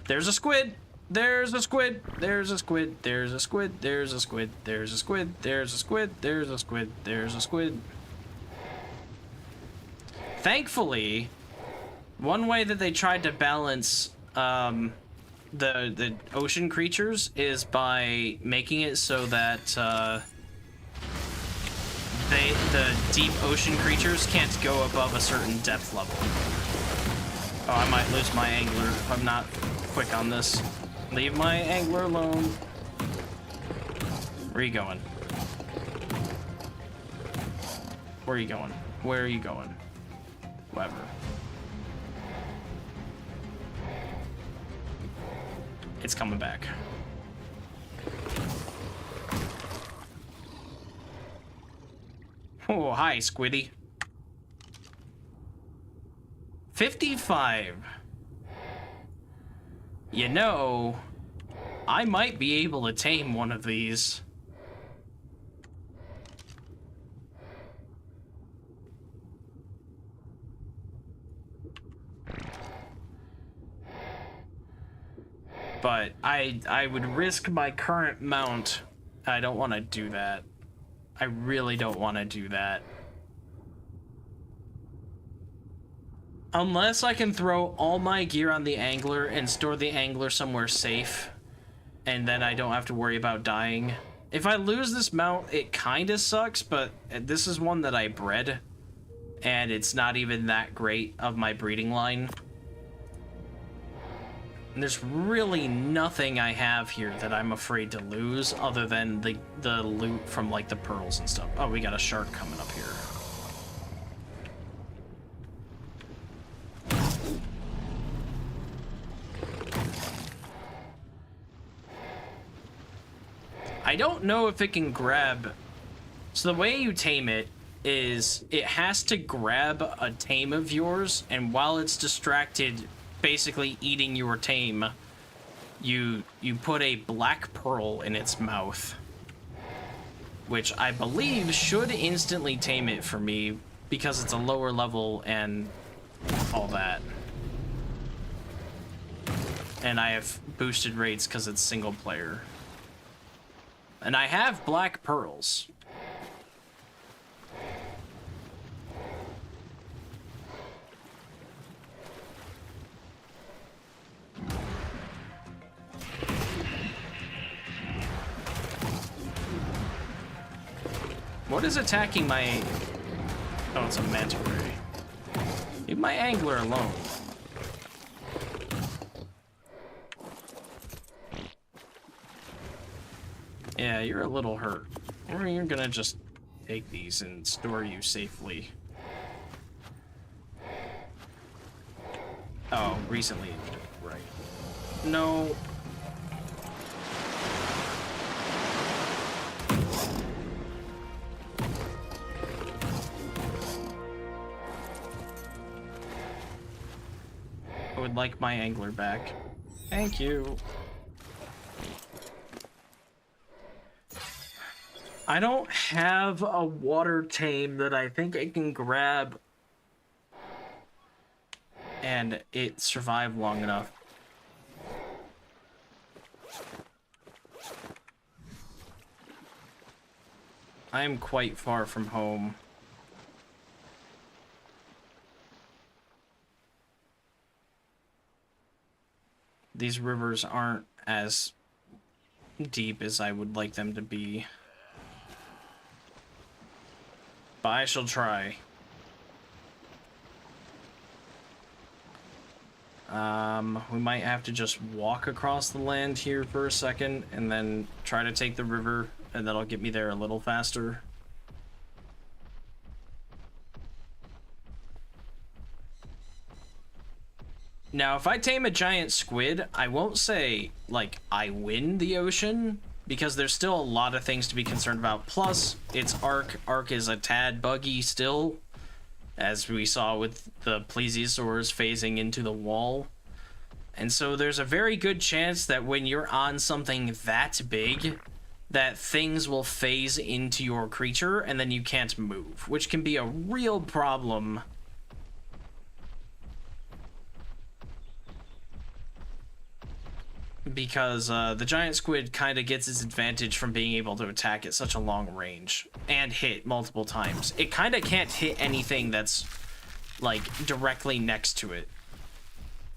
There's a squid! There's a squid! There's a squid! There's a squid! There's a squid! There's a squid! There's a squid! There's a squid! There's a squid! Thankfully, one way that they tried to balance the ocean creatures is by making it so that the deep ocean creatures can't go above a certain depth level. Oh, I might lose my angler if I'm not quick on this. Leave my angler alone. Where are you going? Where are you going? Where are you going? Whoever. It's coming back. Oh, hi, Squiddy. 55. You know, I might be able to tame one of these. But I would risk my current mount. I don't want to do that. I really don't want to do that. Unless I can throw all my gear on the angler and store the angler somewhere safe, and then I don't have to worry about dying. If I lose this mount, it kind of sucks, but this is one that I bred, and it's not even that great of my breeding line. And there's really nothing I have here that I'm afraid to lose other than the loot from, like, the pearls and stuff. Oh, we got a shark coming up here. I don't know if it can grab... So the way you tame it is it has to grab a tame of yours, and while it's distracted basically eating your tame, you put a black pearl in its mouth, which I believe should instantly tame it for me because it's a lower level and all that. And I have boosted rates because it's single player. And I have black pearls. What is attacking my... Oh, it's a manta ray. Leave my angler alone. Yeah, you're a little hurt. Or you're gonna just take these and store you safely. Oh, recently injured. Right. No. I would like my angler back. Thank you. I don't have a water tame that I think I can grab and it survive long enough. I am quite far from home. These rivers aren't as deep as I would like them to be. But I shall try. We might have to just walk across the land here for a second and then try to take the river, and that'll get me there a little faster. Now, if I tame a giant squid, I won't say, like, I win the ocean, because there's still a lot of things to be concerned about. Plus, its arc. Arc is a tad buggy still, as we saw with the plesiosaurs phasing into the wall. And so there's a very good chance that when you're on something that big, that things will phase into your creature, and then you can't move, which can be a real problem. Because the giant squid kind of gets its advantage from being able to attack at such a long range and hit multiple times. It kind of can't hit anything that's, like, directly next to it.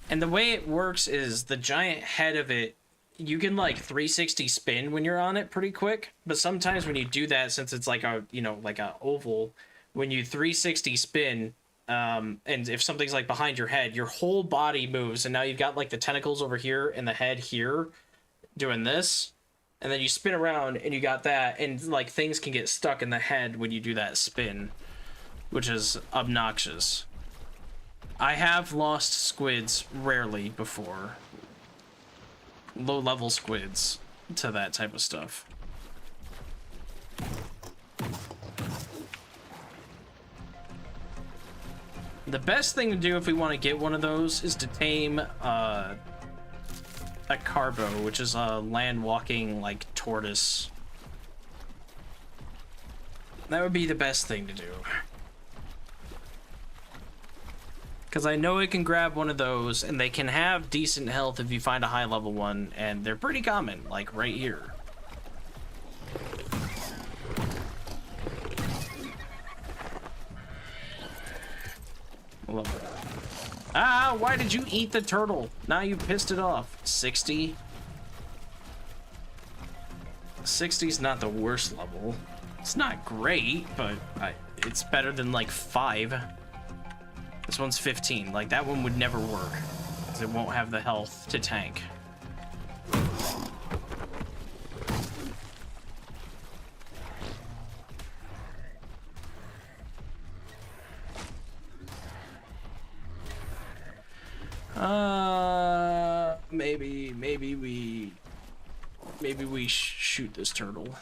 And the way it works is the giant head of it, you can, like, 360 spin when you're on it pretty quick. But sometimes when you do that, since it's like a, you know, like a oval, when you 360 spin... and if something's like behind your head, your whole body moves, and now you've got like the tentacles over here and the head here doing this, and then you spin around and you got that, and like things can get stuck in the head when you do that spin. which is obnoxious. I have lost squids rarely before. Low-level squids to that type of stuff. The best thing to do if we want to get one of those is to tame a carbo, which is a land-walking, like, tortoise. That would be the best thing to do. Because I know it can grab one of those, and they can have decent health if you find a high-level one, and they're pretty common, like right here. Love it. Ah, why did you eat the turtle? Now you pissed it off. 60. 60's not the worst level. It's not great, but it's better than like 5. This one's 15. Like, that one would never work, because it won't have the health to tank. Maybe we shoot this turtle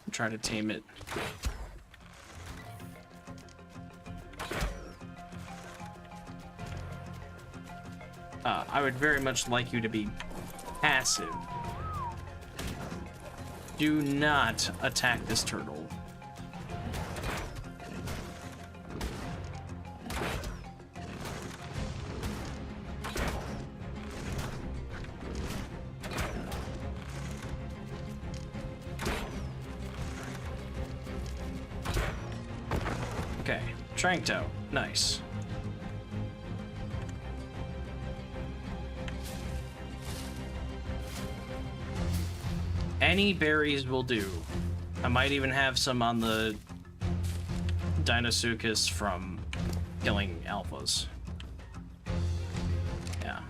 and try to tame it. I would very much like you to be passive. Do not attack this turtle. Okay, tranked out. Nice. Any berries will do. I might even have some on the Deinosuchus from killing alphas. Yeah.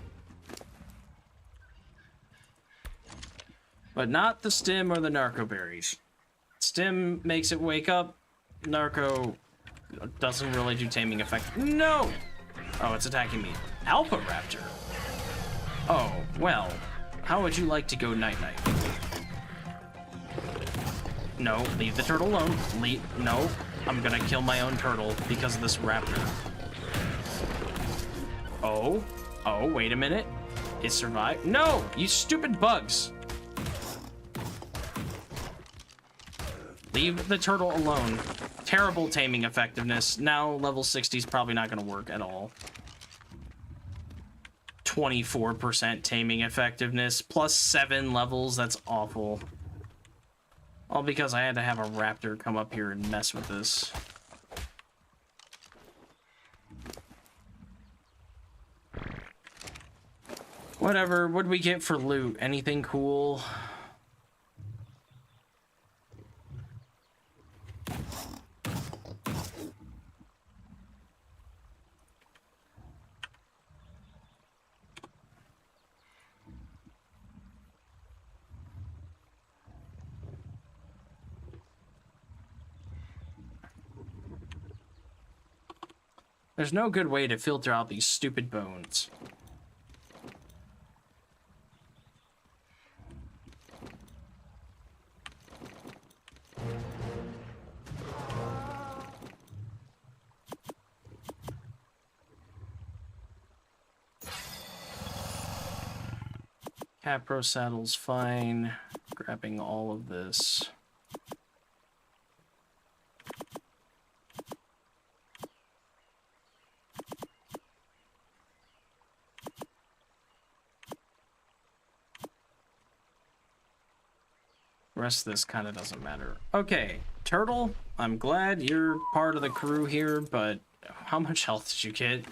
But not the stem or the narco berries. Stem makes it wake up. Narco doesn't really do taming effect. No! Oh, it's attacking me. Alpha Raptor. Oh, well. How would you like to go night-night? No, leave the turtle alone. No, I'm gonna kill my own turtle because of this raptor. Oh, wait a minute. It survived. No, you stupid bugs. Leave the turtle alone. Terrible taming effectiveness. Now level 60 is probably not gonna work at all. 24% taming effectiveness, plus 7 levels. That's awful. All because I had to have a raptor come up here and mess with this. Whatever, what'd we get for loot? Anything cool? There's no good way to filter out these stupid bones. Acro saddle's fine. Grabbing all of this. Rest of this kind of doesn't matter. Okay, turtle, I'm glad you're part of the crew here, but how much health did you get?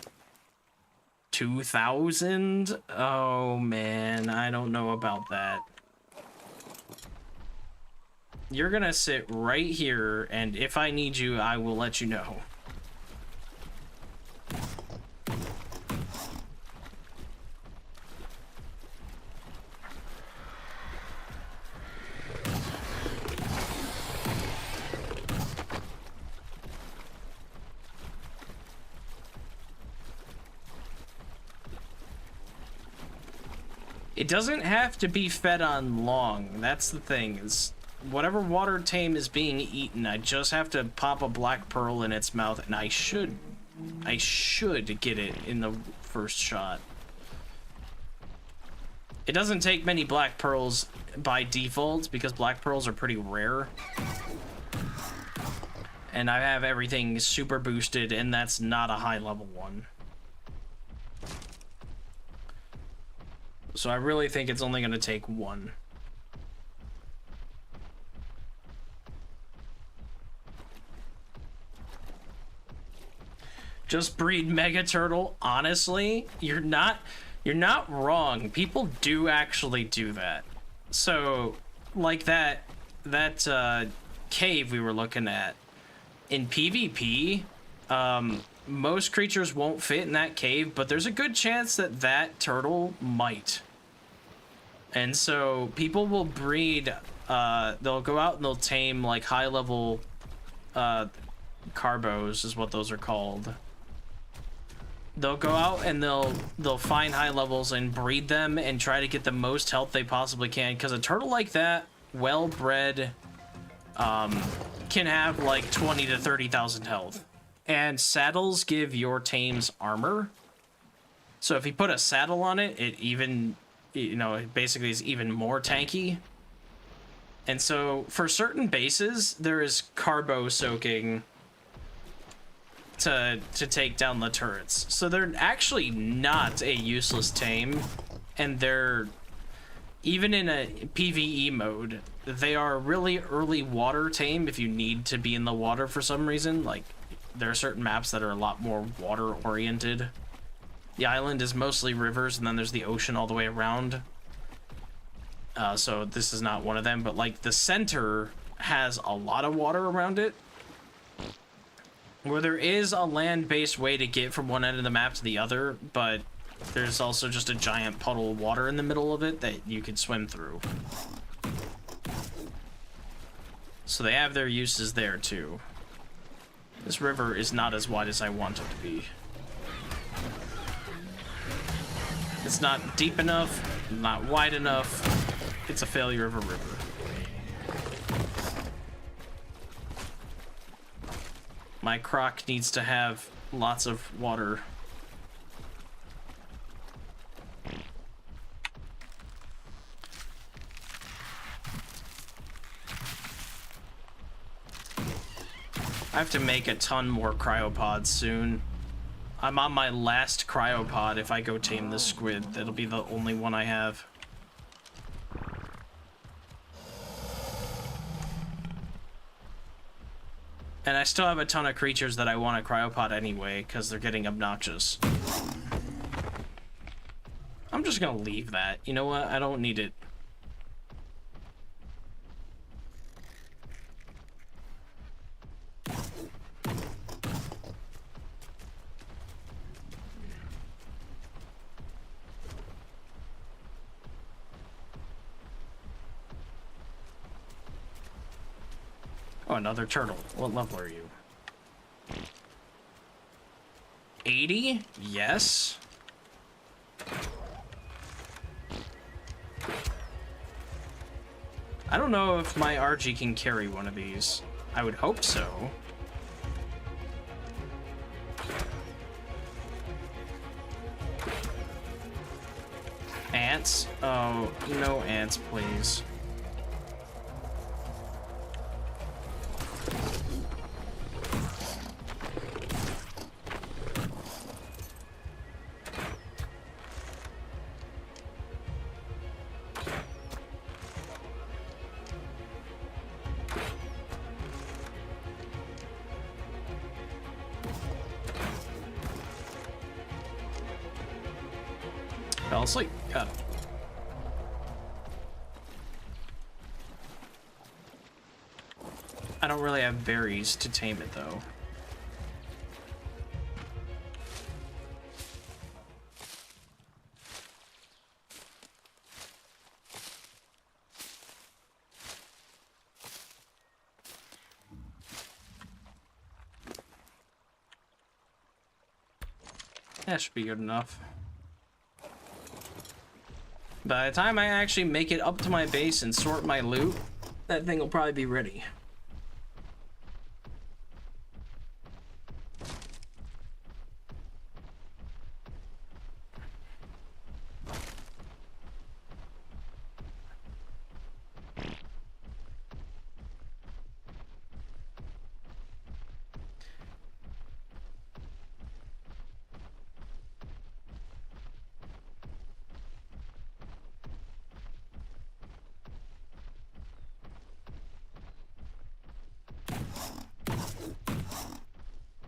2,000? Oh man, I don't know about that. You're gonna sit right here, and if I need you, I will let you know. It doesn't have to be fed on long. That's the thing, is whatever water tame is being eaten, I just have to pop a black pearl in its mouth, and I should get it in the first shot. It doesn't take many black pearls by default, because black pearls are pretty rare. And I have everything super boosted, and that's not a high level one. So I really think it's only going to take one. Just breed Mega Turtle. Honestly, you're not wrong. People do actually do that. So, like that cave we were looking at in PvP, most creatures won't fit in that cave, but there's a good chance that that turtle might. And so people will breed, they'll go out and they'll tame like high level carbos is what those are called. They'll go out and they'll find high levels and breed them and try to get the most health they possibly can, because a turtle like that, well bred, can have like 20 to 30,000 health. And saddles give your tames armor. So if you put a saddle on it, it even, you know, it basically is even more tanky. And so for certain bases, there is carbo soaking to take down the turrets. So they're actually not a useless tame, and they're, even in a PvE mode, they are a really early water tame if you need to be in the water for some reason. Like, there are certain maps that are a lot more water oriented. The island is mostly rivers, and then there's the ocean all the way around. So this is not one of them, but like the center has a lot of water around it, where there is a land-based way to get from one end of the map to the other, but there's also just a giant puddle of water in the middle of it that you can swim through. So they have their uses there too. This river is not as wide as I want it to be. It's not deep enough, not wide enough. It's a failure of a river. My croc needs to have lots of water. I have to make a ton more cryopods soon. I'm on my last cryopod. If I go tame this squid, that'll be the only one I have. And I still have a ton of creatures that I want to cryopod anyway, because they're getting obnoxious. I'm just gonna leave that. You know what? I don't need it. Oh, another turtle. What level are you? 80? Yes. I don't know if my RG can carry one of these. I would hope so. Ants? Oh, no ants, please. Fell asleep. Got it. I don't really have berries to tame it, though. That should be good enough. By the time I actually make it up to my base and sort my loot, that thing will probably be ready.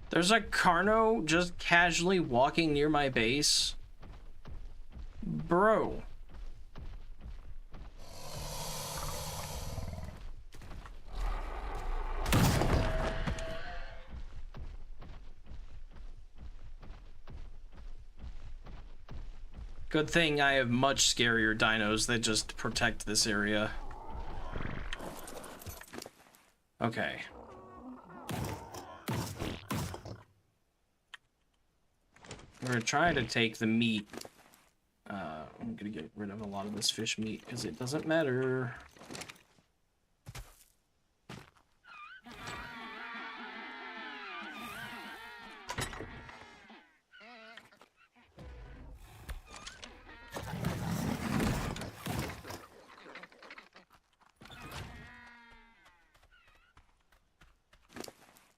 There's a Carno just casually walking near my base. Bro. Good thing I have much scarier dinos that just protect this area. Okay. We're gonna try to take the meat. I'm gonna get rid of a lot of this fish meat because it doesn't matter.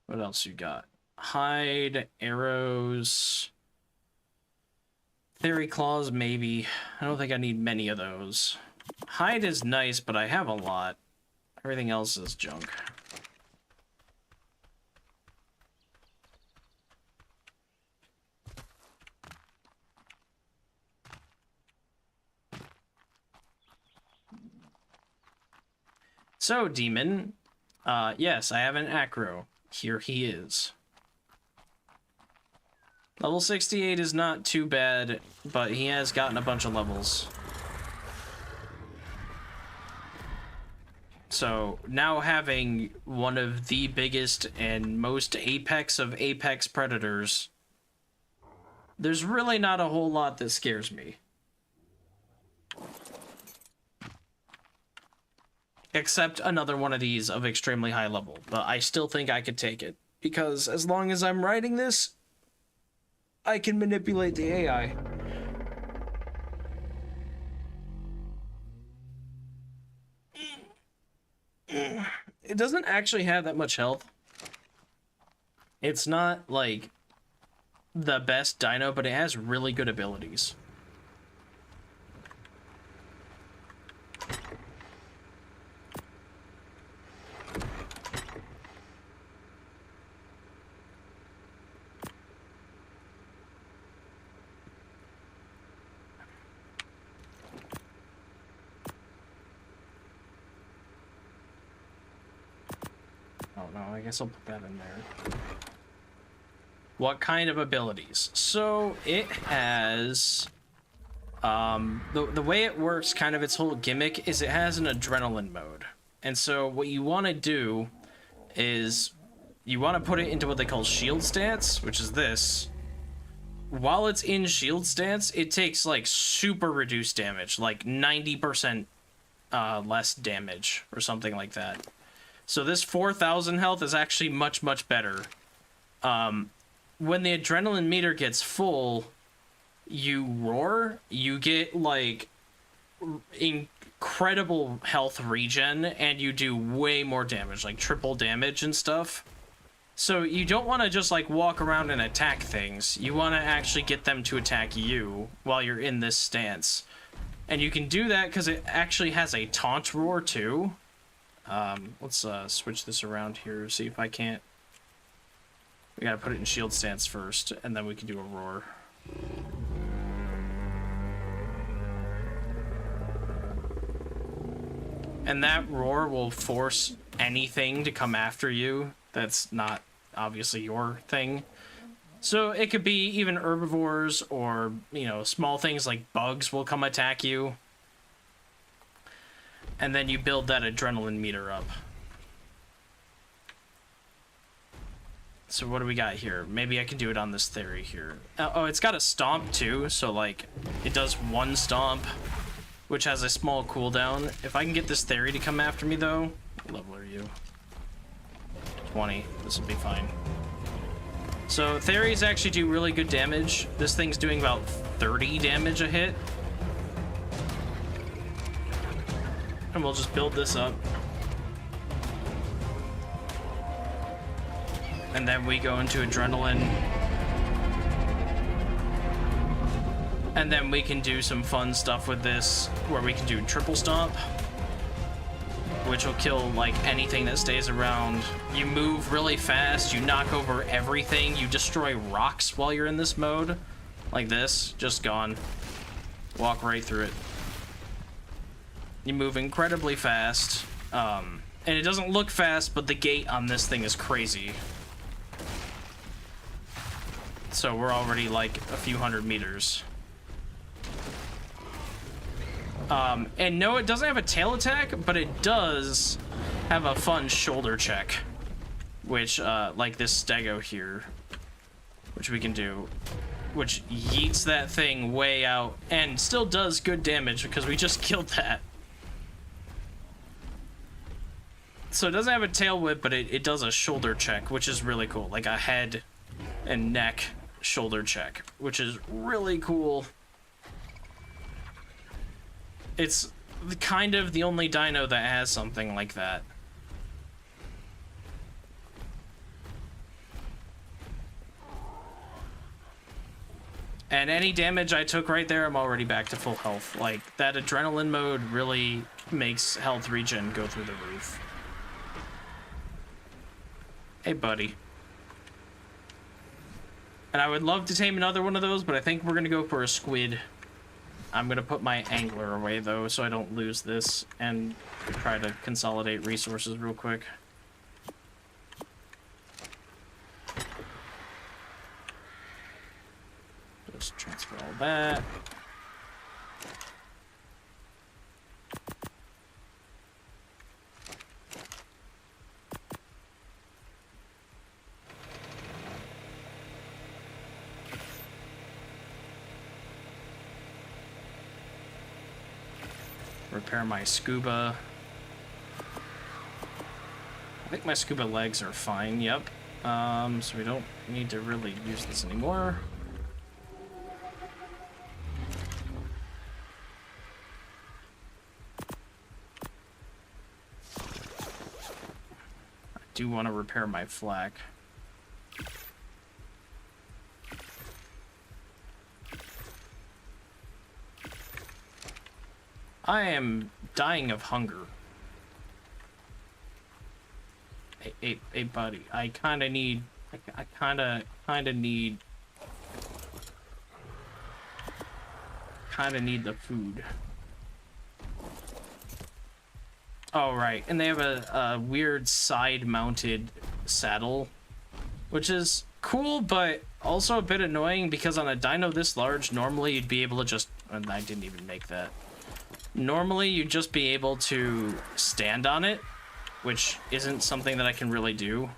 What else you got? Hide, arrows. Theory claws, maybe. I don't think I need many of those. Hide is nice, but I have a lot. Everything else is junk. So, Demon, yes, I have an Acro. Here he is. Level 68 is not too bad, but he has gotten a bunch of levels. So now having one of the biggest and most apex of apex predators, there's really not a whole lot that scares me. Except another one of these of extremely high level, but I still think I could take it. Because as long as I'm riding this, I can manipulate the AI. It doesn't actually have that much health. It's not, like, the best dino, but it has really good abilities. I guess I'll put that in there. What kind of abilities? So it has the way it works, kind of its whole gimmick is it has an adrenaline mode. And so what you want to do is you want to put it into what they call shield stance, which is this. While it's in shield stance, it takes like super reduced damage, like 90% less damage or something like that. So this 4,000 health is actually much, much better. When the adrenaline meter gets full, you roar, you get, like, incredible health regen, and you do way more damage, like triple damage and stuff. So you don't want to just, like, walk around and attack things. You want to actually get them to attack you while you're in this stance. And you can do that because it actually has a taunt roar, too. Let's switch this around here, see if I can't. We gotta put it in shield stance first, and then we can do a roar. And that roar will force anything to come after you that's not obviously your thing. So it could be even herbivores or, you know, small things like bugs will come attack you. And then you build that adrenaline meter up. So what do we got here? Maybe I can do it on this theory here. Oh, it's got a stomp too, so like it does one stomp which has a small cooldown. If I can get this Theory to come after me, though... What level are you? 20. This will be fine. So, Theories actually do really good damage. This thing's doing about 30 damage a hit. And we'll just build this up. And then we go into Adrenaline. And then we can do some fun stuff with this, where we can do Triple Stomp, which will kill, like, anything that stays around. You move really fast, you knock over everything, you destroy rocks while you're in this mode. Like this, just gone. Walk right through it. You move incredibly fast, and it doesn't look fast, but the gate on this thing is crazy. So we're already, like, a few hundred meters. And no, it doesn't have a tail attack, but it does have a fun shoulder check, which, like this stego here, which we can do, which yeets that thing way out and still does good damage because we just killed that. So it doesn't have a tail whip, but it does a shoulder check, which is really cool, like a head and neck shoulder check, which is really cool. It's kind of the only dino that has something like that. And any damage I took right there, I'm already back to full health. Like, that adrenaline mode really makes health regen go through the roof. Hey, buddy. And I would love to tame another one of those, but I think we're gonna go for a squid. I'm gonna put my angler away though, so I don't lose this, and try to consolidate resources real quick. Just transfer all that. Repair my scuba. I think my scuba legs are fine, yep. So we don't need to really use this anymore. I do want to repair my flak. I am dying of hunger. Hey, buddy. I kind of need... I kind of need the food. Oh, right. And they have a weird side-mounted saddle, which is cool, but also a bit annoying because on a dino this large, normally you'd be able to just... And I didn't even make that. Normally, you'd just be able to stand on it, which isn't something that I can really do.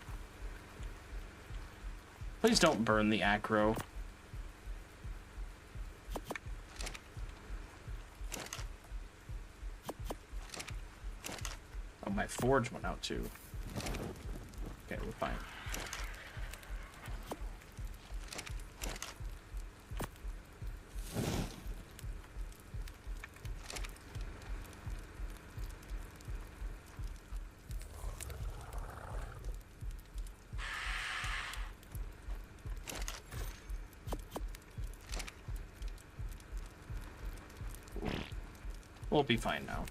Please don't burn the Acro. Oh, my forge went out too. Okay, we're fine. We'll be fine now.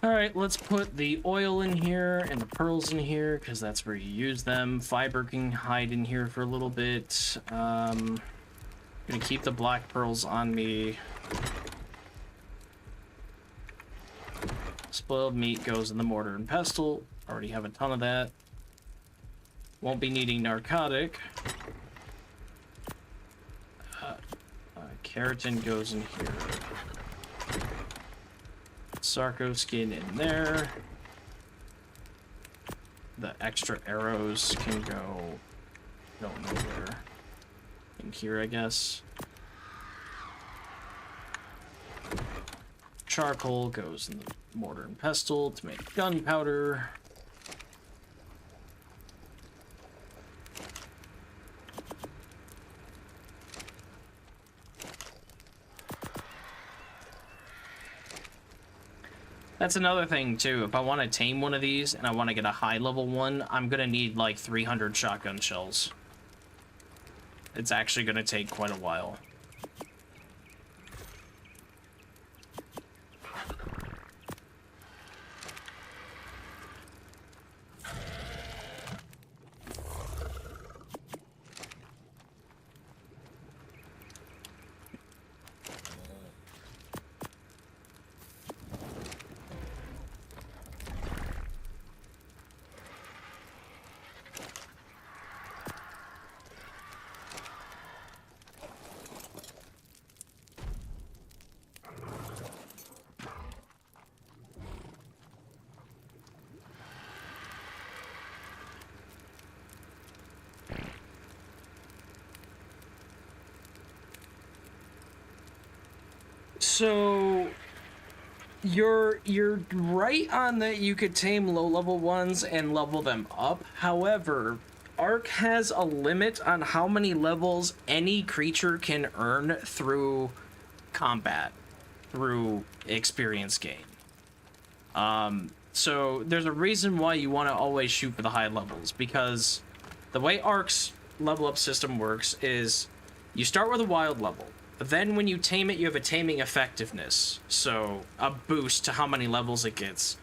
Alright, let's put the oil in here and the pearls in here, because that's where you use them. Fiber can hide in here for a little bit. I'm gonna keep the black pearls on me. Spoiled meat goes in the mortar and pestle. Already have a ton of that. Won't be needing narcotic. Keratin goes in here. Sarco skin in there. The extra arrows can go, don't know where. In here, I guess. charcoal goes in the mortar and pestle to make gunpowder. That's another thing too. If I want to tame one of these and I want to get a high level one, I'm gonna need like 300 shotgun shells. It's actually gonna take quite a while. So you're right on that you could tame low level ones and level them up. However, Ark has a limit on how many levels any creature can earn through combat, through experience gain. So there's a reason why you want to always shoot for the high levels, because the way Ark's level up system works is you start with a wild level. Then when you tame it, you have a taming effectiveness, so a boost to how many levels it gets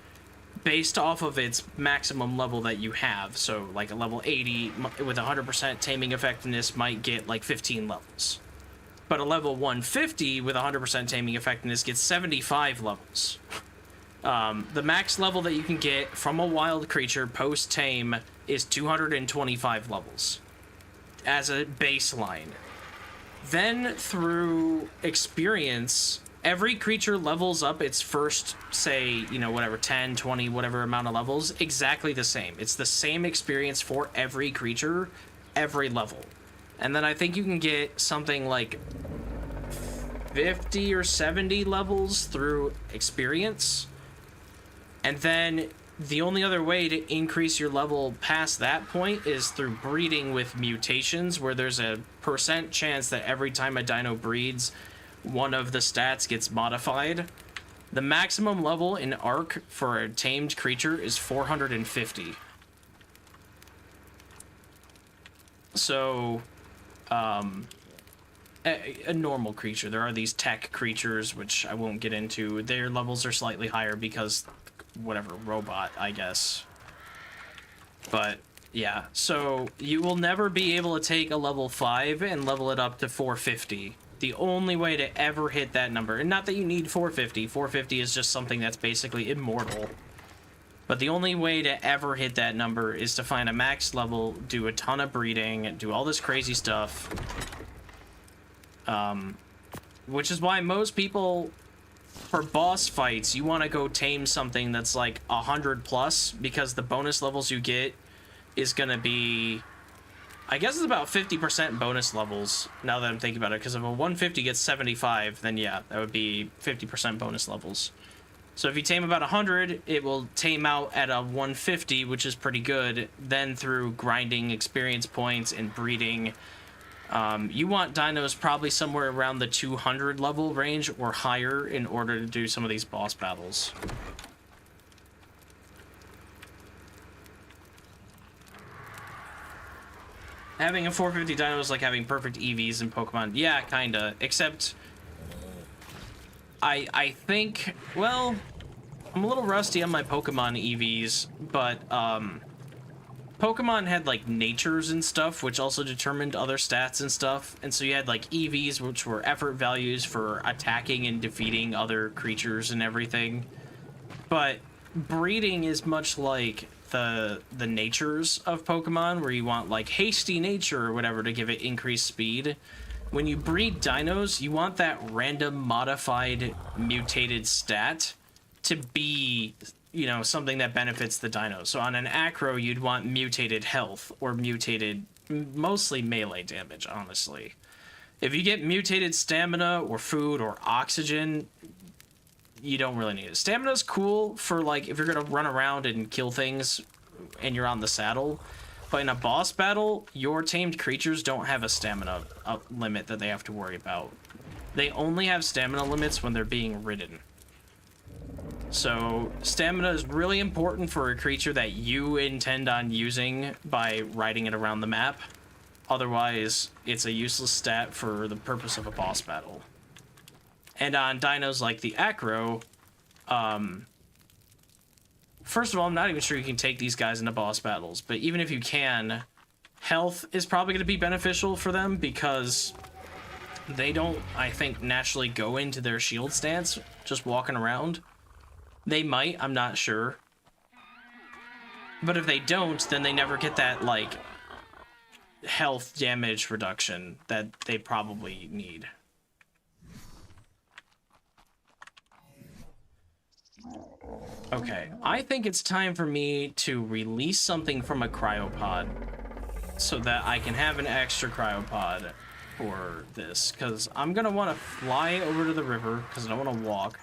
based off of its maximum level that you have. So like a level 80 with 100% taming effectiveness might get like 15 levels. But a level 150 with 100% taming effectiveness gets 75 levels. The max level that you can get from a wild creature post-tame is 225 levels as a baseline. Then through experience, every creature levels up its first, say, you know, whatever, 10, 20, whatever amount of levels, exactly the same. It's the same experience for every creature, every level. And then I think you can get something like 50 or 70 levels through experience. And then the only other way to increase your level past that point is through breeding with mutations, where there's a % chance that every time a dino breeds, one of the stats gets modified. The maximum level in Ark for a tamed creature is 450. So, a normal creature. There are these tech creatures, which I won't get into. Their levels are slightly higher because whatever, robot, I guess. But yeah, so you will never be able to take a level 5 and level it up to 450. The only way to ever hit that number, and not that you need 450, 450 is just something that's basically immortal, but the only way to ever hit that number is to find a max level, do a ton of breeding, do all this crazy stuff, which is why most people, for boss fights, you want to go tame something that's like 100 plus, because the bonus levels you get is gonna be, I guess it's about 50% bonus levels, now that I'm thinking about it, because if a 150 gets 75, then yeah, that would be 50% bonus levels. So if you tame about 100, it will tame out at a 150, which is pretty good. Then through grinding experience points and breeding, you want dinos probably somewhere around the 200 level range or higher in order to do some of these boss battles. Having a 450 dino is like having perfect EVs in Pokemon. Yeah, kinda. Except, I think, well, I'm a little rusty on my Pokemon EVs, but, Pokemon had, like, natures and stuff, which also determined other stats and stuff. And so you had, like, EVs, which were effort values for attacking and defeating other creatures and everything. But breeding is much like the natures of Pokemon, where you want, like, hasty nature or whatever to give it increased speed. When you breed dinos, you want that random modified mutated stat to be, you know, something that benefits the dino. So on an Acro, you'd want mutated health or mutated, mostly melee damage, honestly. If you get mutated stamina or food or oxygen, you don't really need it. Stamina's cool for, like, if you're gonna run around and kill things and you're on the saddle. But in a boss battle, your tamed creatures don't have a stamina limit that they have to worry about. They only have stamina limits when they're being ridden. So stamina is really important for a creature that you intend on using by riding it around the map. Otherwise, it's a useless stat for the purpose of a boss battle. And on dinos like the Acro, first of all, I'm not even sure you can take these guys into boss battles, but even if you can, health is probably going to be beneficial for them because they don't, I think, naturally go into their shield stance just walking around. They might, I'm not sure. But if they don't, then they never get that, like, health damage reduction that they probably need. Okay, I think it's time for me to release something from a cryopod so that I can have an extra cryopod for this, because I'm going to want to fly over to the river because I don't want to walk.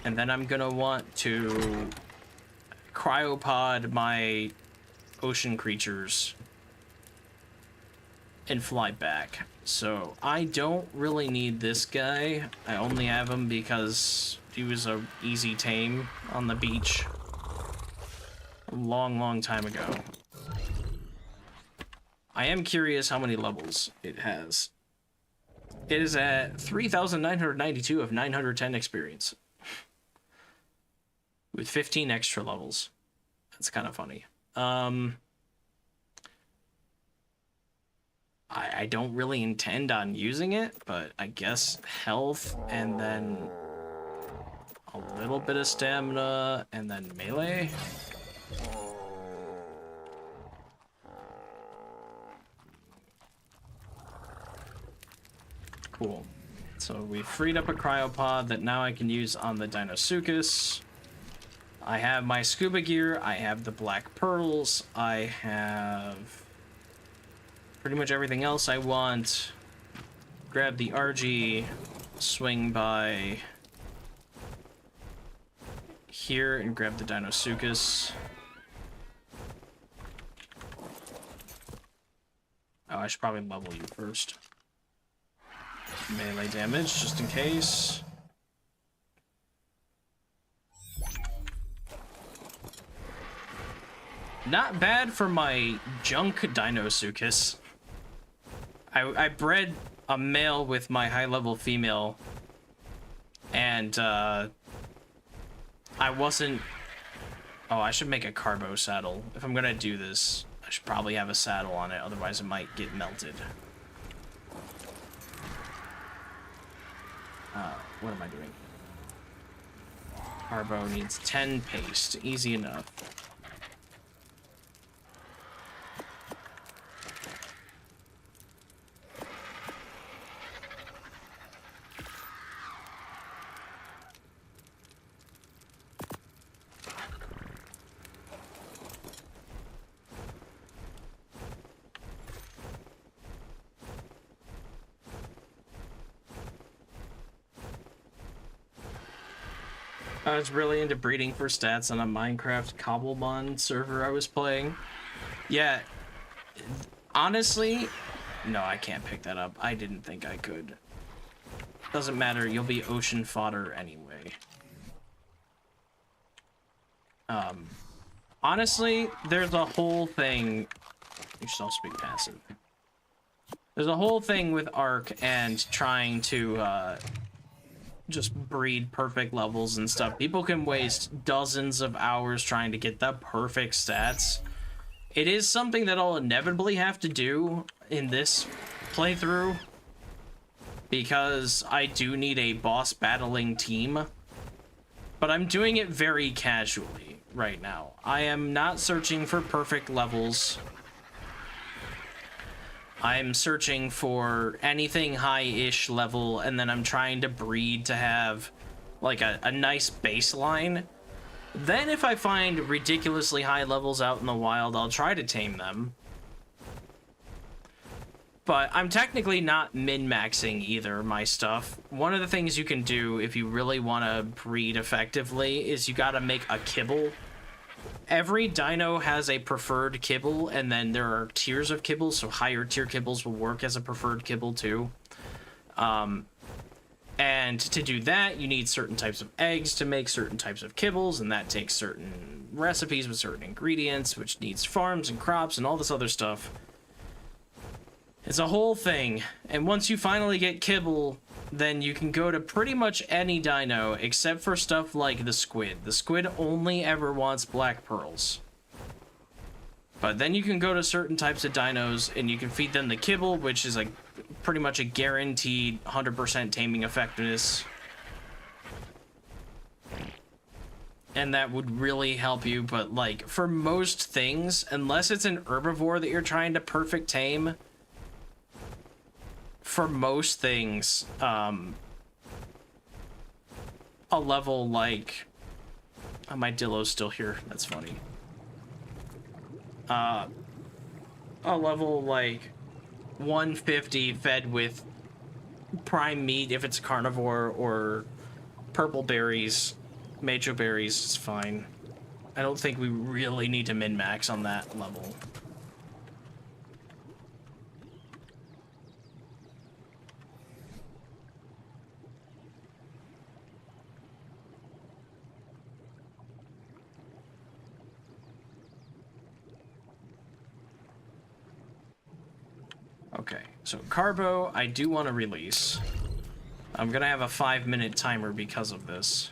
And then I'm going to want to cryopod my ocean creatures and fly back. So I don't really need this guy. I only have him because he was a easy tame on the beach a long time ago. I am curious how many levels it has. It is at 3,992 of 910 experience. With 15 extra levels. That's kind of funny. I don't really intend on using it, but I guess health and then a little bit of stamina and then melee. Cool. So we freed up a cryopod that now I can use on the Deinosuchus. I have my scuba gear, I have the black pearls, I have pretty much everything else I want. Grab the RG, swing by here and grab the Deinosuchus. Oh, I should probably level you first. Melee damage, just in case. Not bad for my junk Deinosuchus. I bred a male with my high-level female, and I wasn't... Oh, I should make a carbo saddle. If I'm gonna do this, I should probably have a saddle on it, otherwise it might get melted. What am I doing? Carbo needs 10 paste. Easy enough. I was really into breeding for stats on a Minecraft Cobblemon server I was playing. Yeah, honestly, no, I can't pick that up. I didn't think I could. Doesn't matter, you'll be ocean fodder anyway. Honestly, there's a whole thing... You should all speak passive. There's a whole thing with Ark and trying to, just breed perfect levels and stuff. People can waste dozens of hours trying to get the perfect stats. It is something that I'll inevitably have to do in this playthrough because I do need a boss battling team, but I'm doing it very casually right now. I am not searching for perfect levels. I'm searching for anything high-ish level, and then I'm trying to breed to have, like, a nice baseline. Then if I find ridiculously high levels out in the wild, I'll try to tame them. But I'm technically not min-maxing either my stuff. One of the things you can do if you really want to breed effectively is you gotta make a kibble. Every dino has a preferred kibble, and then there are tiers of kibbles, so higher tier kibbles will work as a preferred kibble too. And to do that, you need certain types of eggs to make certain types of kibbles, and that takes certain recipes with certain ingredients, which needs farms and crops and all this other stuff. It's a whole thing, and once you finally get kibble, then you can go to pretty much any dino except for stuff like the squid. The squid only ever wants black pearls. But then you can go to certain types of dinos and you can feed them the kibble, which is like pretty much a guaranteed 100% taming effectiveness. And that would really help you, but like for most things, unless it's an herbivore that you're trying to perfect tame, for most things, a level like... Oh, my Dillo's still here. That's funny. A level like 150 fed with prime meat, if it's carnivore, or purple berries, macho berries, is fine. I don't think we really need to min-max on that level. Okay, so Carbo, I do want to release. I'm gonna have a 5-minute timer because of this.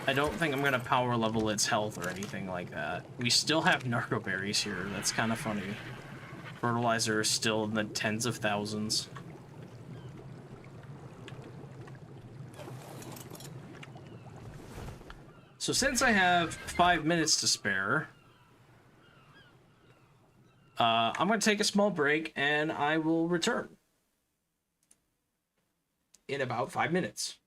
I don't think I'm gonna power level its health or anything like that. We still have narco berries here, that's kind of funny. Fertilizer is still in the tens of thousands. So since I have 5 minutes to spare, I'm going to take a small break, and I will return in about 5 minutes.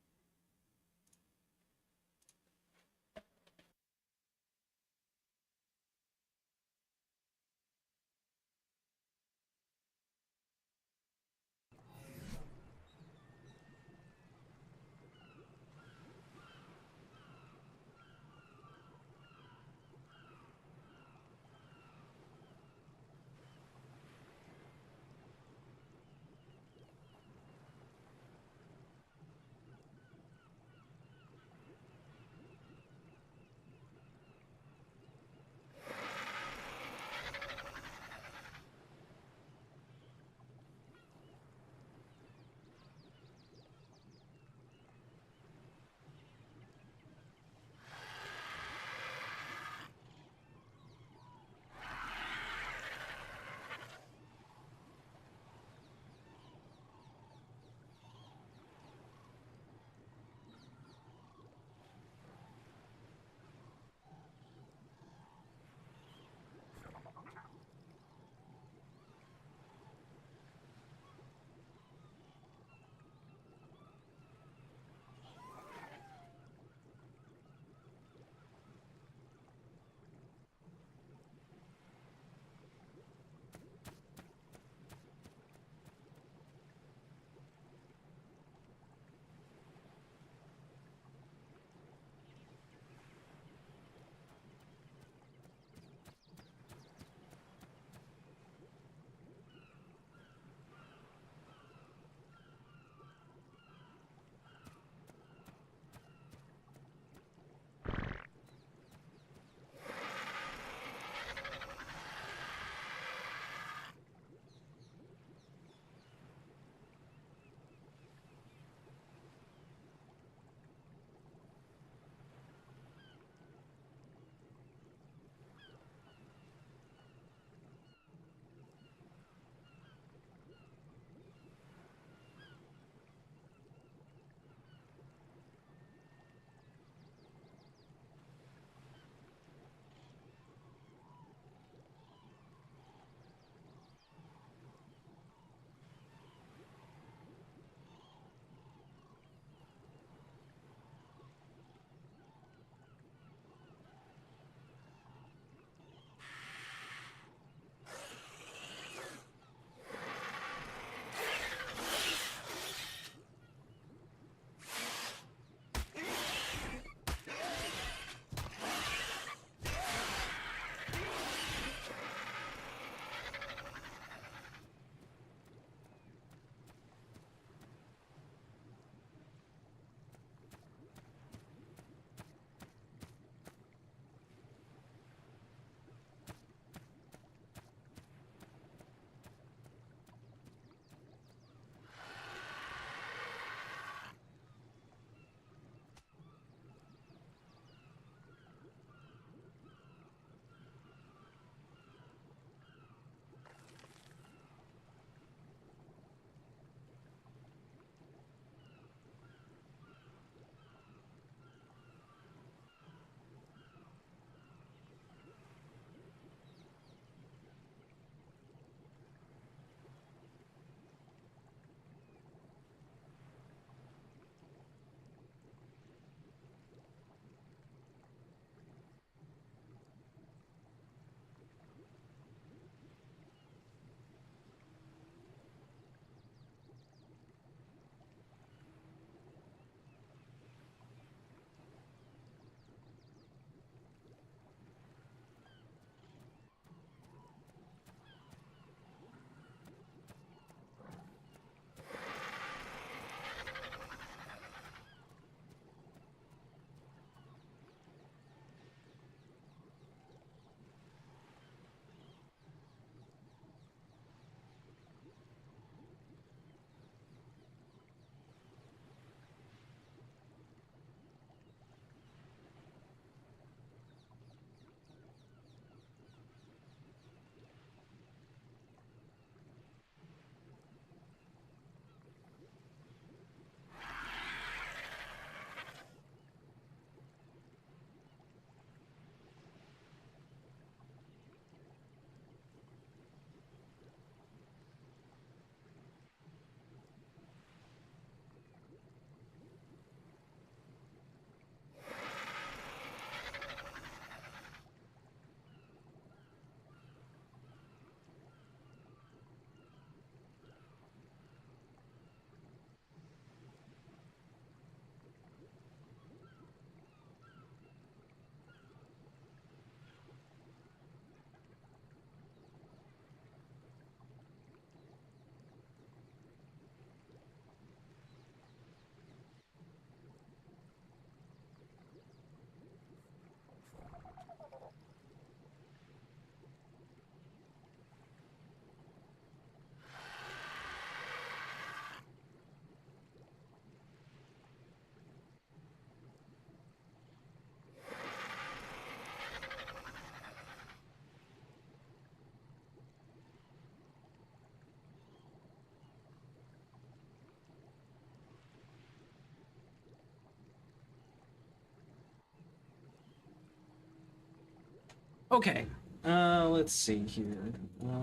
Okay. Let's see here.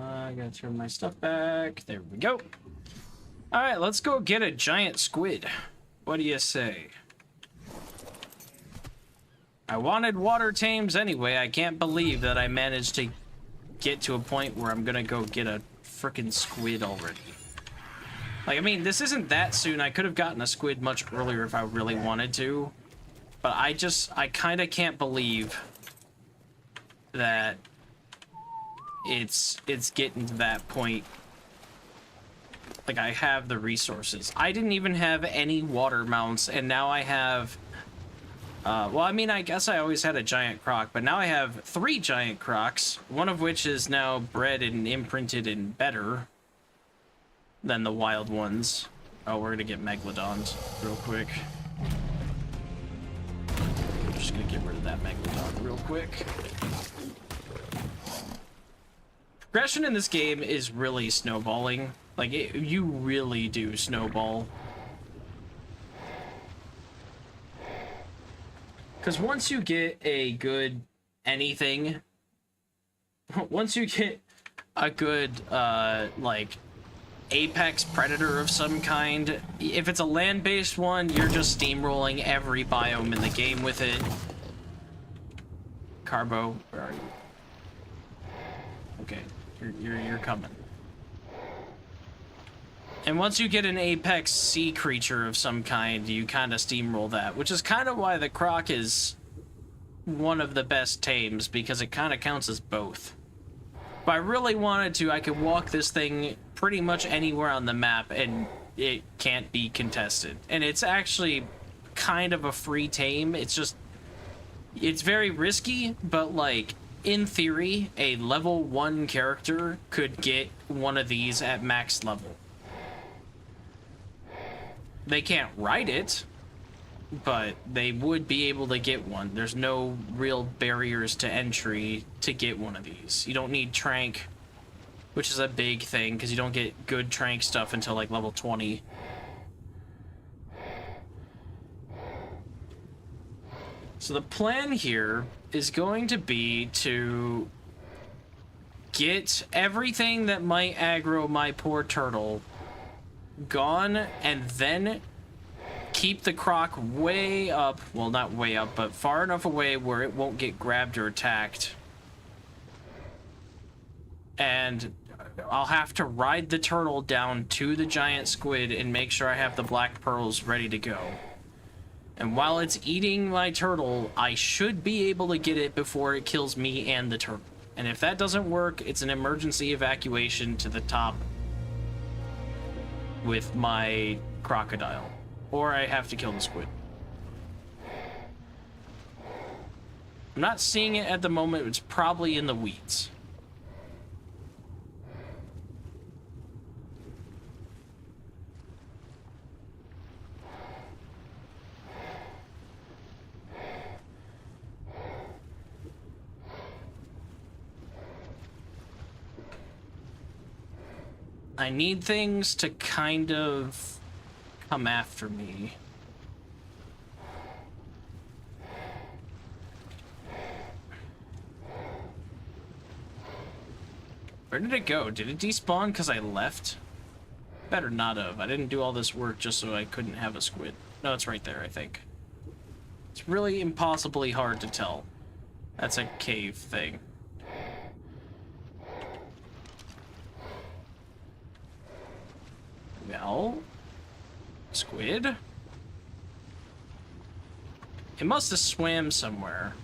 I gotta turn my stuff back. There we go. All right, let's go get a giant squid. What do you say? I wanted water tames anyway. I can't believe that I managed to get to a point where I'm gonna go get a frickin' squid already. Like, I mean, this isn't that soon. I could have gotten a squid much earlier if I really wanted to. But I kind of can't believe that it's getting to that point. Like, I have the resources. I didn't even have any water mounts, and now I have... well, I mean, I guess I always had a giant croc, but now I have 3 giant crocs, one of which is now bred and imprinted and better than the wild ones. Oh, we're gonna get megalodons real quick. I'm just gonna get rid of that megalodon real quick. Progression in this game is really snowballing. Like, you really do snowball. Because once you get a good anything, once you get a good, like, apex predator of some kind, if it's a land-based one, you're just steamrolling every biome in the game with it. Carbo, where are you? Okay, you're coming. And once you get an apex sea creature of some kind, you kind of steamroll that, which is kind of why the croc is one of the best tames, because it kind of counts as both. If I really wanted to, I could walk this thing pretty much anywhere on the map and it can't be contested. And it's actually kind of a free tame. It's just, it's very risky, but like, in theory, a level 1 character could get one of these at max level. They can't ride it, but they would be able to get one. There's no real barriers to entry to get one of these. You don't need Trank, which is a big thing, because you don't get good Trank stuff until like level 20. So the plan here is going to be to get everything that might aggro my poor turtle gone, and then keep the croc way up, well, not way up, but far enough away where it won't get grabbed or attacked. And I'll have to ride the turtle down to the giant squid and make sure I have the black pearls ready to go. And while it's eating my turtle, I should be able to get it before it kills me and the turtle. And if that doesn't work, it's an emergency evacuation to the top with my crocodile, or I have to kill the squid. I'm not seeing it at the moment. It's probably in the weeds. I need things to kind of come after me. Where did it go? Did it despawn because I left? Better not have. I didn't do all this work just so I couldn't have a squid. No, it's right there, I think. It's really impossibly hard to tell. That's a cave thing. Well, squid? It must have swam somewhere.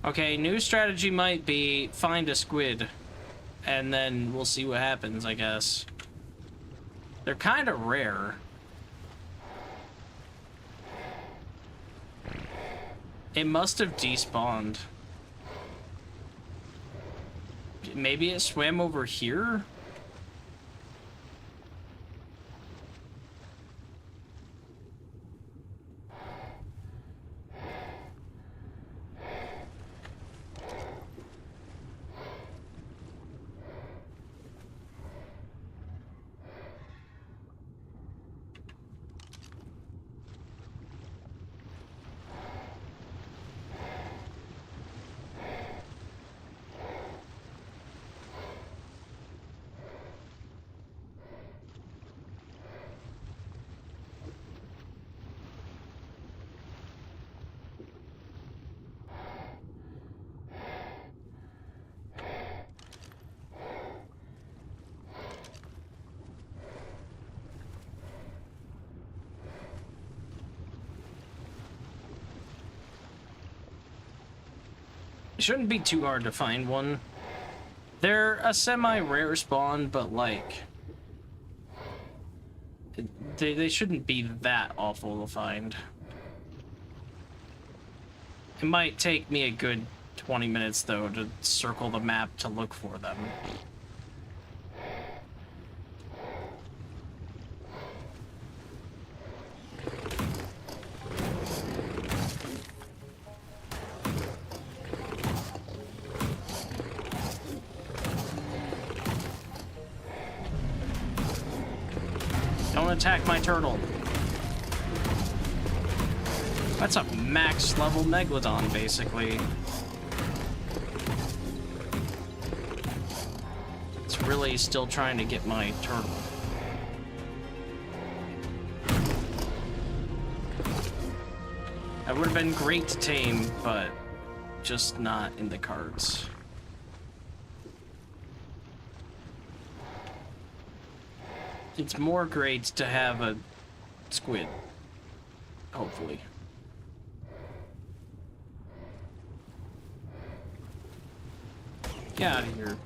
Okay, new strategy might be find a squid, and then we'll see what happens, I guess. They're kind of rare. It must have despawned. Maybe it swam over here? It shouldn't be too hard to find one. They're a semi-rare spawn, but like... They shouldn't be that awful to find. It might take me a good 20 minutes, though, to circle the map to look for them. Don't attack my turtle. That's a max level Megalodon, basically. It's really still trying to get my turtle. That would have been great to tame, but just not in the cards. It's more great to have a squid, hopefully. Get out of here.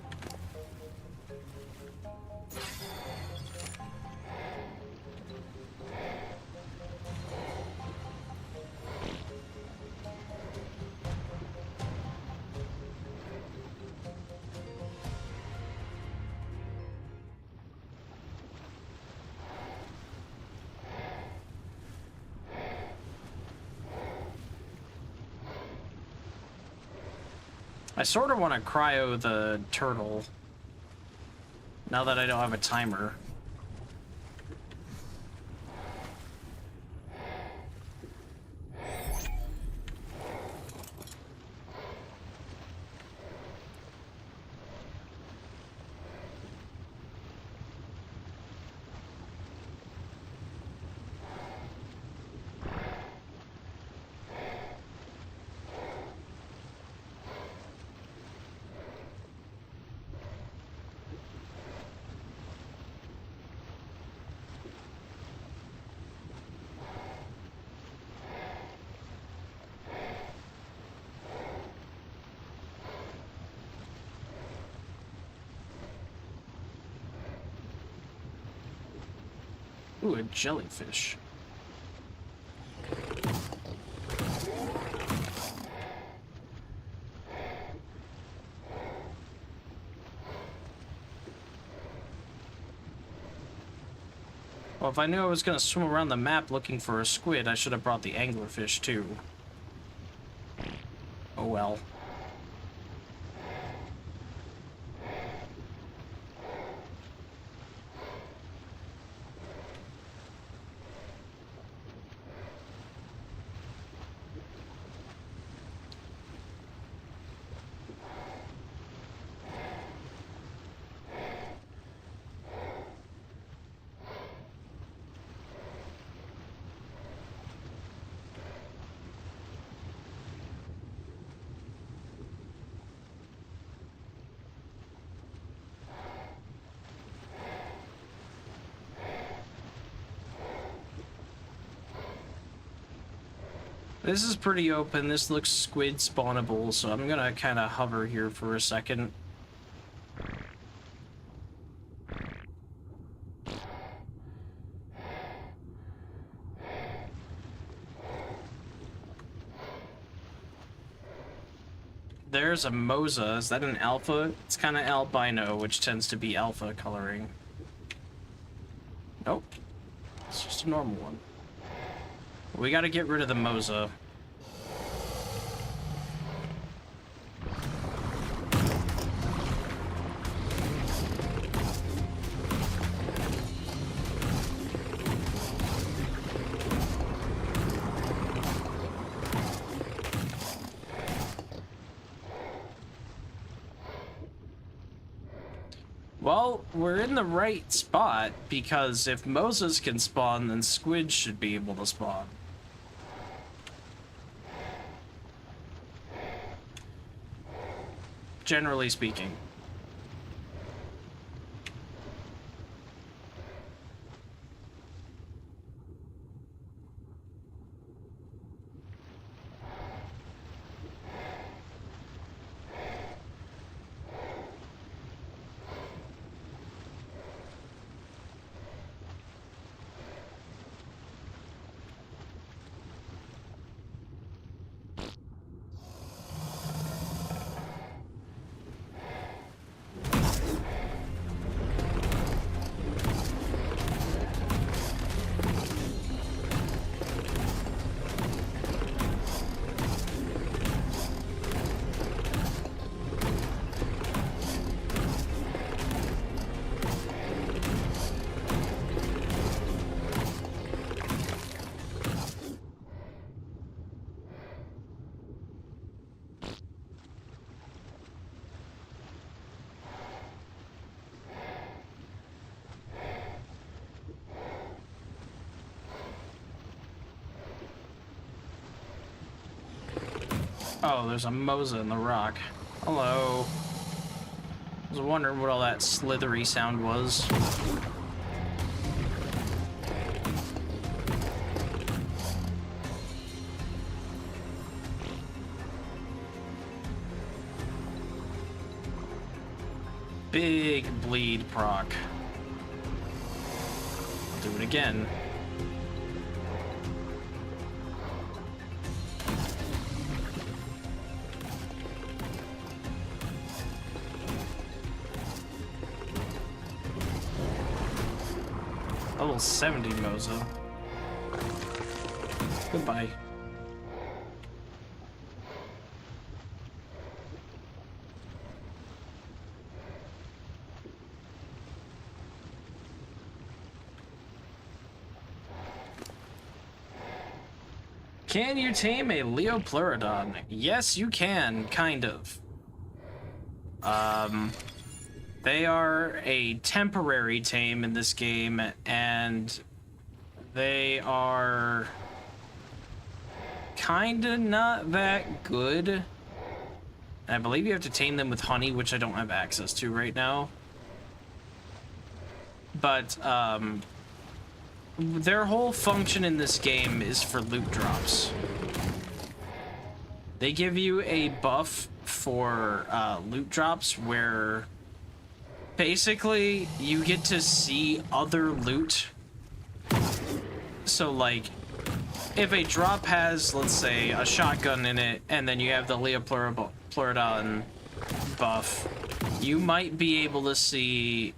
I sort of want to cryo the turtle now that I don't have a timer. Ooh, a jellyfish. Well, if I knew I was gonna swim around the map looking for a squid, I should have brought the anglerfish too. Oh well. This is pretty open. This looks squid spawnable, so I'm gonna kind of hover here for a second. There's a Moza. Is that an alpha? It's kind of albino, which tends to be alpha coloring. Nope. It's just a normal one. We gotta get rid of the Moza. Well, we're in the right spot, because if Mozas can spawn, then squids should be able to spawn. Generally speaking. Oh, there's a Mosa in the rock. Hello. I was wondering what all that slithery sound was. Big bleed proc. I'll do it again. Level 70 Moza. Goodbye. Can you tame a Leopleurodon? Yes, you can, kind of. They are a temporary tame in this game, and they are kinda not that good. I believe you have to tame them with honey, which I don't have access to right now. But, their whole function in this game is for loot drops. They give you a buff for loot drops where basically you get to see other loot. So like if a drop has, let's say, a shotgun in it, and then you have the Leopleurodon buff, you might be able to see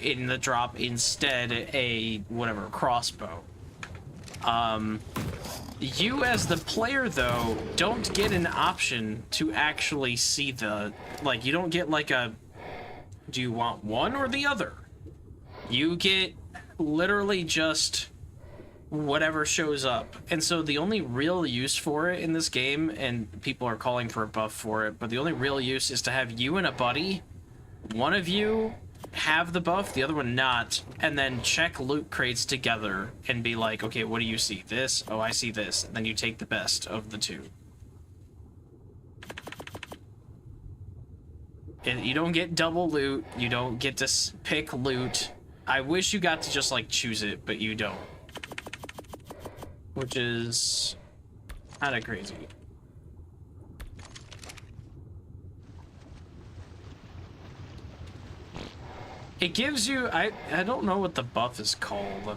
in the drop instead a whatever crossbow. You as the player though don't get an option to actually see the, like, you don't get like a, do you want one or the other? You get literally just whatever shows up. And so the only real use for it in this game, and people are calling for a buff for it, but the only real use is to have you and a buddy, one of you have the buff, the other one not, and then check loot crates together and be like, okay, what do you see? This? Oh, I see this. And then you take the best of the two. And you don't get double loot. You don't get to pick loot. I wish you got to just, like, choose it, but you don't. Which is kind of crazy. It gives you, I don't know what the buff is called.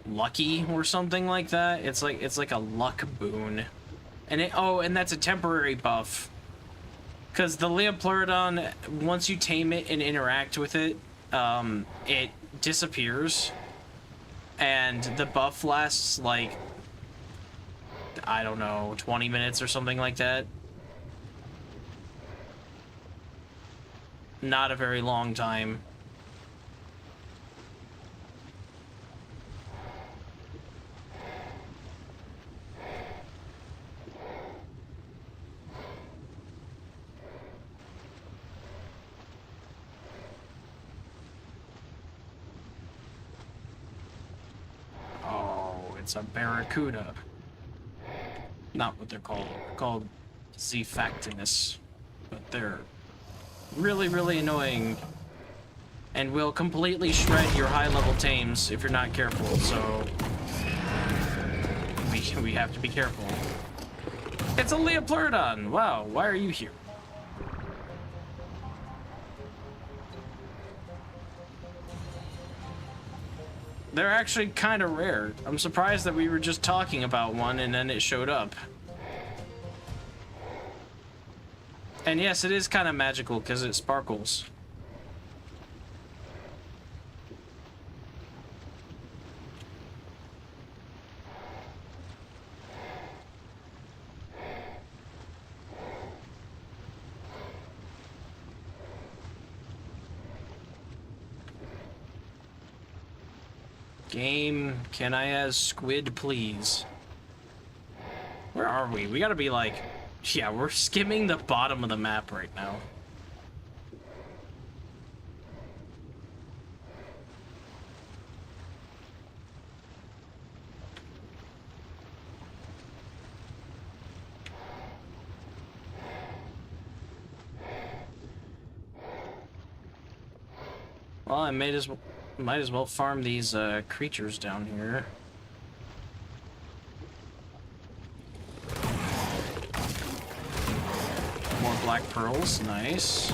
Lucky or something like that. It's like a luck boon. And and that's a temporary buff. Because the Leopleurodon, once you tame it and interact with it, it disappears. And the buff lasts like, I don't know, 20 minutes or something like that. Not a very long time. Oh, it's a barracuda. Not what they're called. They're called Zefactinus. But they're really, really annoying and will completely shred your high-level tames if you're not careful, so we have to be careful. It's a Leopleurodon! Wow, why are you here? They're actually kind of rare. I'm surprised that we were just talking about one and then it showed up. And yes, it is kind of magical because it sparkles. Game, can I as squid, please? Where are we? We gotta be like... Yeah, we're skimming the bottom of the map right now. Well, I might as well farm these creatures down here. More black pearls, nice.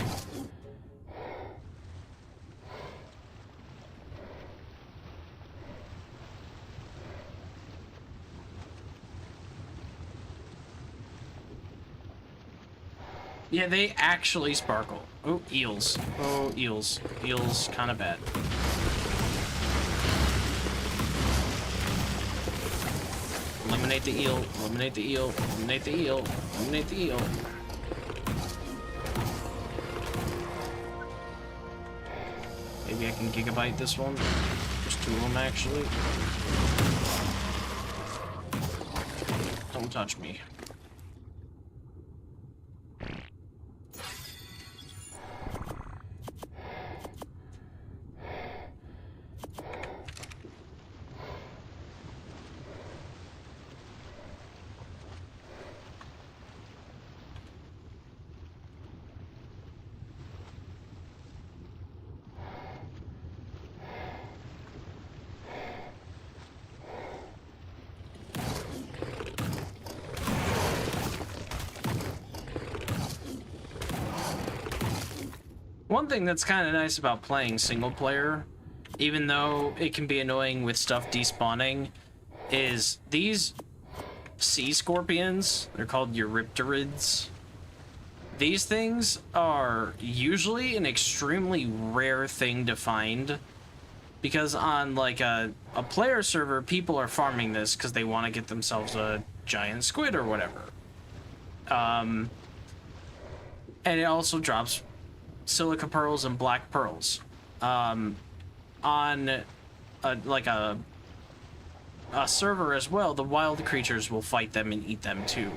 Yeah, they actually sparkle. Oh, eels. Oh, eels. Eels, kind of bad. Eliminate the eel. Eliminate the eel. Eliminate the eel. Eliminate the eel. Maybe I can gigabyte this one. There's two of them, actually. Don't touch me. One thing that's kind of nice about playing single player, even though it can be annoying with stuff despawning, is these sea scorpions, they're called Eurypterids. These things are usually an extremely rare thing to find, because on like a player server, people are farming this because they want to get themselves a giant squid or whatever. And it also drops silica pearls and black pearls. On a server as well, the wild creatures will fight them and eat them too.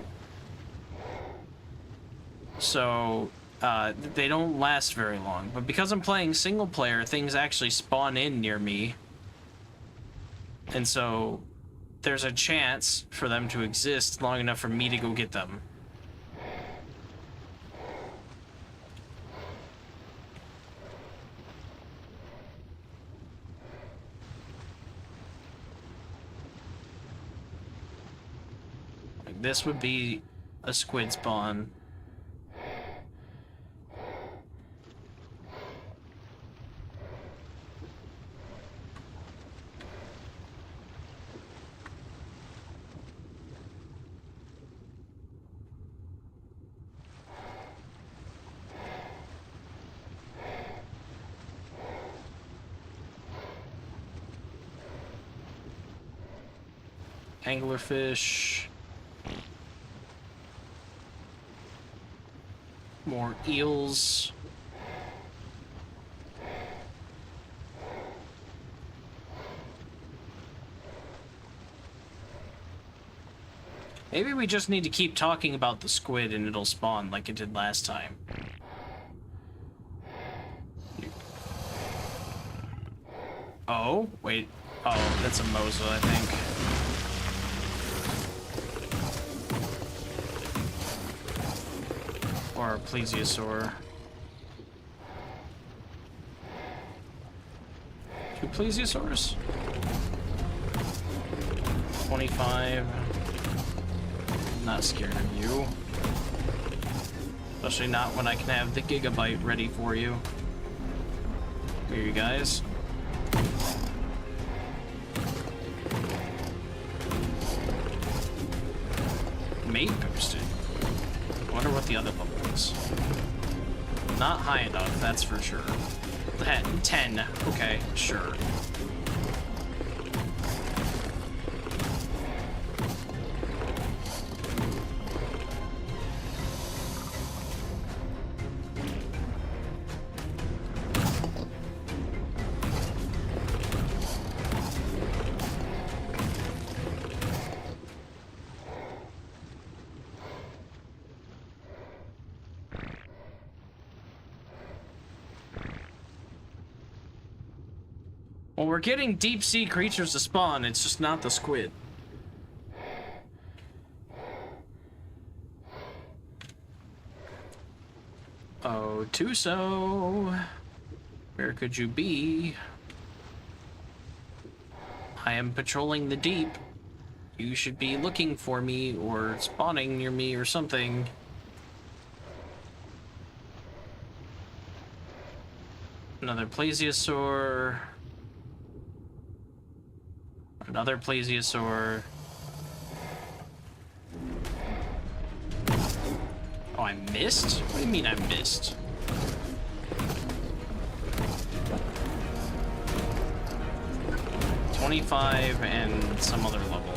So they don't last very long. But because I'm playing single player, things actually spawn in near me. And so there's a chance for them to exist long enough for me to go get them. This would be a squid spawn. Anglerfish. More eels. Maybe we just need to keep talking about the squid and it'll spawn like it did last time. Oh, wait. Oh, that's a Mosa, I think. Or a plesiosaur. Two plesiosaurs? 25. Not scared of you. Especially not when I can have the gigabyte ready for you. Here, you guys. Mate boosted. I wonder what the other level is. Not high enough, that's for sure. 10. Okay, sure. Well, we're getting deep sea creatures to spawn, it's just not the squid. Oh, Tuso. Where could you be? I am patrolling the deep. You should be looking for me or spawning near me or something. Another plesiosaur. Another plesiosaur. Oh, I missed? What do you mean I missed? $25 and some other level.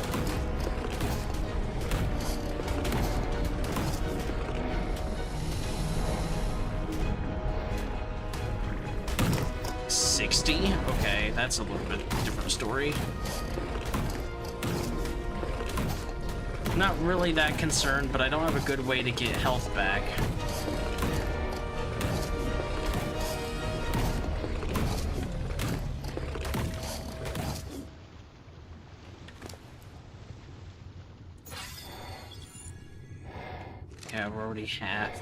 $60? Okay, that's a little bit different story. Not really that concerned, but I don't have a good way to get health back. Yeah, we're already half.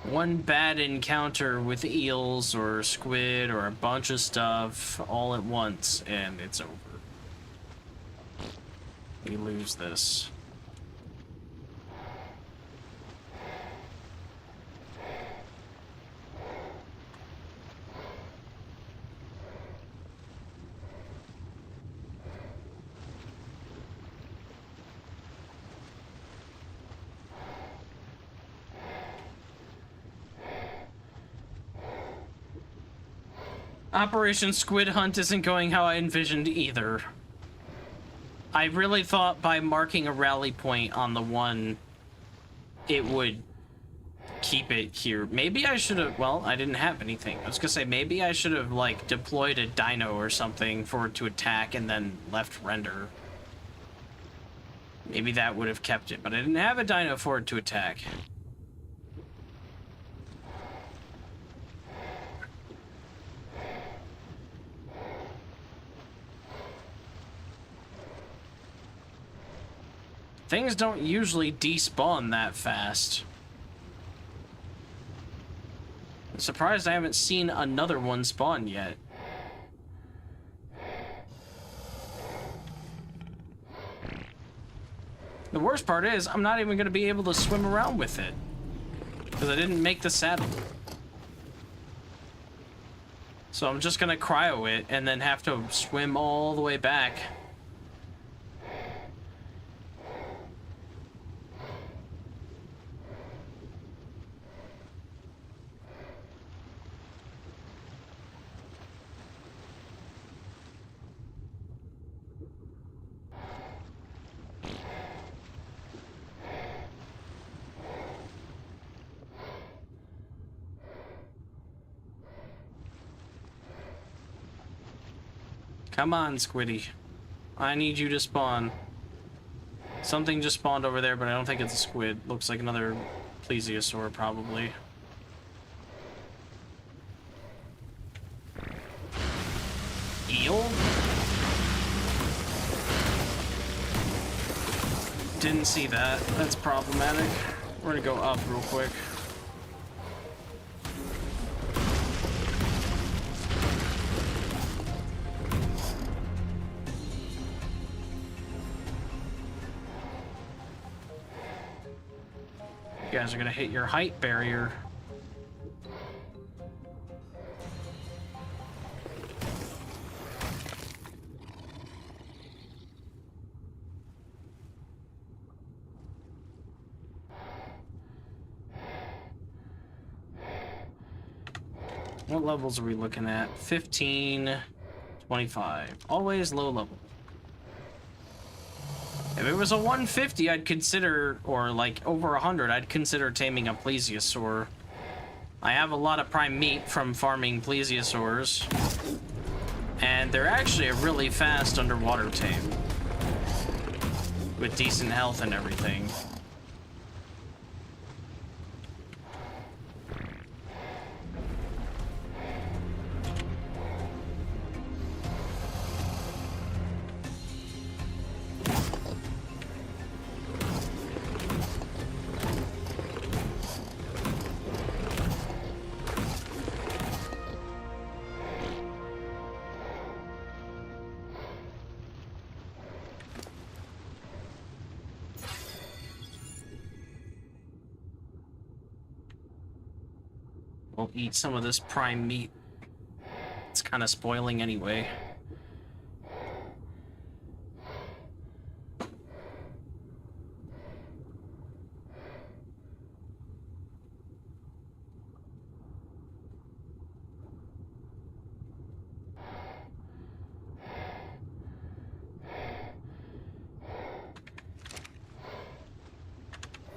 One bad encounter with eels or squid or a bunch of stuff all at once, and it's over. We lose this. Operation Squid Hunt isn't going how I envisioned either. I really thought by marking a rally point on the one, it would keep it here. Maybe I should have, well, I didn't have anything. I was gonna say, maybe I should have, like, deployed a dino or something for it to attack and then left render. Maybe that would have kept it, but I didn't have a dino for it to attack. Things don't usually despawn that fast. I'm surprised I haven't seen another one spawn yet. The worst part is, I'm not even going to be able to swim around with it. Because I didn't make the saddle. So I'm just going to cryo it and then have to swim all the way back. Come on, Squiddy. I need you to spawn. Something just spawned over there, but I don't think it's a squid. Looks like another plesiosaur, probably. Eel? Didn't see that. That's problematic. We're gonna go up real quick. You guys are gonna hit your height barrier. What levels are we looking at? 15, 25. Always low level. If it was a 150, I'd consider, or like over 100, I'd consider taming a plesiosaur. I have a lot of prime meat from farming plesiosaurs, and they're actually a really fast underwater tame with decent health and everything. We'll eat some of this prime meat. It's kind of spoiling anyway.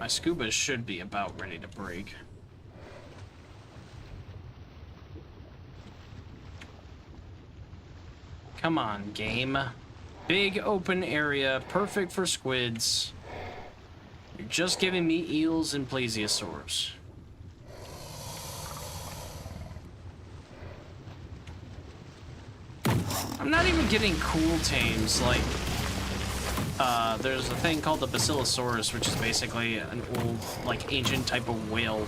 My scuba should be about ready to break. Come on, game. Big open area, perfect for squids. You're just giving me eels and plesiosaurs. I'm not even getting cool tames, like... there's a thing called the Basilosaurus, which is basically an old, like, ancient type of whale.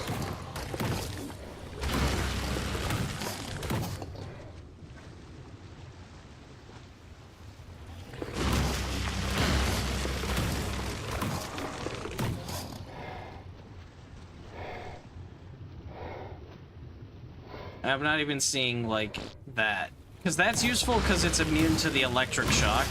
I'm not even seeing, like, that. Because that's useful because it's immune to the electric shock.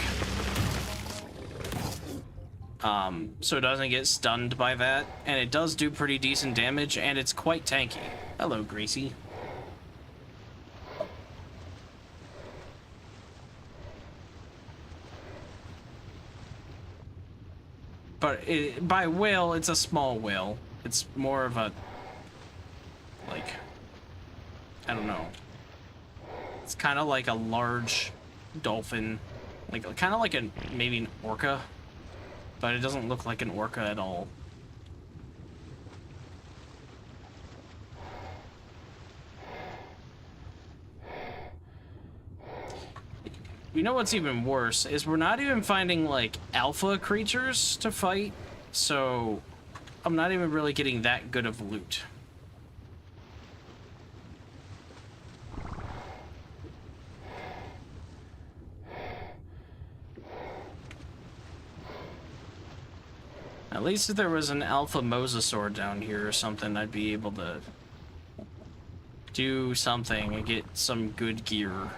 So it doesn't get stunned by that, and it does do pretty decent damage, and it's quite tanky. Hello, Gracie. But by whale, it's a small whale. It's more of a, like, I don't know. It's kind of like a large dolphin, like kind of like maybe an orca. But it doesn't look like an orca at all. You know what's even worse is we're not even finding like alpha creatures to fight, so I'm not even really getting that good of loot. At least if there was an alpha mosasaur down here or something, I'd be able to do something and get some good gear.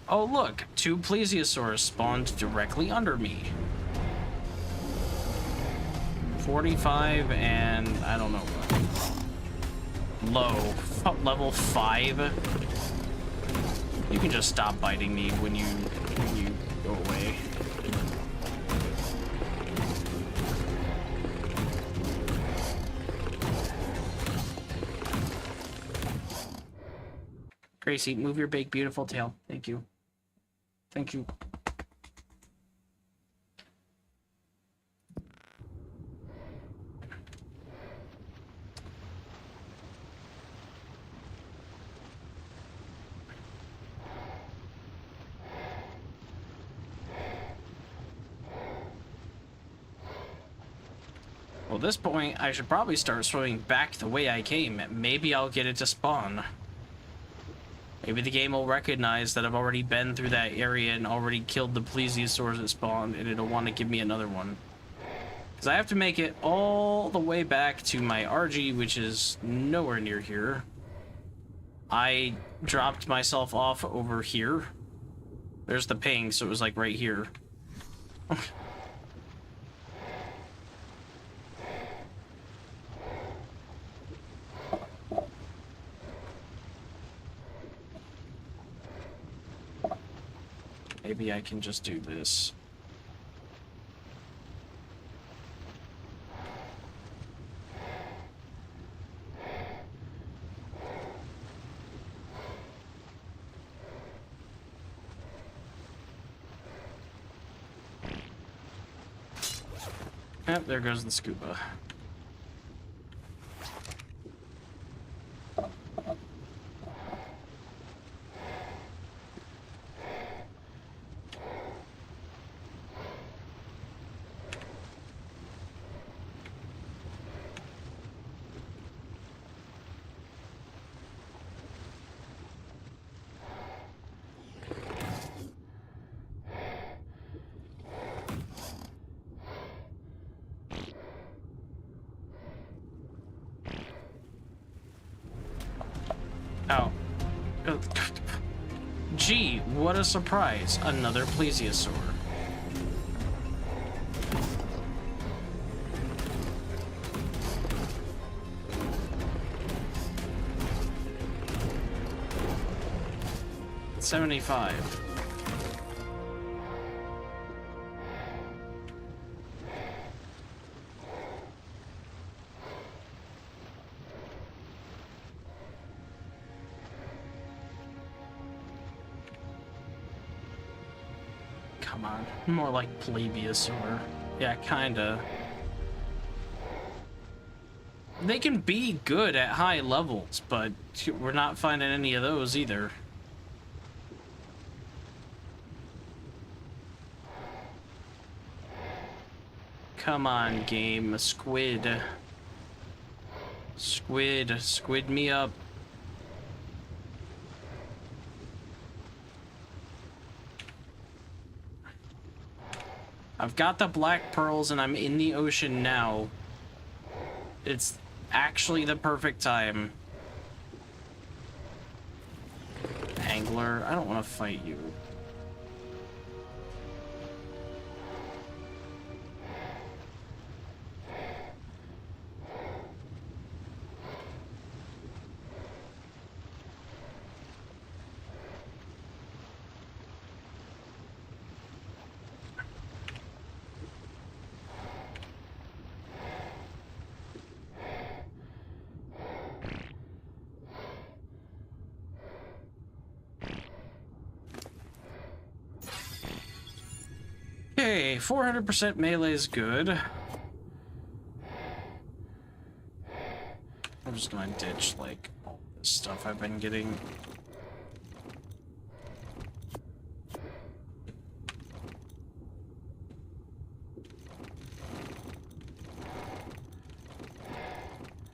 Oh look, 2 plesiosaurs spawned directly under me. 45 and I don't know what. Low. Level 5. You can just stop biting me when you go away. Gracie, move your big beautiful tail. Thank you. Thank you. Well, at this point, I should probably start swimming back the way I came. Maybe I'll get it to spawn. Maybe the game will recognize that I've already been through that area and already killed the plesiosaurs that spawned, and it'll want to give me another one. Because I have to make it all the way back to my RG, which is nowhere near here. I dropped myself off over here. There's the ping, so it was like right here. Maybe I can just do this. Yep, there goes the scuba. Gee, what a surprise. Another plesiosaur. $75. Come on, more like plesiosaur. Yeah, kinda. They can be good at high levels, but we're not finding any of those either. Come on, game. Squid. Squid me up. I've got the black pearls and I'm in the ocean now. It's actually the perfect time. Angler, I don't want to fight you. Okay, 400% melee is good. I'm just gonna ditch, like, all this stuff I've been getting.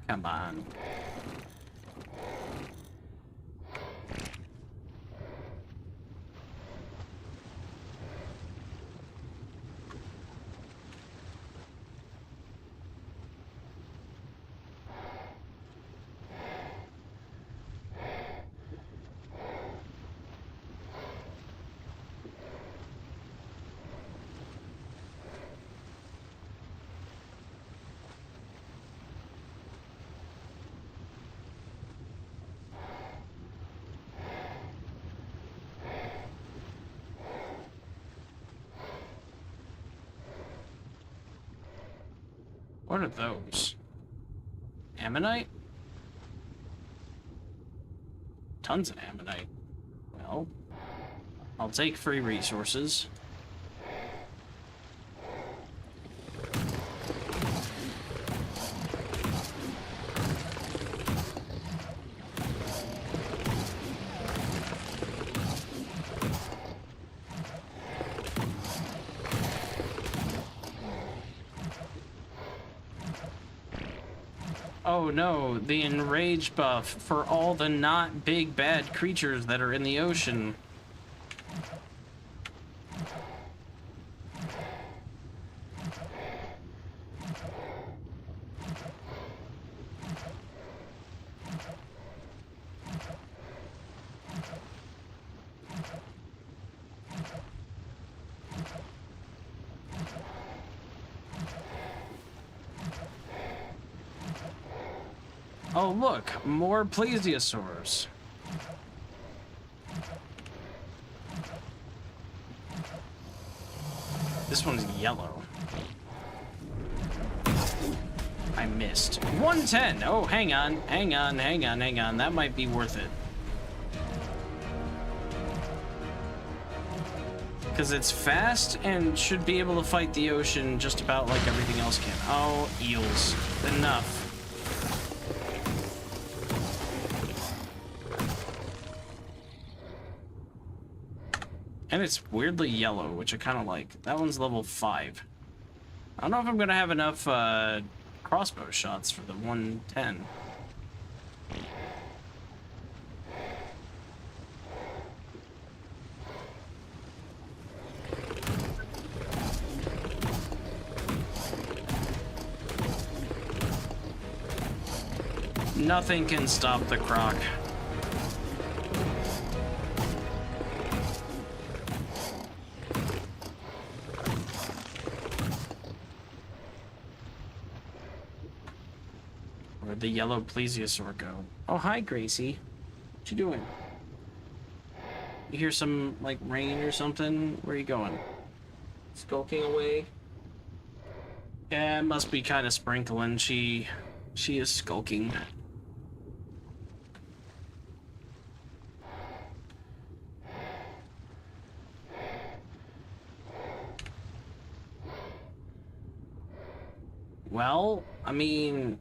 Come on. What are those? Ammonite? Tons of ammonite. Well, I'll take free resources. Oh no, the enrage buff for all the not big bad creatures that are in the ocean. Oh look, more plesiosaurs. This one's yellow. I missed. 110! Oh, hang on. That might be worth it. Because it's fast and should be able to fight the ocean just about like everything else can. Oh, eels. Enough. And it's weirdly yellow, which I kind of like. That one's level 5. I don't know if I'm going to have enough crossbow shots for the 110. Nothing can stop the croc. Where'd the yellow plesiosaur go? Oh, hi, Gracie. What you doing? You hear some, like, rain or something? Where are you going? Skulking away? Yeah, it must be kind of sprinkling. She is skulking. Well, I mean,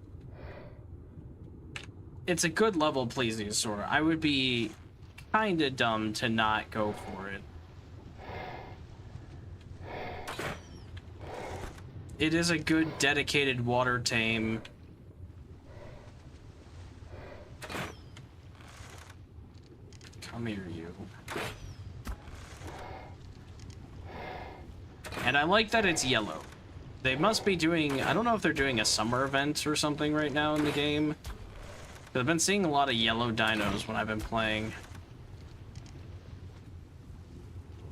it's a good level plesiosaur. I would be kind of dumb to not go for it. It is a good dedicated water tame. Come here, you. And I like that it's yellow. They must be doing, I don't know if they're doing a summer event or something right now in the game. But I've been seeing a lot of yellow dinos when I've been playing.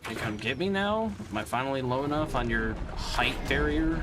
Can you come get me now? Am I finally low enough on your height barrier?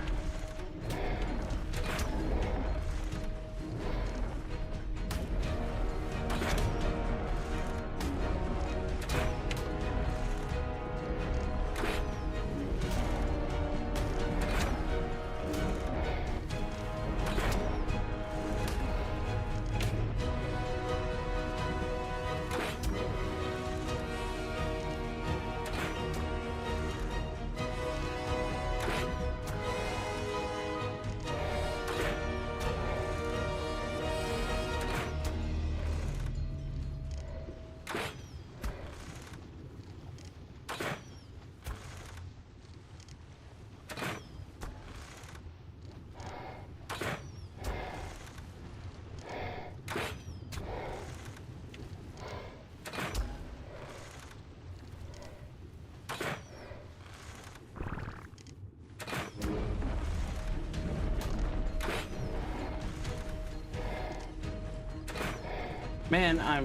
Man, I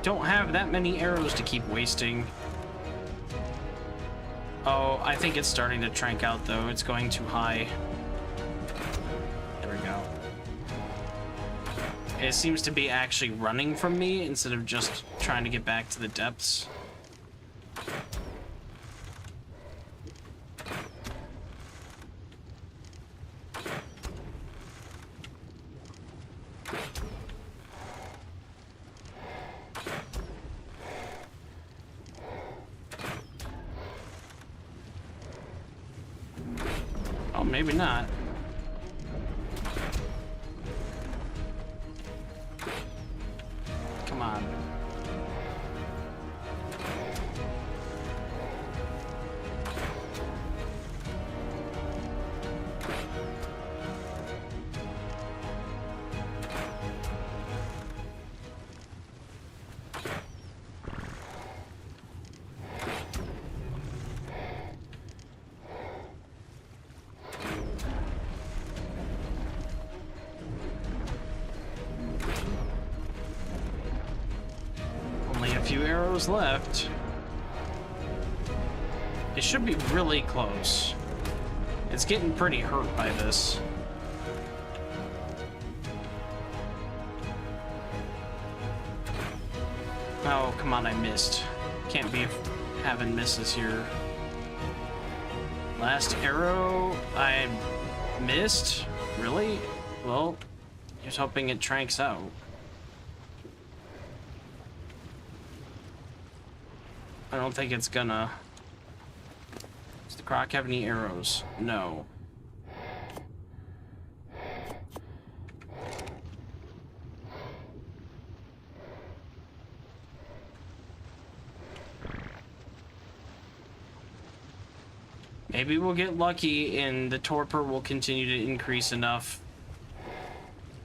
don't have that many arrows to keep wasting. Oh, I think it's starting to trank out, though. It's going too high. There we go. It seems to be actually running from me instead of just trying to get back to the depths. Oh, maybe not. Come on. Few arrows left. It should be really close. It's getting pretty hurt by this. Oh, come on, I missed. Can't be having misses here. Last arrow, I missed? Really? Well, just hoping it tranks out. I don't think it's gonna. Does the croc have any arrows? No. Maybe we'll get lucky and the torpor will continue to increase enough.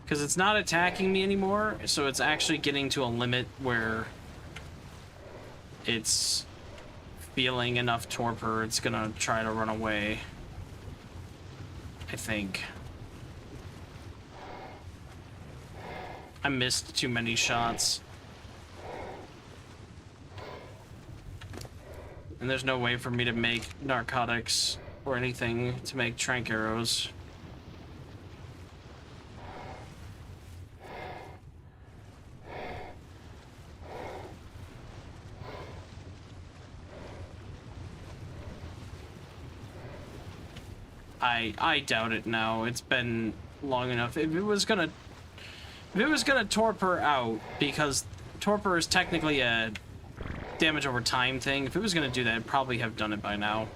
Because it's not attacking me anymore, so it's actually getting to a limit where it's feeling enough torpor, it's gonna try to run away. I think. I missed too many shots. And there's no way for me to make narcotics or anything to make trank arrows. I doubt it now. It's been long enough. If it was gonna torpor out, because torpor is technically a damage over time thing. If it was gonna do that, it'd probably have done it by now.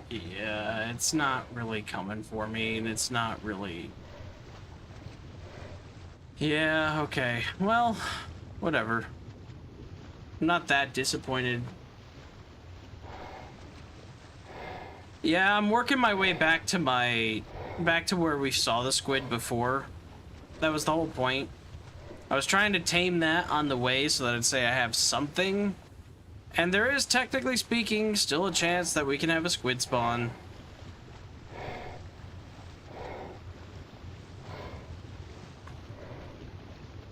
Yeah, it's not really coming for me, and it's not really... Yeah, okay. Well, whatever. I'm not that disappointed. Yeah, I'm working my way back to where we saw the squid before. That was the whole point. I was trying to tame that on the way so that I'd say I have something. And there is, technically speaking, still a chance that we can have a squid spawn.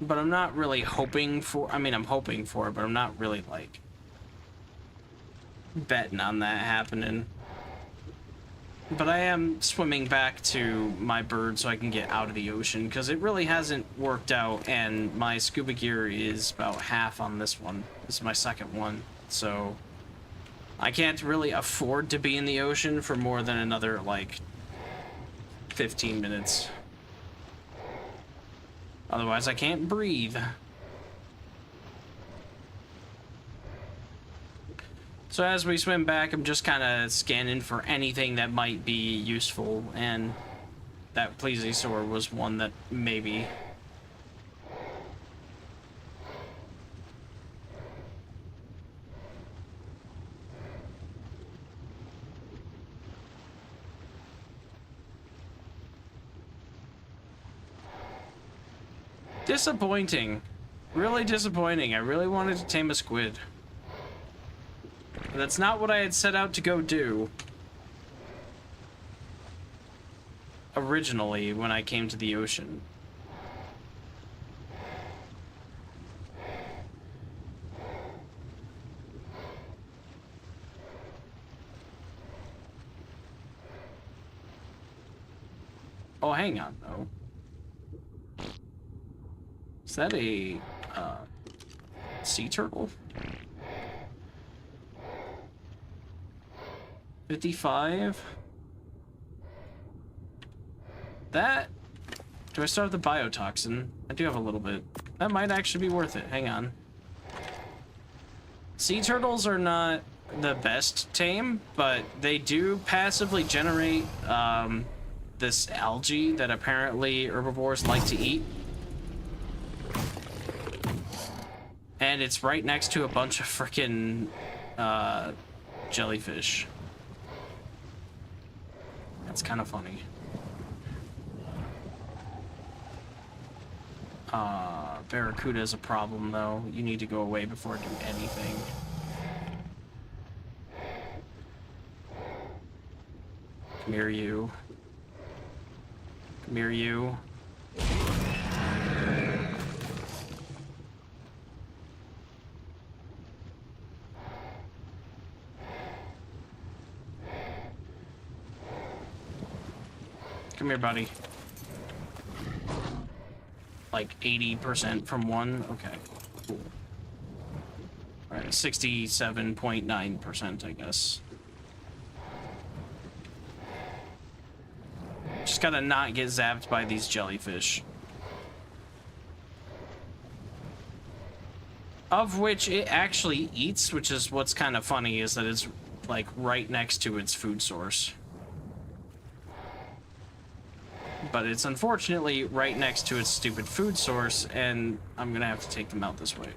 But I'm not really hoping for... I mean, I'm hoping for it, but I'm not really, like, betting on that happening. But I am swimming back to my bird so I can get out of the ocean, because it really hasn't worked out, and my scuba gear is about half on this one. This is my second one. So I can't really afford to be in the ocean for more than another, like, 15 minutes. Otherwise, I can't breathe. So as we swim back, I'm just kind of scanning for anything that might be useful, and that plesiosaur was one that maybe... Disappointing. Really disappointing. I really wanted to tame a squid. But that's not what I had set out to go do originally when I came to the ocean. Oh, hang on, though. Is that a sea turtle? 55? That... Do I still have the biotoxin? I do have a little bit. That might actually be worth it. Hang on. Sea turtles are not the best tame, but they do passively generate this algae that apparently herbivores like to eat. And it's right next to a bunch of frickin' jellyfish. That's kind of funny. Barracuda is a problem, though. You need to go away before I do anything. Come here, you. Come here, you. Come here, buddy. Like 80% from one? Okay, cool. Alright, 67.9%, I guess. Just gotta not get zapped by these jellyfish. Of which it actually eats, which is what's kind of funny, is that it's like right next to its food source. But it's unfortunately right next to its stupid food source, and I'm gonna have to take them out this way.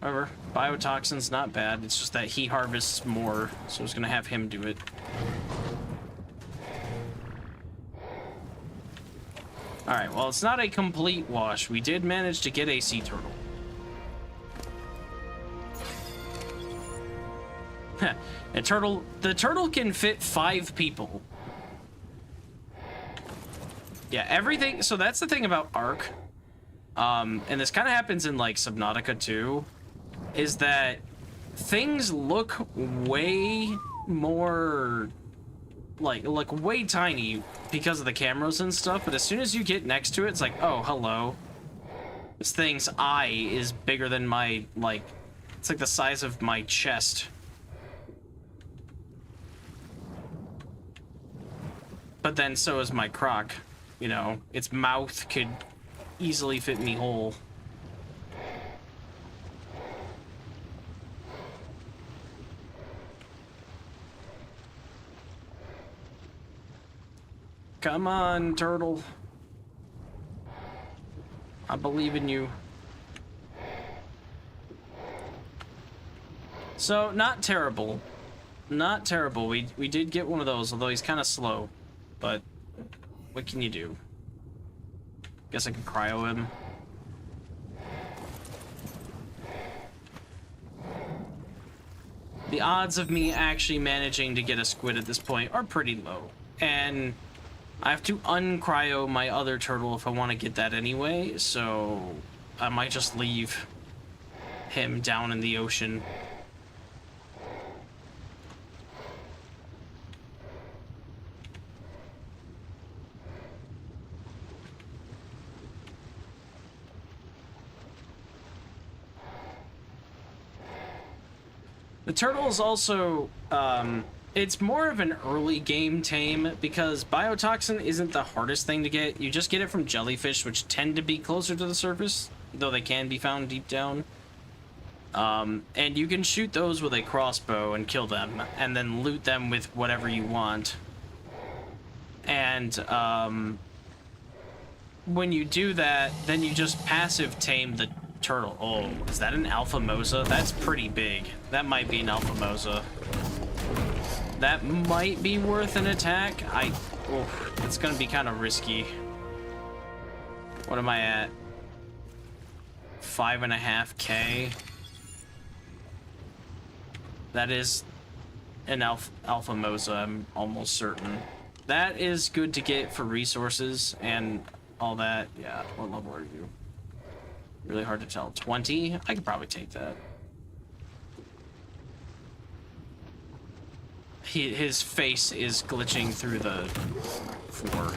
However, biotoxin's not bad, it's just that he harvests more, so I was gonna have him do it. Alright, well, it's not a complete wash. We did manage to get a sea turtle. The turtle can fit 5 people. Yeah, everything. So that's the thing about Ark. And this kind of happens in like Subnautica too, is that things look way more like way tiny because of the cameras and stuff, but as soon as you get next to it, it's like, oh, hello. This thing's eye is bigger than my, like, it's like the size of my chest. But then so is my croc. You know, its mouth could easily fit me whole. Come on, turtle. I believe in you. So, not terrible. Not terrible. We did get one of those, although he's kind of slow. But what can you do? Guess I could cryo him. The odds of me actually managing to get a squid at this point are pretty low. And I have to uncryo my other turtle if I want to get that anyway, so I might just leave him down in the ocean. The turtle is also, it's more of an early game tame because biotoxin isn't the hardest thing to get. You just get it from jellyfish, which tend to be closer to the surface, though they can be found deep down. And you can shoot those with a crossbow and kill them, and then loot them with whatever you want. And when you do that, then you just passive tame the turtle. Oh, is that an alpha mosa? That's pretty big. That might be an alpha mosa. That might be worth an attack. It's gonna be kind of risky. What am I at? 5.5K. That is an alpha mosa, I'm almost certain. That is good to get for resources and all that. Yeah, what level are you? Really hard to tell. 20? I could probably take that. His face is glitching through the floor.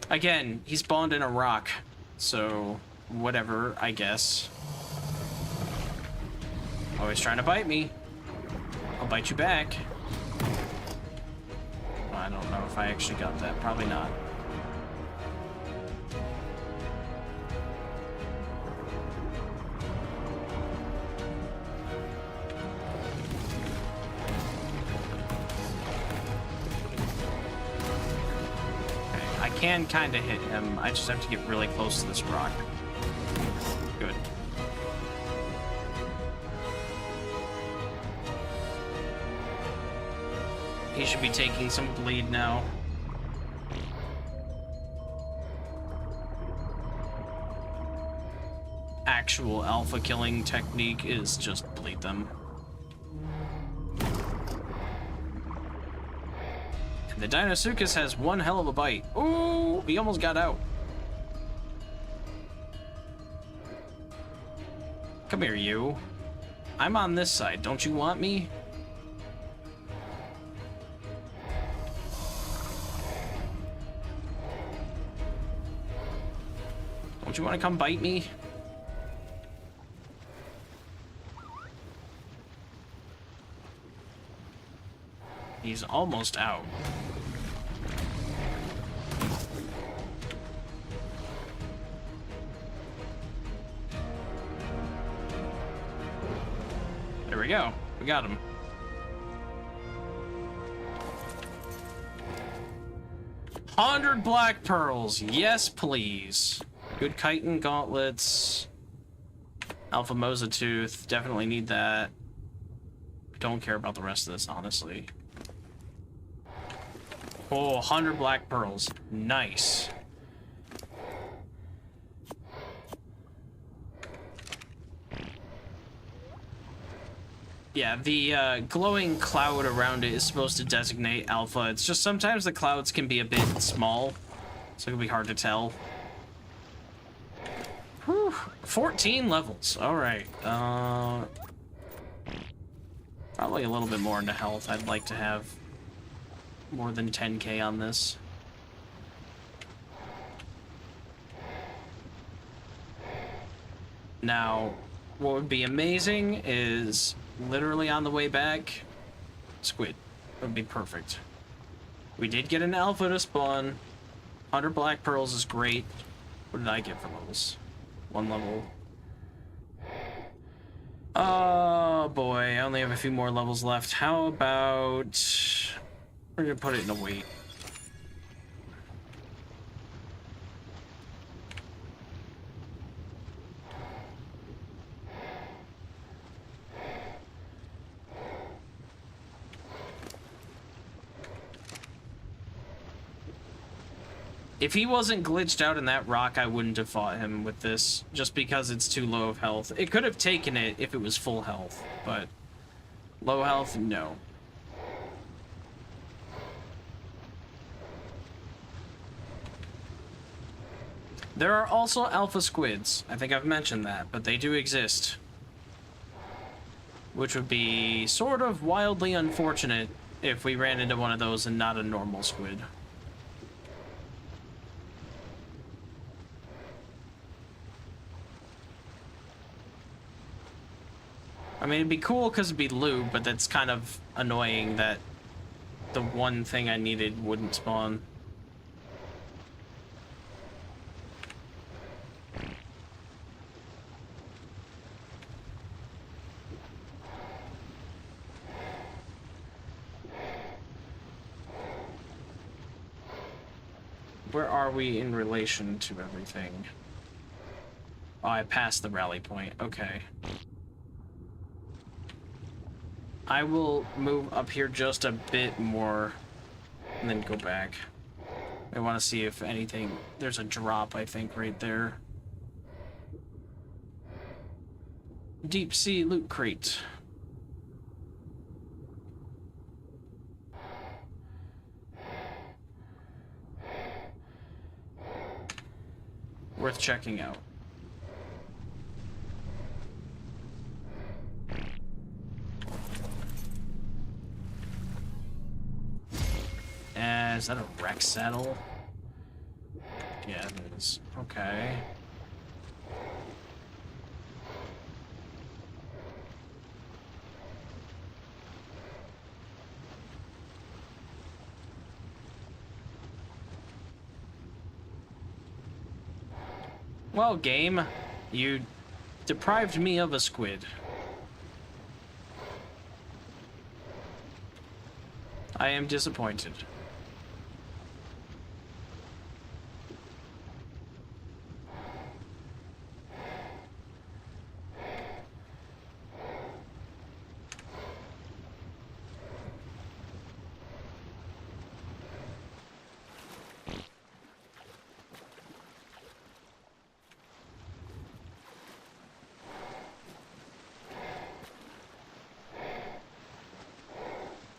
Again, he spawned in a rock, so whatever, I guess. Oh, he's trying to bite me. I'll bite you back. I don't know if I actually got that. Probably not. Okay, I can kind of hit him. I just have to get really close to this rock. Good. He should be taking some bleed now. Actual alpha killing technique is just bleed them. And the Deinosuchus has one hell of a bite. Ooh, he almost got out. Come here, you. I'm on this side. Don't you want me? Don't you want to come bite me? He's almost out. There we go. We got him. $100 black pearls. Yes, please. Good chitin gauntlets. Alpha Mosa tooth. Definitely need that. Don't care about the rest of this, honestly. Oh, 100 black pearls. Nice. Yeah, the glowing cloud around it is supposed to designate alpha. It's just sometimes the clouds can be a bit small, so it can be hard to tell. Whew, 14 levels. All right. Probably a little bit more into health. I'd like to have more than 10k on this. Now, what would be amazing is literally on the way back, squid. That would be perfect. We did get an alpha to spawn. 100 black pearls is great. What did I get for levels? 1 level. Oh boy, I only have a few more levels left. How about... We're gonna put it in a wait. If he wasn't glitched out in that rock, I wouldn't have fought him with this, just because it's too low of health. It could have taken it if it was full health, but low health, no. There are also alpha squids. I think I've mentioned that, but they do exist. Which would be sort of wildly unfortunate if we ran into one of those and not a normal squid. I mean, it'd be cool because it'd be loot, but that's kind of annoying that the one thing I needed wouldn't spawn. Where are we in relation to everything? Oh, I passed the rally point. Okay. I will move up here just a bit more and then go back. I want to see if anything... There's a drop, I think, right there. Deep sea loot crate. Worth checking out. Is that a wreck saddle? Yeah, it is. Okay. Well, game, you deprived me of a squid. I am disappointed.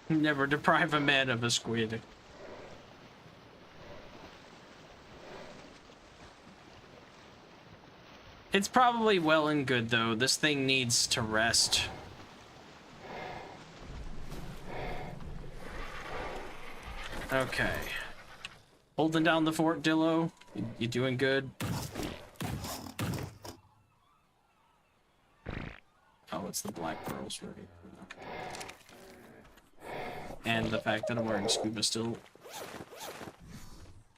Never deprive a man of a squid. It's probably well and good, though. This thing needs to rest. Okay. Holding down the fort, Dillo. You doing good? Oh, it's the black pearls, right? And the fact that I'm wearing scuba still.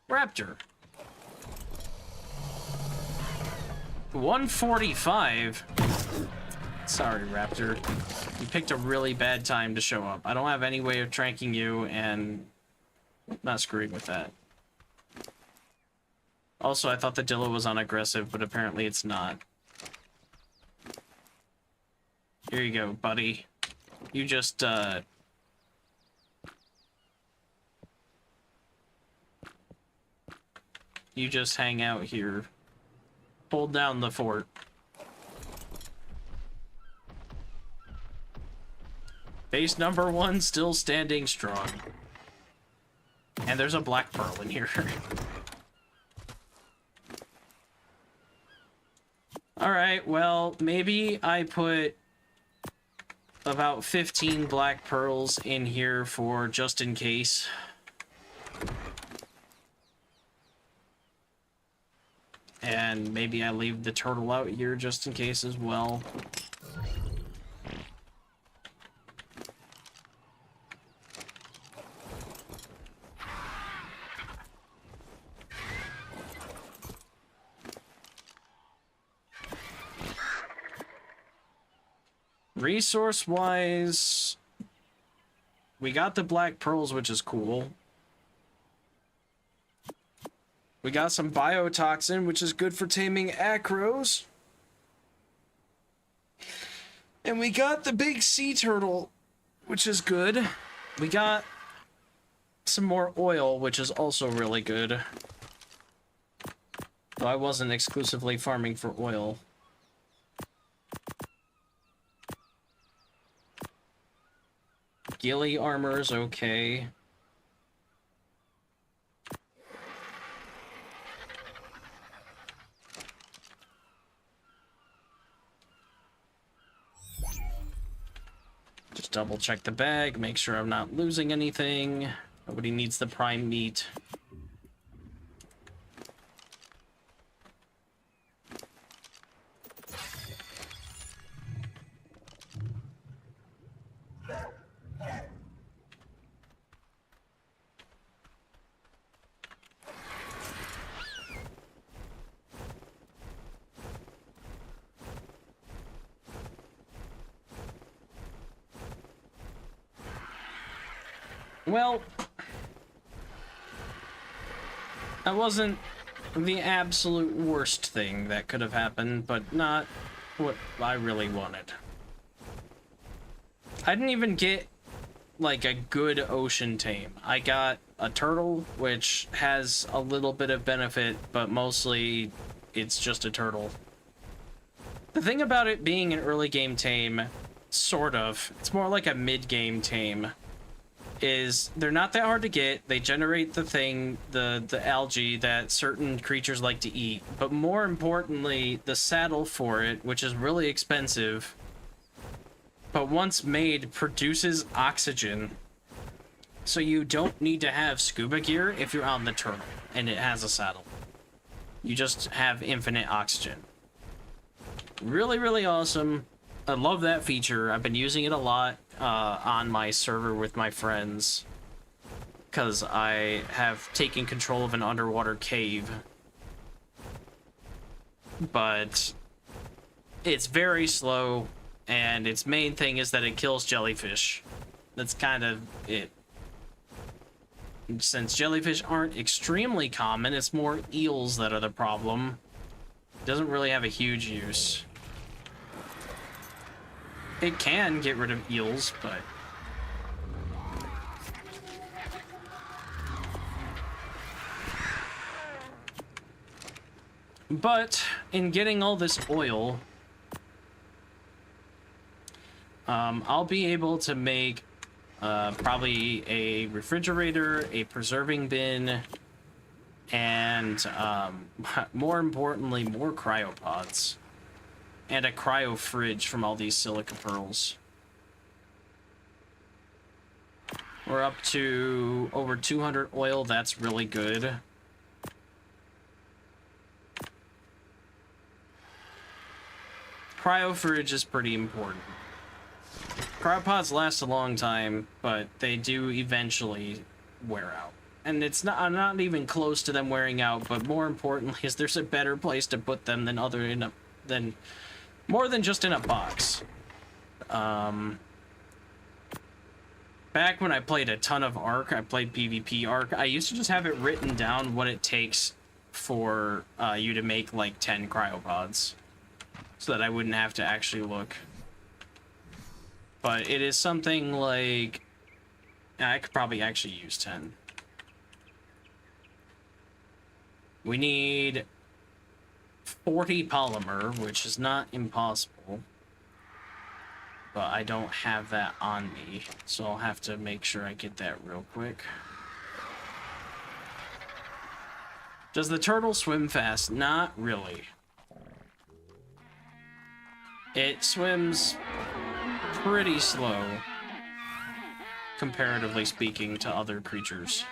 Raptor. 145? Sorry, Raptor. You picked a really bad time to show up. I don't have any way of tranking you, and I'm not screwing with that. Also, I thought the Dillo was unaggressive, but apparently it's not. Here you go, buddy. You just, you just hang out here. Hold down the fort. Base number 1 still standing strong. And there's a black pearl in here. Alright, well, maybe I put about 15 black pearls in here for just in case. And maybe I leave the turtle out here just in case as well. Resource-wise, we got the black pearls, which is cool. We got some biotoxin, which is good for taming acros. And we got the big sea turtle, which is good. We got some more oil, which is also really good. Though I wasn't exclusively farming for oil. Ghillie armor is okay. Just double check the bag, make sure I'm not losing anything. Nobody needs the prime meat. Well, that wasn't the absolute worst thing that could have happened, but not what I really wanted. I didn't even get, like, a good ocean tame. I got a turtle, which has a little bit of benefit, but mostly it's just a turtle. The thing about it being an early game tame, sort of, it's more like a mid-game tame, is they're not that hard to get. They generate the thing, the algae that certain creatures like to eat. But more importantly, the saddle for it, which is really expensive, but once made, produces oxygen. So you don't need to have scuba gear if you're on the turtle and it has a saddle. You just have infinite oxygen. Really, really awesome. I love that feature. I've been using it a lot on my server with my friends because I have taken control of an underwater cave. But it's very slow, and its main thing is that it kills jellyfish. That's kind of it. Since jellyfish aren't extremely common, it's more eels that are the problem. It doesn't really have a huge use. It can get rid of eels, but... But, in getting all this oil, I'll be able to make probably a refrigerator, a preserving bin, and more importantly, more cryopods. And a cryo fridge from all these silica pearls. We're up to over 200 oil. That's really good. Cryo fridge is pretty important. Cryopods last a long time, but they do eventually wear out. And it's not, I'm not even close to them wearing out, but more importantly is there's a better place to put them than more than just in a box. Back when I played a ton of Ark, I played PvP Ark, I used to just have it written down what it takes for you to make like 10 cryopods. So that I wouldn't have to actually look. But it is something like... I could probably actually use 10. We need 40 polymer, which is not impossible. but I don't have that on me, so I'll have to make sure I get that real quick. Does the turtle swim fast? Not really. It swims pretty slow, comparatively speaking, to other creatures.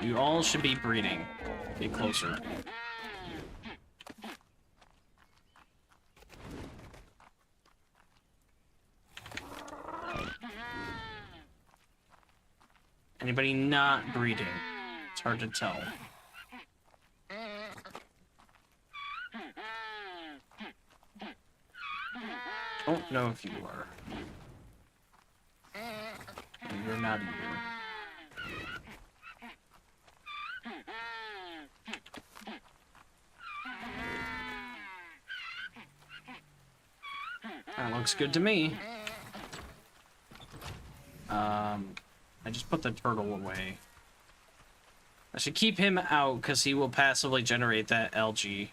You all should be breeding. Get closer. Anybody not breeding? It's hard to tell. Don't know if you are. And you're not either. That looks good to me. I just put the turtle away. I should keep him out because he will passively generate that algae.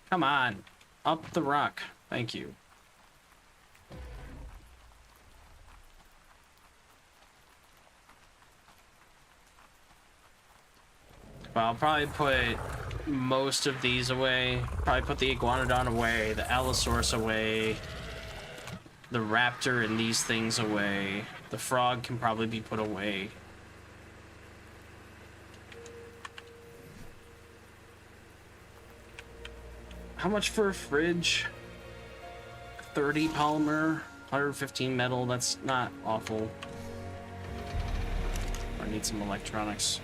Come on, up the rock. Thank you. But I'll probably put most of these away. Probably put the iguanodon away, the allosaurus away, the raptor and these things away. The frog can probably be put away. How much for a fridge? 30 polymer, 115 metal. That's not awful. I need some electronics.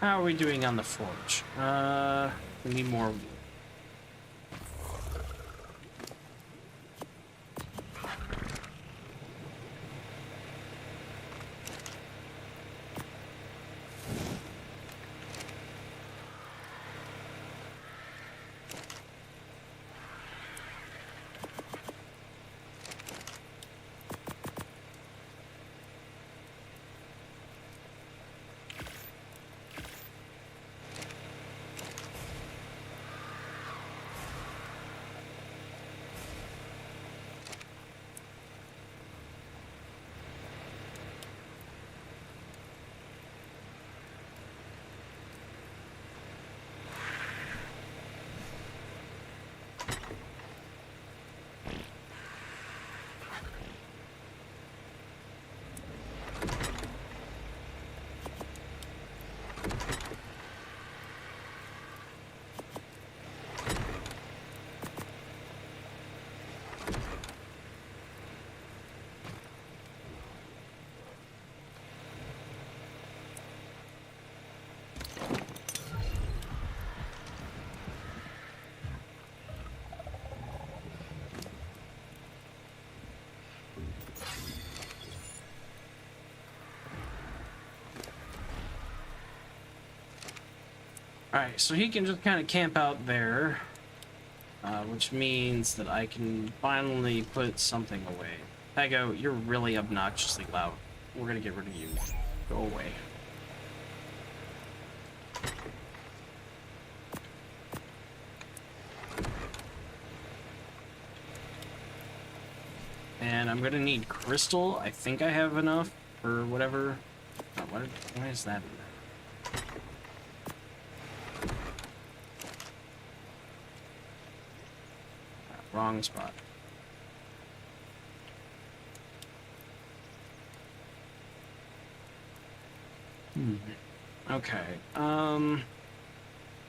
How are we doing on the forge? We need more wood. Alright, so he can just kind of camp out there, which means that I can finally put something away. Pago, you're really obnoxiously loud. We're gonna get rid of you. Go away. And I'm gonna need crystal. I think I have enough for whatever. Oh, why is that in there? Wrong spot. Okay.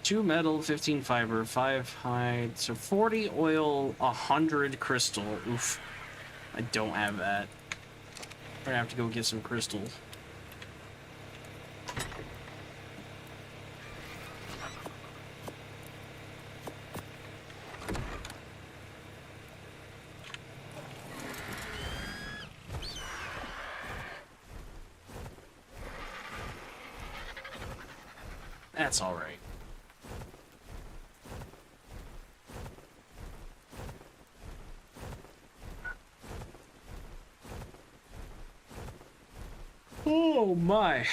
2 metal, 15 fiber, 5 hide, so 40 oil, 100 crystal. Oof. I don't have that. We're gonna have to go get some crystals. That's all right. Oh my.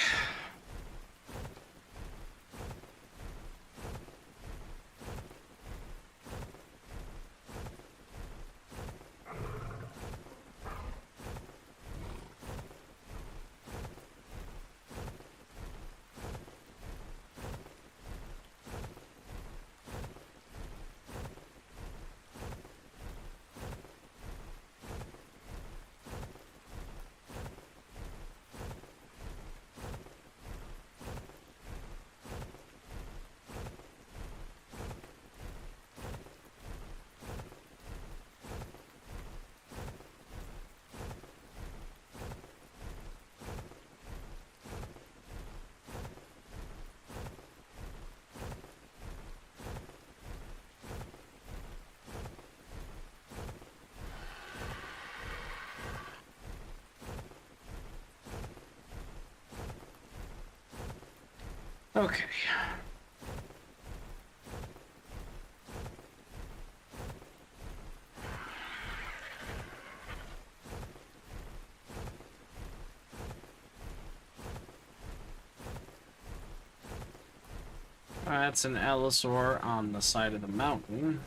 Okay. That's an allosaur on the side of the mountain.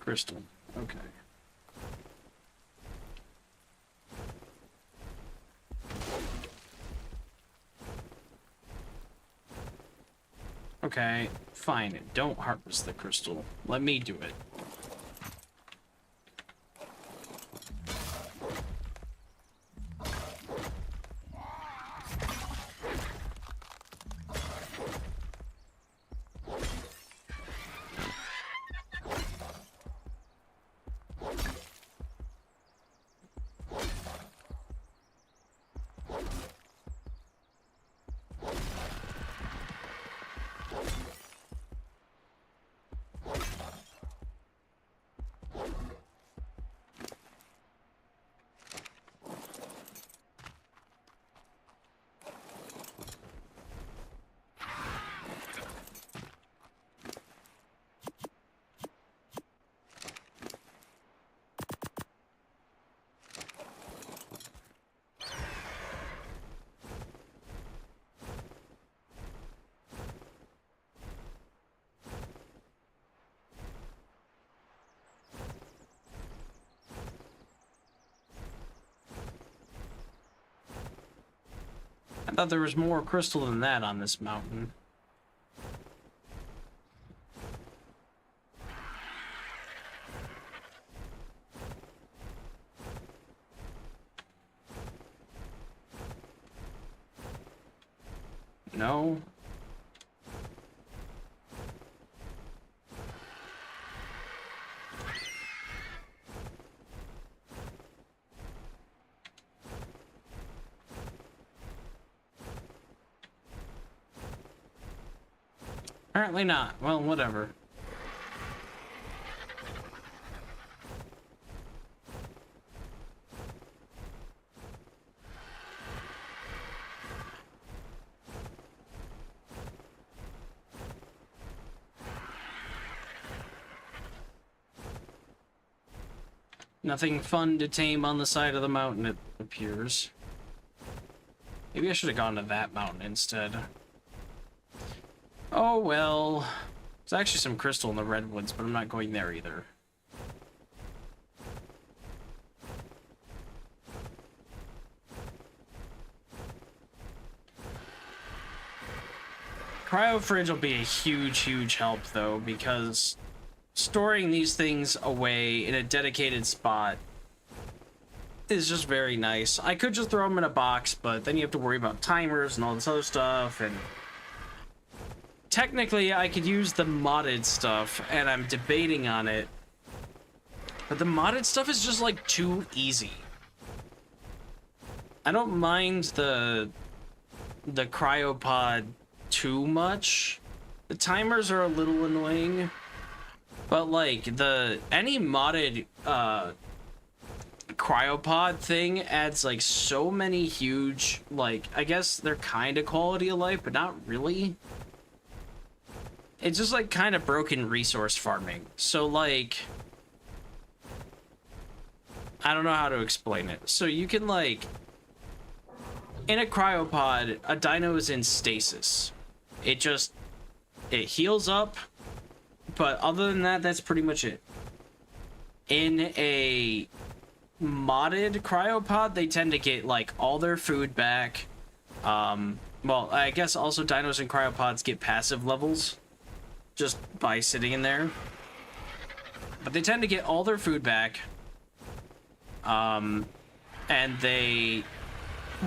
Crystal. Okay. Okay, fine. Don't harvest the crystal. Let me do it. I thought there was more crystal than that on this mountain. No. Apparently not. Well, whatever. Nothing fun to tame on the side of the mountain, it appears. Maybe I should have gone to that mountain instead. Oh well. There's actually some crystal in the redwoods, but I'm not going there either. Cryo fridge will be a huge help though, because storing these things away in a dedicated spot is just very nice. I could just throw them in a box, but then you have to worry about timers and all this other stuff, and technically I could use the modded stuff, and I'm debating on it, but the modded stuff is just like too easy. I don't mind the cryopod too much. The timers are a little annoying, but like any modded cryopod thing adds like so many huge, like, I guess they're kind of quality of life, but not really. It's just like kind of broken resource farming. So like, I don't know how to explain it. So you can like, in a cryopod, a dino is in stasis. It heals up, but other than that, that's pretty much it. In a modded cryopod, they tend to get like all their food back. Well, I guess also dinos and cryopods get passive levels just by sitting in there, but they tend to get all their food back. And they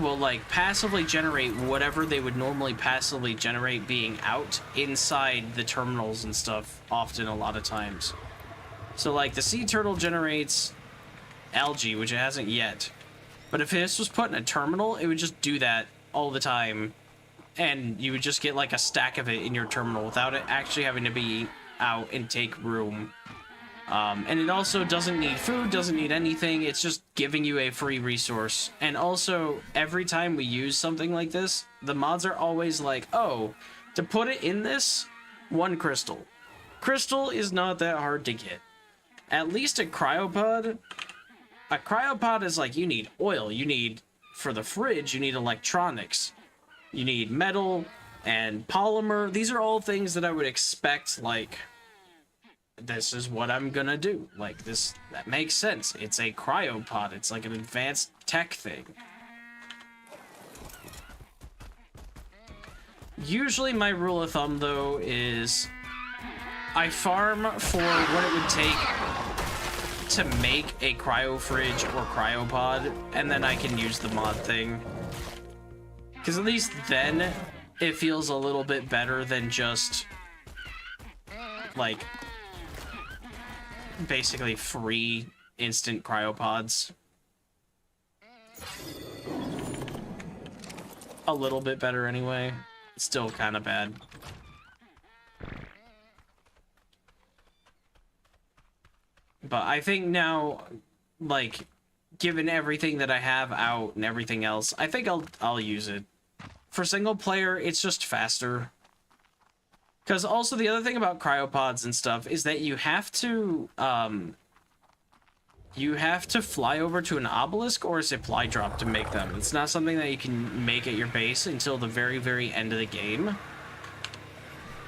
will like passively generate whatever they would normally passively generate being out inside the terminals and stuff, often a lot of times. So like the sea turtle generates algae, which it hasn't yet, but if this was put in a terminal, it would just do that all the time, and you would just get like a stack of it in your terminal without it actually having to be out and take room. And it also doesn't need food, doesn't need anything. It's just giving you a free resource. And also, every time we use something like this, the mods are always like, oh, to put it in this, 1 crystal. Crystal is not that hard to get. At least a cryopod is like, you need oil, you need, for the fridge, you need electronics. You need metal and polymer. These are all things that I would expect, like, this is what I'm gonna do. Like, that makes sense. It's a cryopod. It's like an advanced tech thing. Usually my rule of thumb, though, is I farm for what it would take to make a cryo fridge or cryopod, and then I can use the mod thing. Because at least then it feels a little bit better than just, like, basically free instant cryopods. A little bit better anyway. Still kind of bad. But I think now, like, given everything that I have out and everything else, I think I'll use it. For single player, it's just faster. Because also the other thing about cryopods and stuff is that you have to fly over to an obelisk or a supply drop to make them. It's not something that you can make at your base until the very, very end of the game.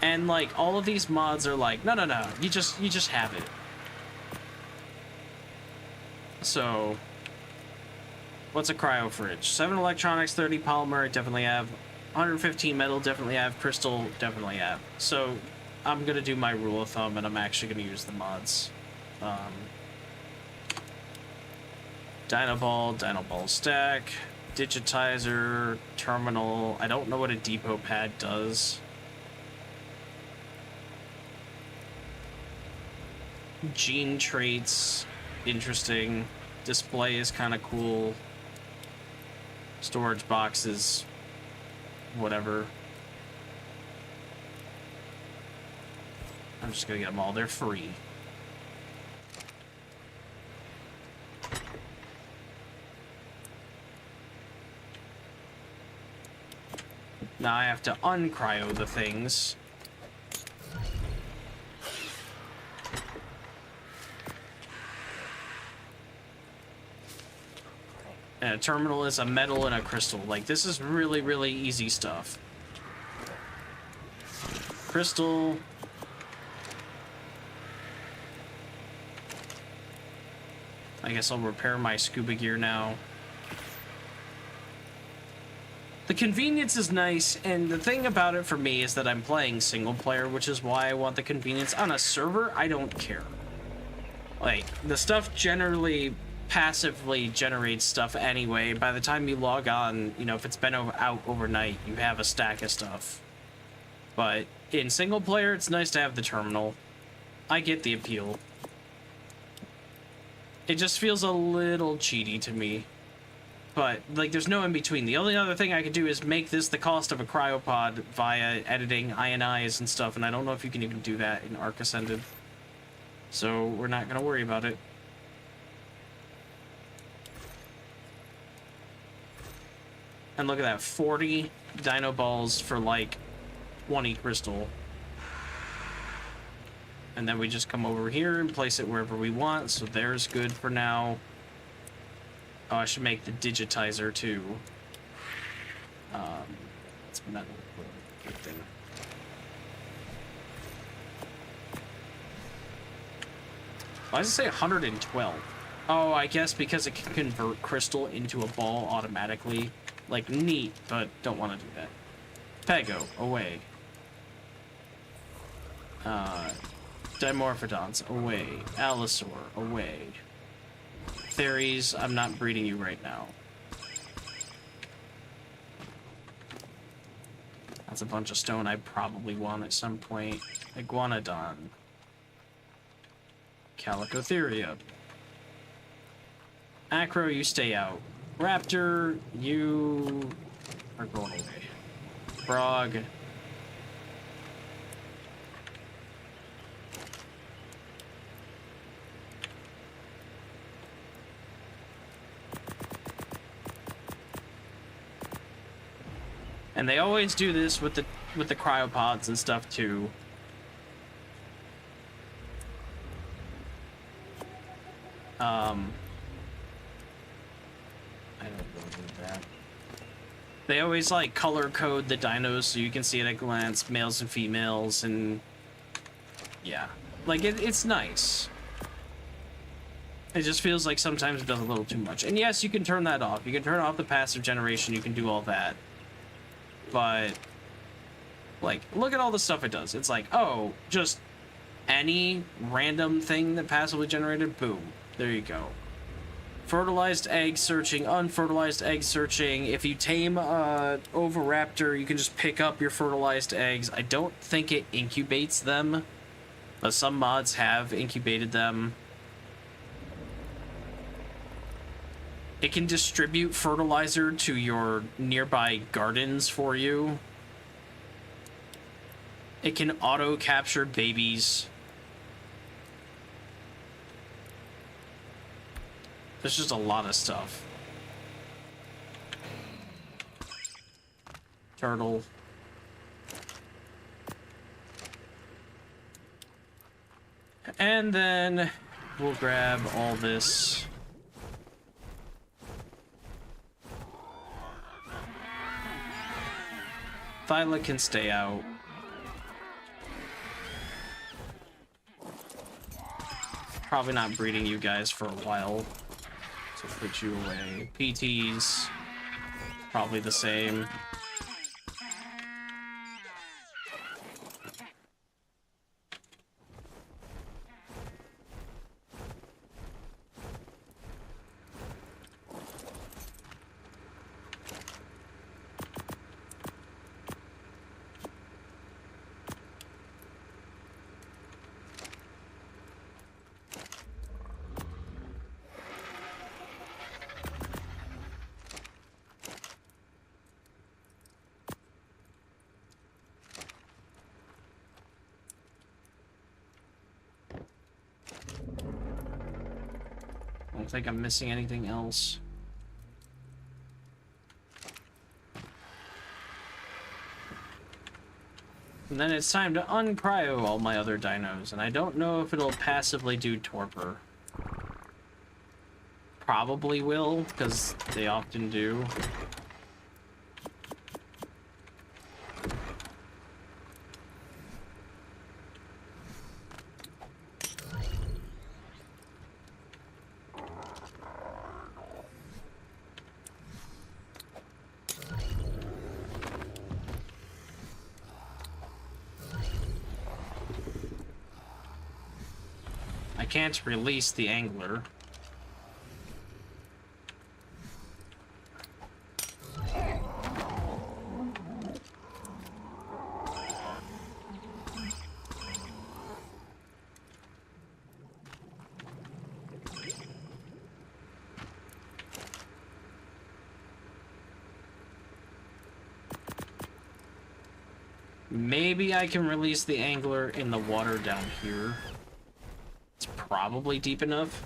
And like all of these mods are like, no, you just have it. So, what's a cryo fridge? 7 electronics, 30 polymer, definitely have. 115 metal, definitely have. Crystal, definitely have. So, I'm gonna do my rule of thumb, and I'm actually gonna use the mods. Dino ball stack, digitizer, terminal. I don't know what a depot pad does. Gene traits, interesting. Display is kind of cool. Storage boxes, whatever. I'm just gonna get them all. They're free. Now I have to uncryo the things. And a terminal is a metal and a crystal. Like, this is really, really easy stuff. Crystal. I guess I'll repair my scuba gear now. The convenience is nice, and the thing about it for me is that I'm playing single player, which is why I want the convenience. On a server, I don't care. Like, the stuff generally passively generates stuff anyway. By the time you log on, you know, if it's been out overnight, you have a stack of stuff. But in single player, it's nice to have the terminal. I get the appeal. It just feels a little cheaty to me. But, like, there's no in between. The only other thing I could do is make this the cost of a cryopod via editing INIs and stuff, and I don't know if you can even do that in Ark Ascended. So, we're not gonna worry about it. And look at that, 40 dino balls for, like, 20 crystal. And then we just come over here and place it wherever we want, so there's good for now. Oh, I should make the digitizer too. It's metal. Good thing. Why does it say 112? Oh, I guess because it can convert crystal into a ball automatically. Like, neat, but don't want to do that. Pego, away. Dimorphodons, away. Allosaur, away. Fairies, I'm not breeding you right now. That's a bunch of stone I probably want at some point. Iguanodon. Calicotheria. Acro, you stay out. Raptor, you are going away. Frog. And they always do this with the cryopods and stuff too. I don't know that. They always like color code the dinos so you can see at a glance males and females, and yeah, like it's nice. It just feels like sometimes it does a little too much. And yes, you can turn that off. You can turn off the passive generation. You can do all that. But, like, look at all the stuff it does. It's like, oh, just any random thing that passively generated, boom. There you go. Fertilized egg searching, unfertilized egg searching. If you tame a oviraptor, you can just pick up your fertilized eggs. I don't think it incubates them, but some mods have incubated them. It can distribute fertilizer to your nearby gardens for you. It can auto-capture babies. There's just a lot of stuff. Turtle. And then we'll grab all this. Thyla can stay out. Probably not breeding you guys for a while. So put you away. PTs, probably the same. I don't think I'm missing anything else. And then it's time to uncryo all my other dinos, and I don't know if it'll passively do torpor. probably will, because they often do. I can't release the angler. Maybe I can release the angler in the water down here. It's probably deep enough.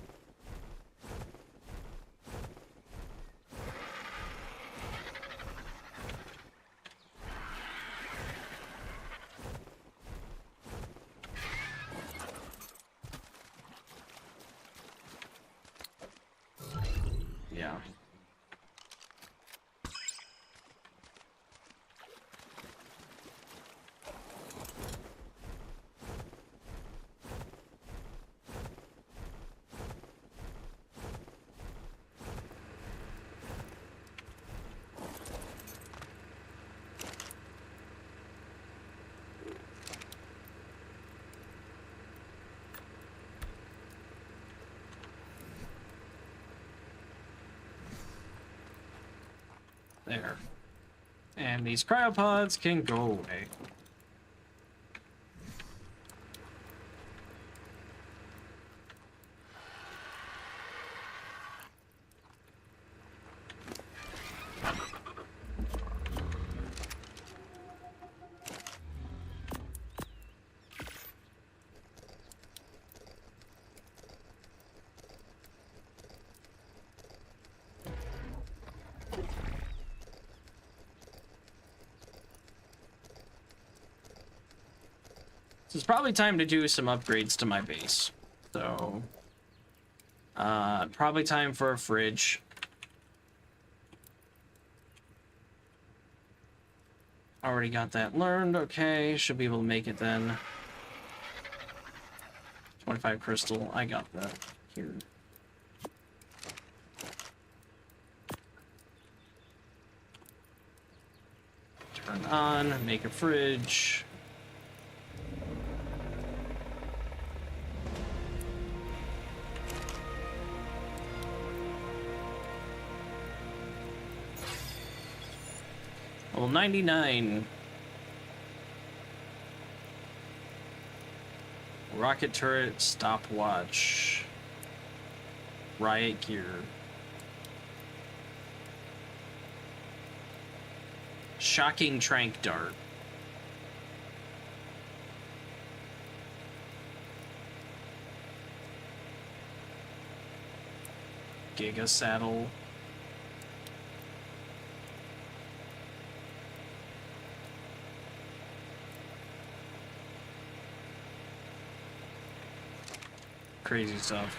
Yeah. There. And these cryopods can go away. So it's probably time to do some upgrades to my base. So, probably time for a fridge. Already got that learned. Okay, should be able to make it then. 25 crystal. I got that here. Turn on, make a fridge. Level 99. Rocket turret, stopwatch. Riot gear. Shocking trank dart. Giga saddle. Crazy stuff.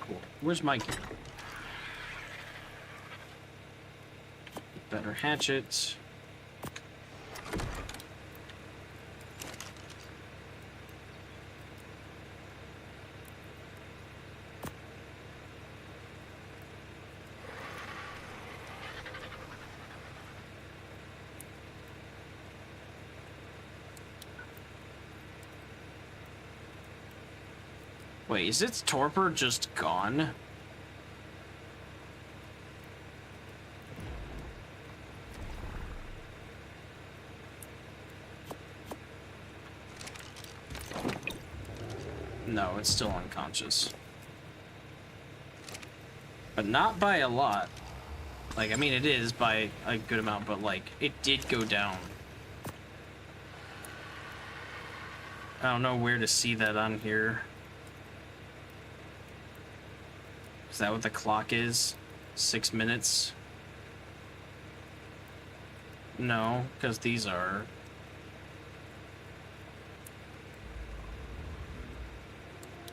Cool. Where's my gear? Better hatchet. Wait, is its torpor just gone? No, it's still unconscious. But not by a lot. Like, I mean, it is by a good amount, but, like, it did go down. I don't know where to see that on here. Is that what the clock is? 6 minutes? No, because these are...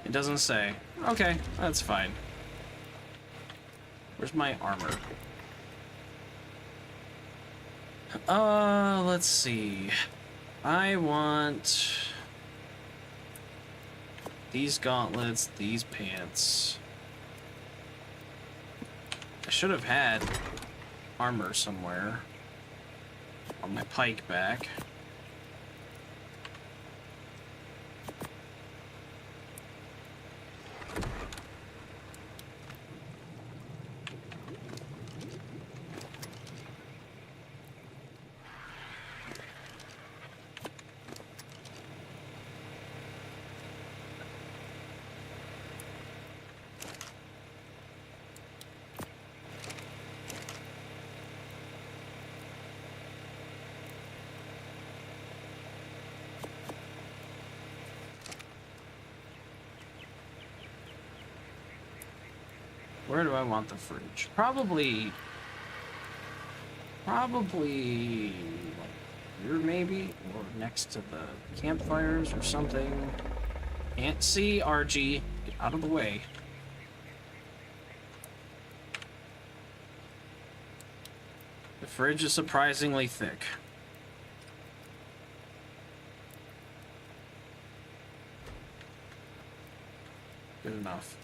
It doesn't say. Okay, that's fine. Where's my armor? Let's see. I want these gauntlets, these pants. I should have had armor somewhere on my pike back. Where do I want the fridge? Probably like here maybe, or next to the campfires or something. Can't see, RG. Get out of the way. The fridge is surprisingly thick. Good enough.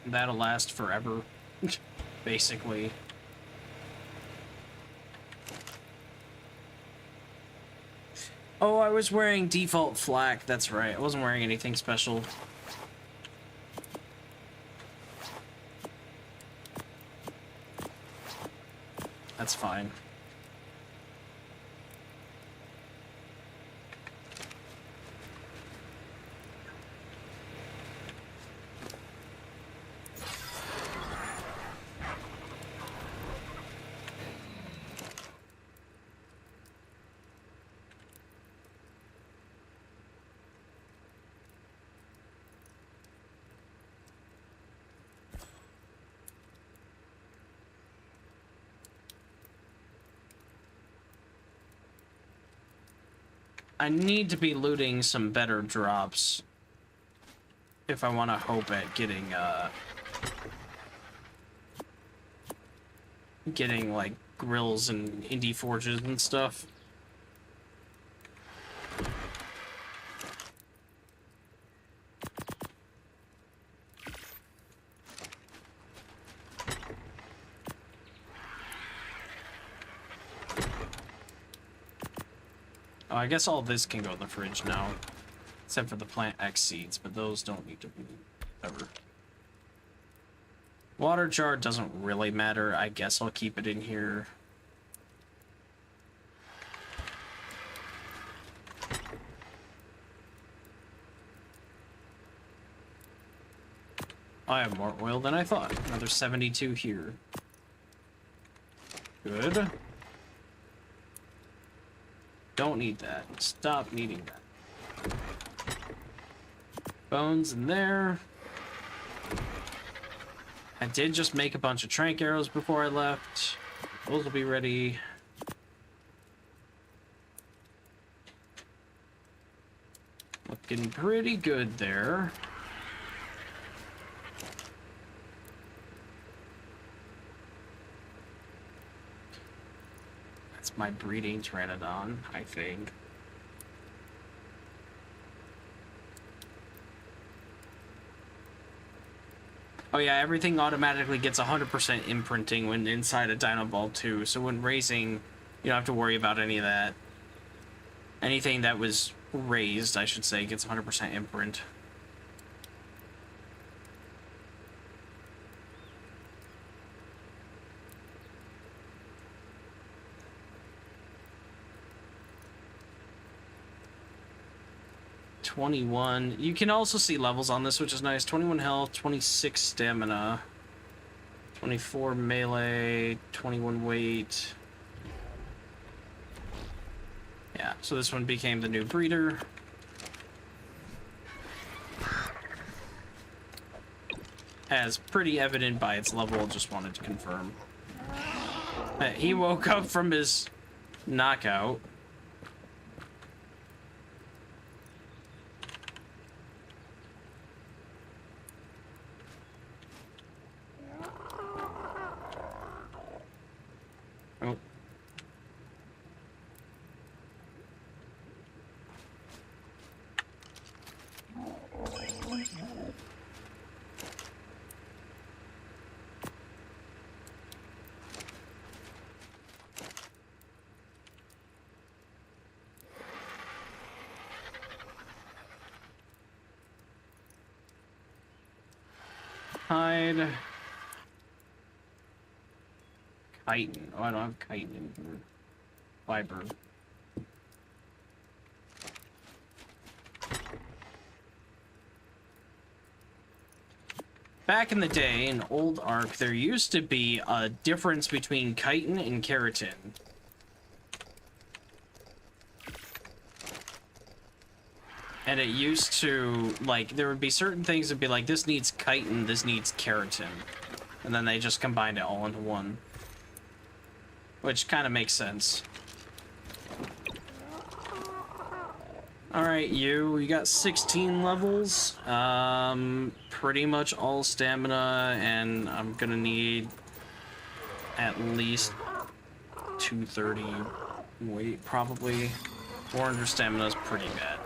That'll last forever, basically. Oh, I was wearing default flak, that's right. I wasn't wearing anything special. That's fine. I need to be looting some better drops if I want to hope at getting like grills and indie forges and stuff. Oh, I guess all this can go in the fridge now. Except for the plant X seeds, but those don't need to be ever. Water jar doesn't really matter. I guess I'll keep it in here. I have more oil than I thought. Another 72 here. Good. Don't need that. Stop needing that. Bones in there. I did just make a bunch of trank arrows before I left. Those will be ready. Looking pretty good there. That's my breeding pteranodon, I think. Oh yeah, everything automatically gets 100% imprinting when inside a Dino Ball 2, so when raising You don't have to worry about any of that. Anything that was raised, I should say, gets 100% imprint. $21. You can also see levels on this, which is nice. 21 health, 26 stamina, 24 melee, 21 weight. Yeah, so this one became the new breeder. As pretty evident by its level, just wanted to confirm. He woke up from his knockout. Oh. Hide. Chitin. Oh, I don't have chitin in here. Fiber. Back in the day, in old Ark, there used to be a difference between chitin and keratin. And it used to, like, there would be certain things that'd be like, this needs chitin, this needs keratin. And then they just combined it all into one. Which kind of makes sense. Alright, you got 16 levels. Pretty much all stamina, and I'm gonna need at least 230 weight, probably. 400 stamina is pretty bad.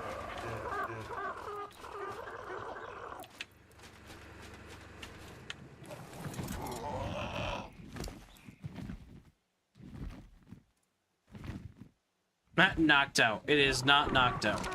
Not knocked out. It is not knocked out.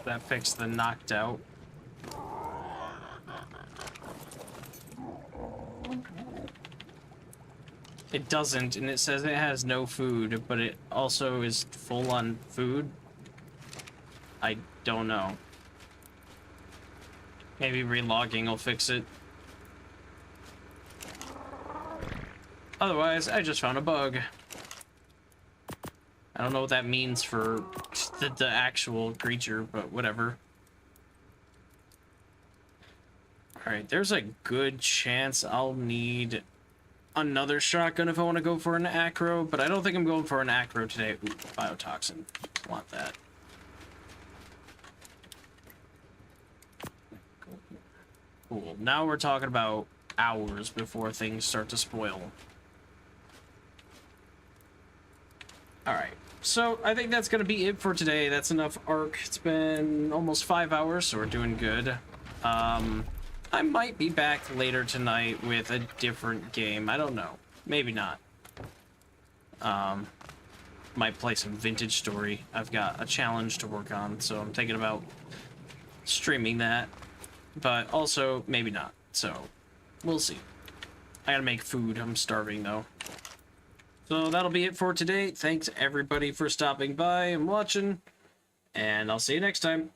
That fixed the knocked out. It doesn't, and it says it has no food, but it also is full on food. I don't know. Maybe relogging will fix it. Otherwise, I just found a bug. I don't know what that means for the actual creature, but whatever. Alright, there's a good chance I'll need another shotgun if I want to go for an Acro, but I don't think I'm going for an Acro today. Ooh, biotoxin. Want that. Cool. Now we're talking about hours before things start to spoil. Alright, so I think that's going to be it for today. That's enough Ark. It's been almost 5 hours, so we're doing good. I might be back later tonight with a different game. I don't know. Maybe not. Might play some Vintage Story. I've got a challenge to work on, so I'm thinking about streaming that. But also, maybe not. So, we'll see. I gotta make food. I'm starving, though. So that'll be it for today. Thanks, everybody, for stopping by and watching. And I'll see you next time.